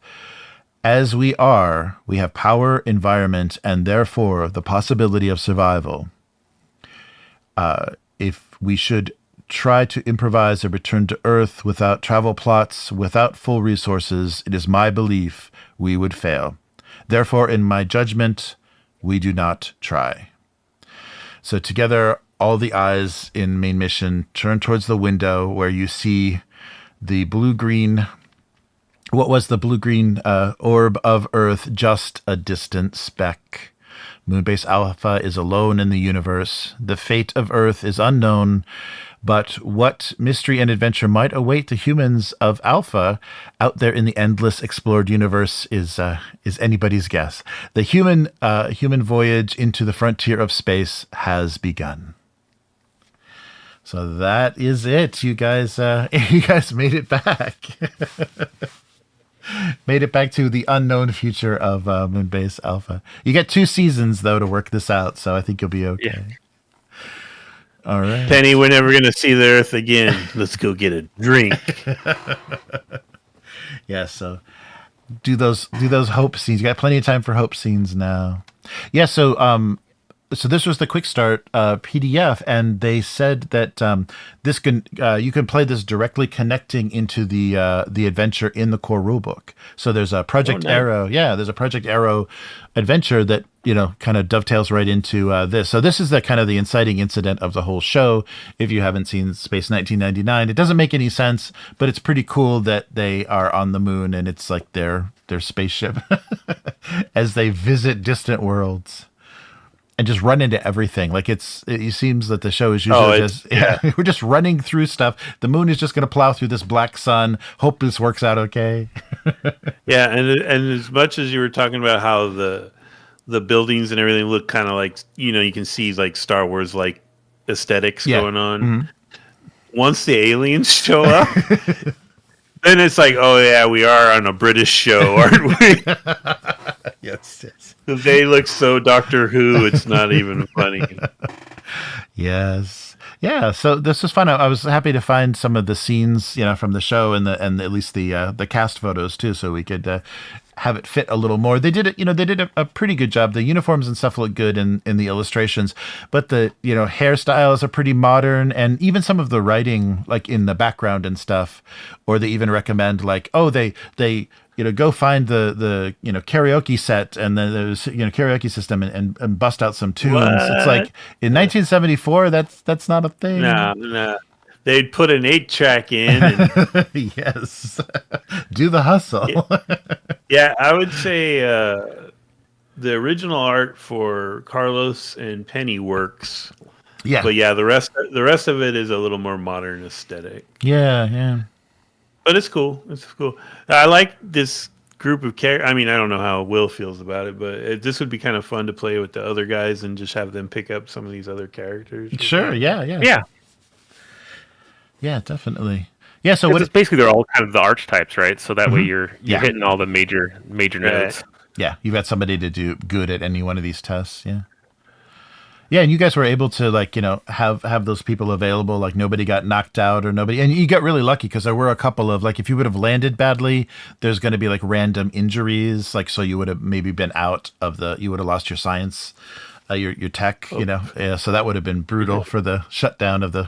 As we have power, environment, and therefore the possibility of survival. If we should try to improvise a return to Earth without travel plots, without full resources, it is my belief we would fail. Therefore, in my judgment, we do not try. So together, all the eyes in main mission turn towards the window where you see the blue-green... What was the blue-green orb of Earth? Just a distant speck. Moonbase Alpha is alone in the universe. The fate of Earth is unknown, but what mystery and adventure might await the humans of Alpha out there in the endless explored universe is anybody's guess. The human voyage into the frontier of space has begun. So that is it. You guys made it back. Made it back to the unknown future of Moonbase Alpha. You get 2 seasons, though, to work this out, so I think you'll be okay. Yeah. All right. Penny, we're never going to see the Earth again. Let's go get a drink. Yeah, so do those hope scenes. You got plenty of time for hope scenes now. Yeah, so this was the Quickstart PDF, and they said that this you can play this directly connecting into the adventure in the core rulebook. So there's a Project Arrow. Yeah, there's a Project Arrow adventure that kind of dovetails right into this. So this is the kind of the inciting incident of the whole show. If you haven't seen Space 1999, it doesn't make any sense, but it's pretty cool that they are on the moon and it's like their spaceship as they visit distant worlds. And just run into everything. Like it seems that the show is usually we're just running through stuff. The moon is just going to plow through this black sun. Hope this works out okay. Yeah, and as much as you were talking about how the buildings and everything look kind of like you can see like Star Wars like aesthetics going on. Mm-hmm. Once the aliens show up, then it's like, oh yeah, we are on a British show, aren't we? Yes. Because they look so Doctor Who, it's not even funny. Yes. Yeah, so this was fun. I was happy to find some of the scenes, from the show and at least the cast photos too, so we could have it fit a little more. They did it, they did a pretty good job. The uniforms and stuff look good in the illustrations, but the hairstyles are pretty modern, and even some of the writing, like in the background and stuff, or they even recommend like, oh, they go find the karaoke set and then there's karaoke system and bust out some tunes. What? It's like in 1974, that's not a thing. No. They'd put an 8-track in. And yes. Do the hustle. Yeah, I would say the original art for Carlos and Penny works. Yeah. But yeah, the rest of it is a little more modern aesthetic. Yeah. But it's cool. I like this group of characters. I mean, I don't know how Will feels about it, but this would be kind of fun to play with the other guys and just have them pick up some of these other characters. Sure, yeah. Yeah, definitely. Yeah, so it's basically they're all kind of the archetypes, right? So that way you're hitting all the major nodes. Yeah, you've got somebody to do good at any one of these tests, yeah. Yeah, and you guys were able to have those people available, like nobody got knocked out or nobody, and you got really lucky because there were a couple of if you would have landed badly, there's going to be random injuries, so you would have maybe been out of you would have lost your science your tech, so that would have been brutal for the shutdown of the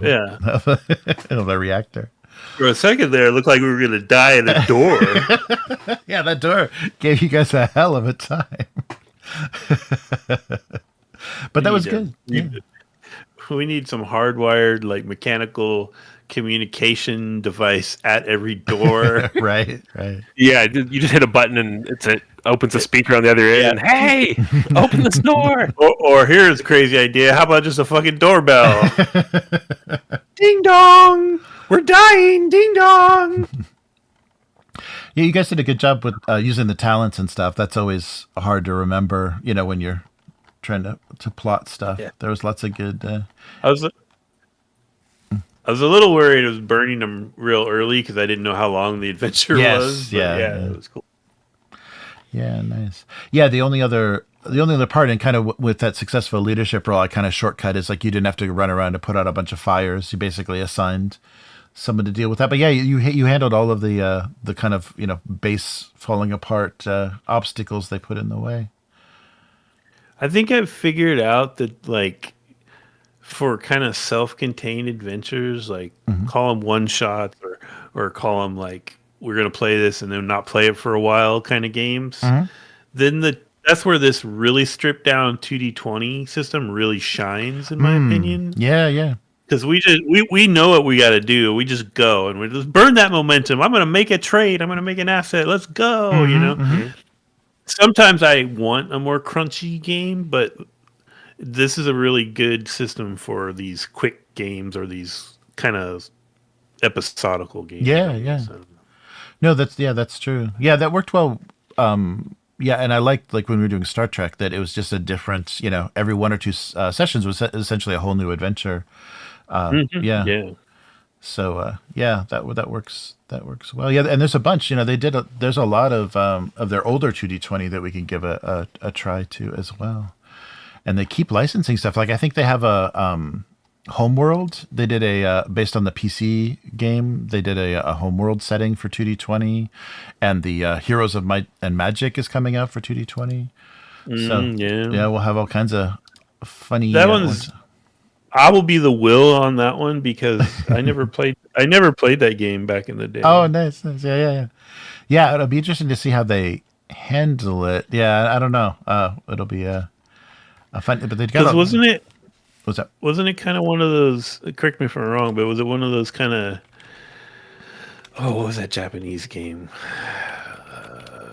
of the reactor. For a second there, it looked like we were going to die at a door. Yeah, that door gave you guys a hell of a time. But that was good. We need some hardwired, like mechanical communication device at every door. Right. Yeah, you just hit a button and it opens a speaker on the other end. Hey, open this door. Or here's a crazy idea. How about just a fucking doorbell? Ding dong. We're dying. Ding dong. Yeah, you guys did a good job with using the talents and stuff. That's always hard to remember, when you're trying to plot stuff. Yeah. There was lots of good... I was a little worried it was burning them real early because I didn't know how long the adventure was. Yeah, it was cool. Yeah, nice. Yeah, the only other part, and kind of with that successful leadership role, I kind of shortcut is like you didn't have to run around and put out a bunch of fires. You basically assigned someone to deal with that. But yeah, you handled all of the kind of base falling apart obstacles they put in the way. I think I've figured out that like for kind of self-contained adventures, like call them one shots or call them like we're gonna play this and then not play it for a while kind of games. Then that's where this really stripped down 2D20 system really shines, in my opinion. Yeah. Because we know what we got to do. We just go and we just burn that momentum. I'm gonna make a trade. I'm gonna make an asset. Let's go. Sometimes I want a more crunchy game, but this is a really good system for these quick games or these kind of episodical games. Yeah. So. No, that's true. Yeah, that worked well. Yeah, and I liked like when we were doing Star Trek that it was just a different, every one or two sessions was essentially a whole new adventure. Yeah. So that works. That works well. Yeah, and there's a bunch. There's a lot of their older 2D20 that we can give a try to as well. And they keep licensing stuff. Like I think they have a Homeworld. They did a based on the PC game. They did a Homeworld setting for 2D20, and the Heroes of Might and Magic is coming out for 2D20. So we'll have all kinds of funny. That one's. I will be the Will on that one because I never played that game back in the day. Oh, nice. Yeah, it'll be interesting to see how they handle it. Yeah, I don't know. It'll be a fun. But they got. Wasn't it? What's that? Wasn't it kind of one of those? Correct me if I'm wrong, but was it one of those kind of? Oh, what was that Japanese game?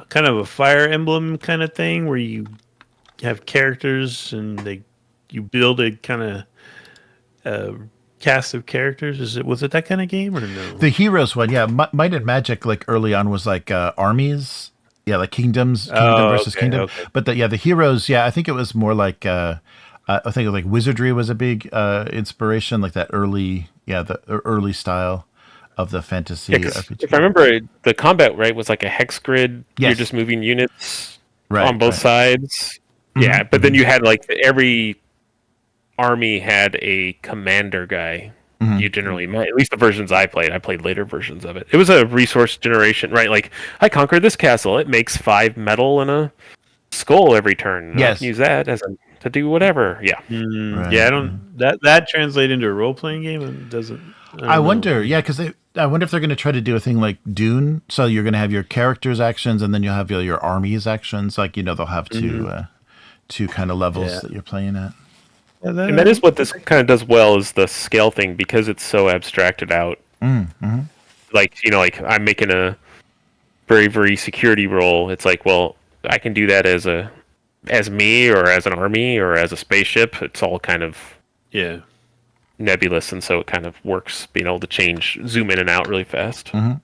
Kind of a Fire Emblem kind of thing where you have characters and you build a kind of cast of characters. Was it that kind of game or no? The Heroes one, yeah. Might and Magic, like early on, was like armies, yeah, like kingdom versus kingdom. Okay. But the Heroes, yeah, I think it was more like I think like Wizardry was a big inspiration, like that early style of the fantasy. RPG. If I remember, the combat was like a hex grid. Yes. You're just moving units on both sides. Yeah, but then you had like every army had a commander guy. You generally might, at least the versions I played later versions of it. It was a resource generation, right? Like I conquered this castle. It makes 5 metal and a skull every turn. Yes. I can use that to do whatever. Yeah. Yeah, I don't that translate into a role playing game. It doesn't. I wonder, because I wonder if they're going to try to do a thing like Dune. So you're going to have your characters' actions, and then you'll have your army's actions. Like they'll have two kind of levels that you're playing at. And that is what this kind of does well, is the scale thing, because it's so abstracted out. Like like I'm making a very, very security role. It's like, well, I can do that as me or as an army or as a spaceship. It's all kind of nebulous, and so it kind of works being able to zoom in and out really fast. Yeah,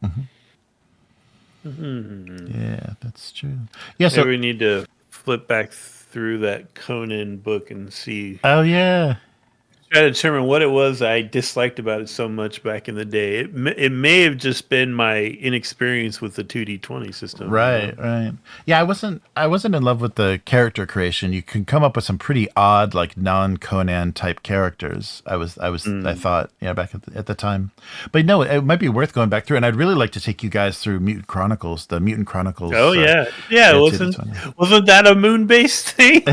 that's true. Yeah, so we need to flip back through that Conan book and see. Oh yeah, trying to determine what it was I disliked about it so much back in the day. It may have just been my inexperience with the 2D20 system. Right, right. Yeah, I wasn't in love with the character creation. You can come up with some pretty odd, like non-Conan type characters. I thought, back at the time. But no, it might be worth going back through, and I'd really like to take you guys through Mutant Chronicles, the Mutant Chronicles. Oh yeah. Wasn't that a moon-based thing?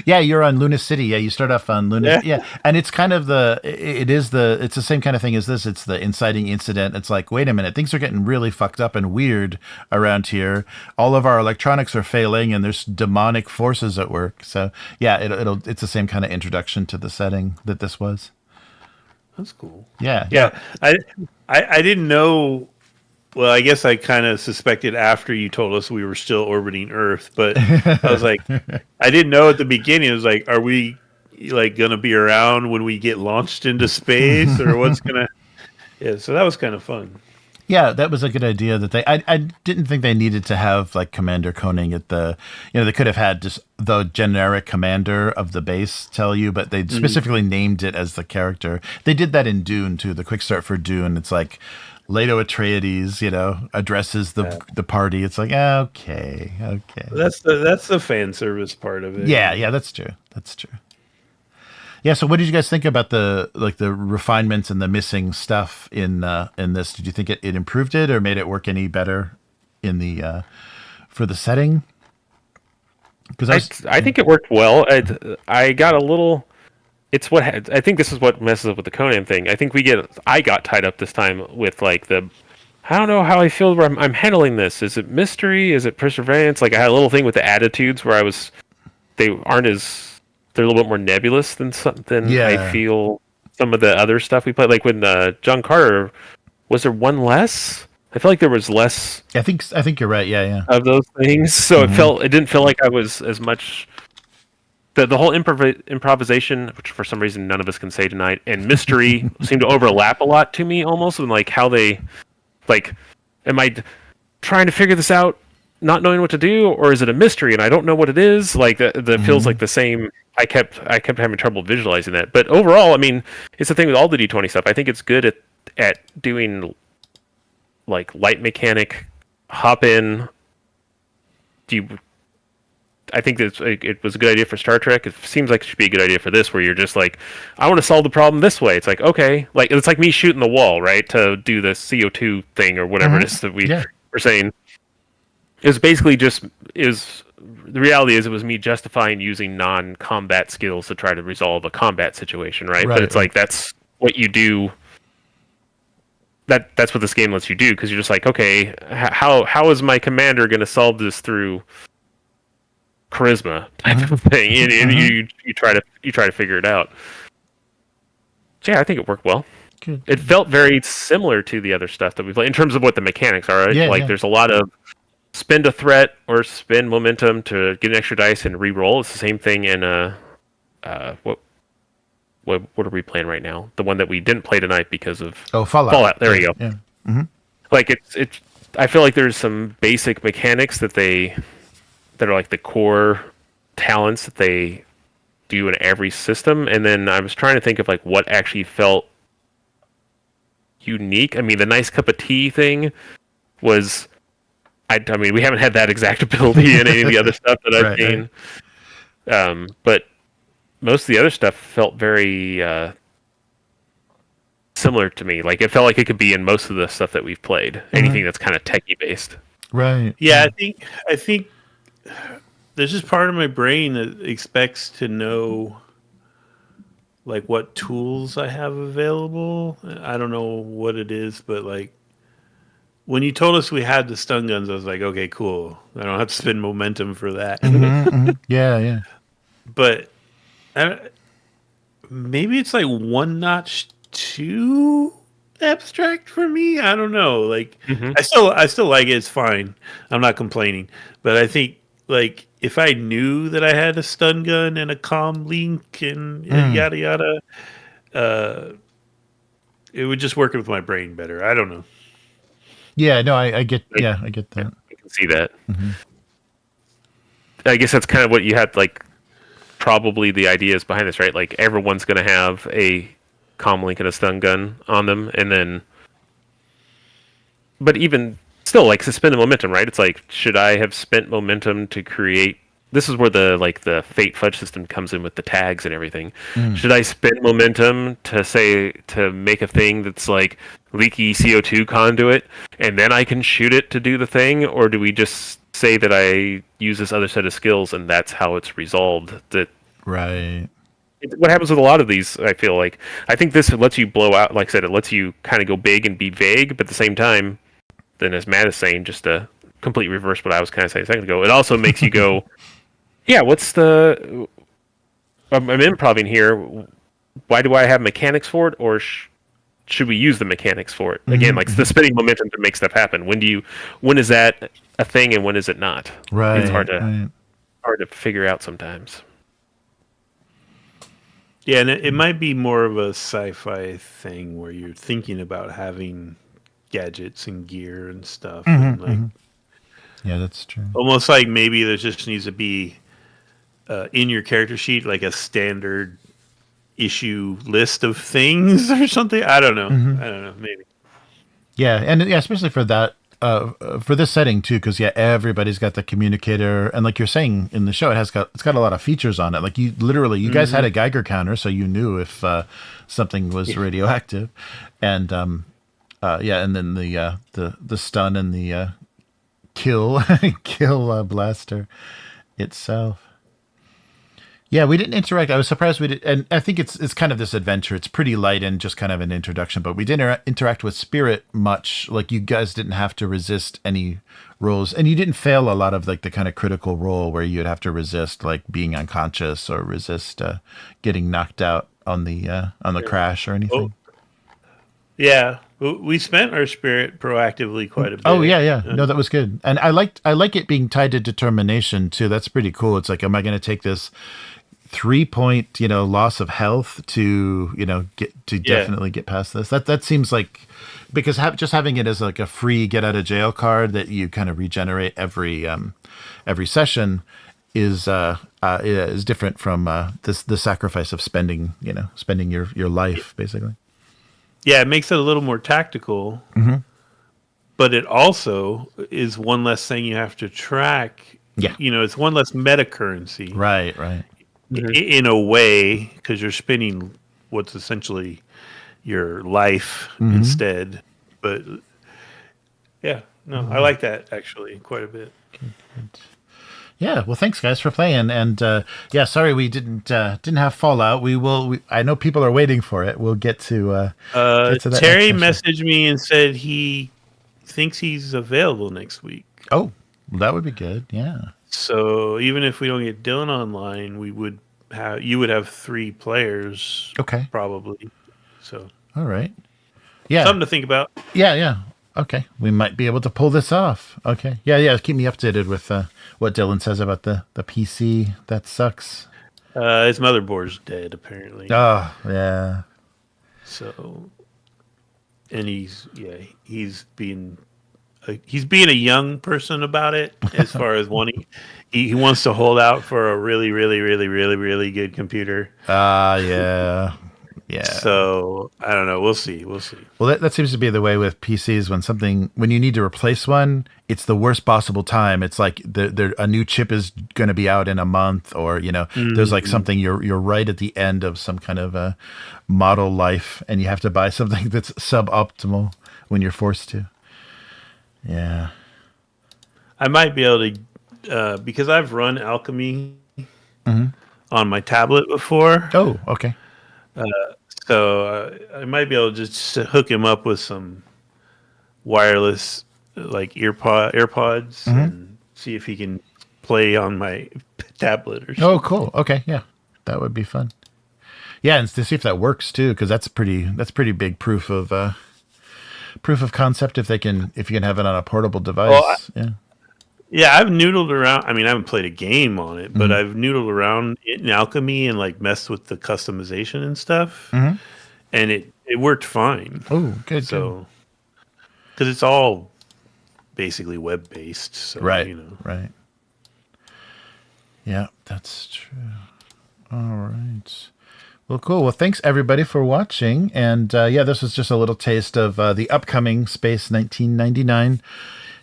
Yeah, you're on Luna City. Yeah, you start off on Luna. Yeah, and it's kind of it's the same kind of thing as this. It's the inciting incident. It's like, wait a minute, things are getting really fucked up and weird around here. All of our electronics are failing, and there's demonic forces at work. So yeah, it's the same kind of introduction to the setting that this was. That's cool. Yeah. I didn't know. Well, I guess I kind of suspected after you told us we were still orbiting Earth, but I was like, I didn't know at the beginning. I was like, are we like going to be around when we get launched into space, or what's going to? Yeah, so that was kind of fun. Yeah, that was a good idea. That I didn't think they needed to have like Commander Koenig at the, they could have had just the generic commander of the base tell you, but they specifically named it as the character. They did that in Dune too. The quick start for Dune, it's like Leto Atreides, addresses the party. It's like, okay. That's the fan service part of it. Yeah, that's true. Yeah, so what did you guys think about the refinements and the missing stuff in this? Did you think it improved it or made it work any better in the for the setting? Because I think it worked well. I got a little. I think this is what messes up with the Conan thing. I got tied up this time with like I don't know how I feel where I'm handling this. Is it mystery? Is it perseverance? Like I had a little thing with the attitudes where they're a little bit more nebulous than I feel some of the other stuff we played. Like when John Carter, was there one less? I feel like there was less. I think you're right. Yeah. Of those things, so it didn't feel like I was as much. The whole improvisation, which for some reason none of us can say tonight, and mystery seem to overlap a lot to me, almost, and like how they, like, am I trying to figure this out, not knowing what to do, or is it a mystery and I don't know what it is? Like that feels like the same. I kept having trouble visualizing that, but overall, I mean, it's the thing with all the D20 stuff. I think it's good at doing like light mechanic, hop in. I think it was a good idea for Star Trek. It seems like it should be a good idea for this, where you're just like, I want to solve the problem this way. It's like, okay, like it's like me shooting the wall, right, to do the CO2 thing or whatever it is that we were saying. It was basically the reality is it was me justifying using non-combat skills to try to resolve a combat situation, right? But it's like that's what you do. That's what this game lets you do, because you're just like, okay, how is my commander going to solve this through charisma type of thing, and you try to figure it out. So yeah, I think it worked well. Good. It felt very similar to the other stuff that we played in terms of what the mechanics are. Right? There's a lot of spend a threat or spend momentum to get an extra dice and re-roll. It's the same thing in what are we playing right now? The one that we didn't play tonight because of Fallout. There you go. Yeah. Mm-hmm. Like it's. I feel like there's some basic mechanics that are like the core talents that they do in every system, and then I was trying to think of like what actually felt unique. I mean, the nice cup of tea thing was, I mean, we haven't had that exact ability in any of the other stuff that I've seen. But most of the other stuff felt very similar to me. Like it felt like it could be in most of the stuff that we've played. Anything that's kind of techie based. Right. Yeah, I think there's just part of my brain that expects to know like what tools I have available. I don't know what it is, but like when you told us we had the stun guns, I was like, okay, cool. I don't have to spend momentum for that. Yeah. But maybe it's like one notch too abstract for me. I don't know. Like I still like it. It's fine. I'm not complaining. But I think like if I knew that I had a stun gun and a comm link and yada yada, it would just work with my brain better. I don't know. Yeah, no, I get that. I can see that. I guess that's kind of what you had, like probably the ideas behind this, right? Like everyone's going to have a comlink and a stun gun on them, and then, but even still, like suspended momentum, right? It's like, should I have spent momentum to create? This is where the fate fudge system comes in with the tags and everything. Should I spend momentum to make a thing that's like leaky CO2 conduit, and then I can shoot it to do the thing, or do we just say that I use this other set of skills and that's how it's resolved? Right. What happens with a lot of these, I feel like, I think this lets you blow out. Like I said, it lets you kind of go big and be vague, but at the same time, then as Matt is saying, just to complete reverse what I was kind of saying a second ago, it also makes you go, yeah, what's the... I'm improvising here. Why do I have mechanics for it, or should we use the mechanics for it? Again, like the spinning momentum to make stuff happen. When is that a thing and when is it not? Right. It's hard to figure out sometimes. Yeah, and it might be more of a sci-fi thing where you're thinking about having gadgets and gear and stuff, and like Yeah, that's true. almost like maybe there just needs to be in your character sheet like a standard issue list of things or something. I don't know. I don't know. Maybe. Yeah, and yeah, especially for that, for this setting too, because yeah, everybody's got the communicator, and like you're saying in the show, it's got a lot of features on it. Like you guys had a Geiger counter, so you knew if something was radioactive, and yeah, and then the stun and the kill blaster itself. Yeah, we didn't interact. I was surprised we did, and I think it's kind of this adventure. It's pretty light and just kind of an introduction, but we didn't interact with Spirit much. Like you guys didn't have to resist any rolls, and you didn't fail a lot of like the kind of critical roll where you'd have to resist like being unconscious or resist getting knocked out on the crash or anything. Yeah, we spent our Spirit proactively quite a bit. Oh yeah. No, that was good, and I like it being tied to determination too. That's pretty cool. It's like, am I going to take this 3-point, loss of health to, definitely get past this? That seems like, because just having it as like a free get out of jail card that you kind of regenerate every session is different from the sacrifice of spending your life basically. Yeah, it makes it a little more tactical, but it also is one less thing you have to track. Yeah, it's one less meta currency. Right. In a way, because you're spinning what's essentially your life instead. But yeah, no, I like that actually quite a bit. Good. Yeah, well, thanks guys for playing, and yeah, sorry we didn't have Fallout. I know people are waiting for it. We'll get to that. Terry messaged me and said he thinks he's available next week. Oh, well, that would be good. Yeah. So even if we don't get Dylan online, you would have 3 players. Okay. Probably. So. All right. Yeah. Something to think about. Yeah. Okay. We might be able to pull this off. Okay. Yeah. Keep me updated with what Dylan says about the PC. That sucks. His motherboard's dead, apparently. Oh, yeah. So, and he's being a young person about it, as far as wanting. He wants to hold out for a really, really, really, really, really good computer. Yeah. Yeah. So I don't know. We'll see. Well, that seems to be the way with PCs. When you need to replace one, it's the worst possible time. It's like a new chip is going to be out in a month, or there's like something you're right at the end of some kind of a model life, and you have to buy something that's suboptimal when you're forced to. Yeah. I might be able to because I've run Alchemy on my tablet before. Oh, okay. So I might be able to just hook him up with some wireless like AirPods and see if he can play on my tablet or something. Oh, cool. Okay, yeah, that would be fun. Yeah, and to see if that works too, because that's pretty big proof of concept if you can have it on a portable device. Yeah, I've noodled around. I mean, I haven't played a game on it, but I've noodled around in Alchemy and like messed with the customization and stuff, and it worked fine. Oh, good. So, because it's all basically web based, so right. Yeah, that's true. All right. Well, cool. Well, thanks everybody for watching. And yeah, this was just a little taste of the upcoming Space 1999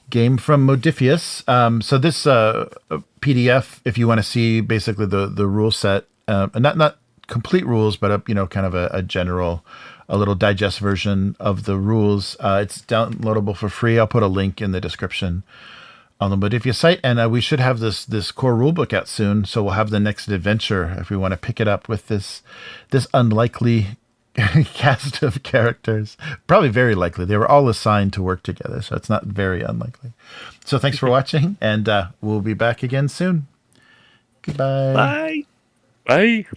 game from Modiphius. So this PDF, if you want to see basically the rule set, not complete rules, but kind of a general, a little digest version of the rules. It's downloadable for free. I'll put a link in the description on the Modiphius site, and we should have this core rulebook out soon. So we'll have the next adventure if we want to pick it up with this unlikely cast of characters. Probably very likely. They were all assigned to work together, so it's not very unlikely. So thanks for watching, and we'll be back again soon. Goodbye. Bye.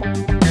you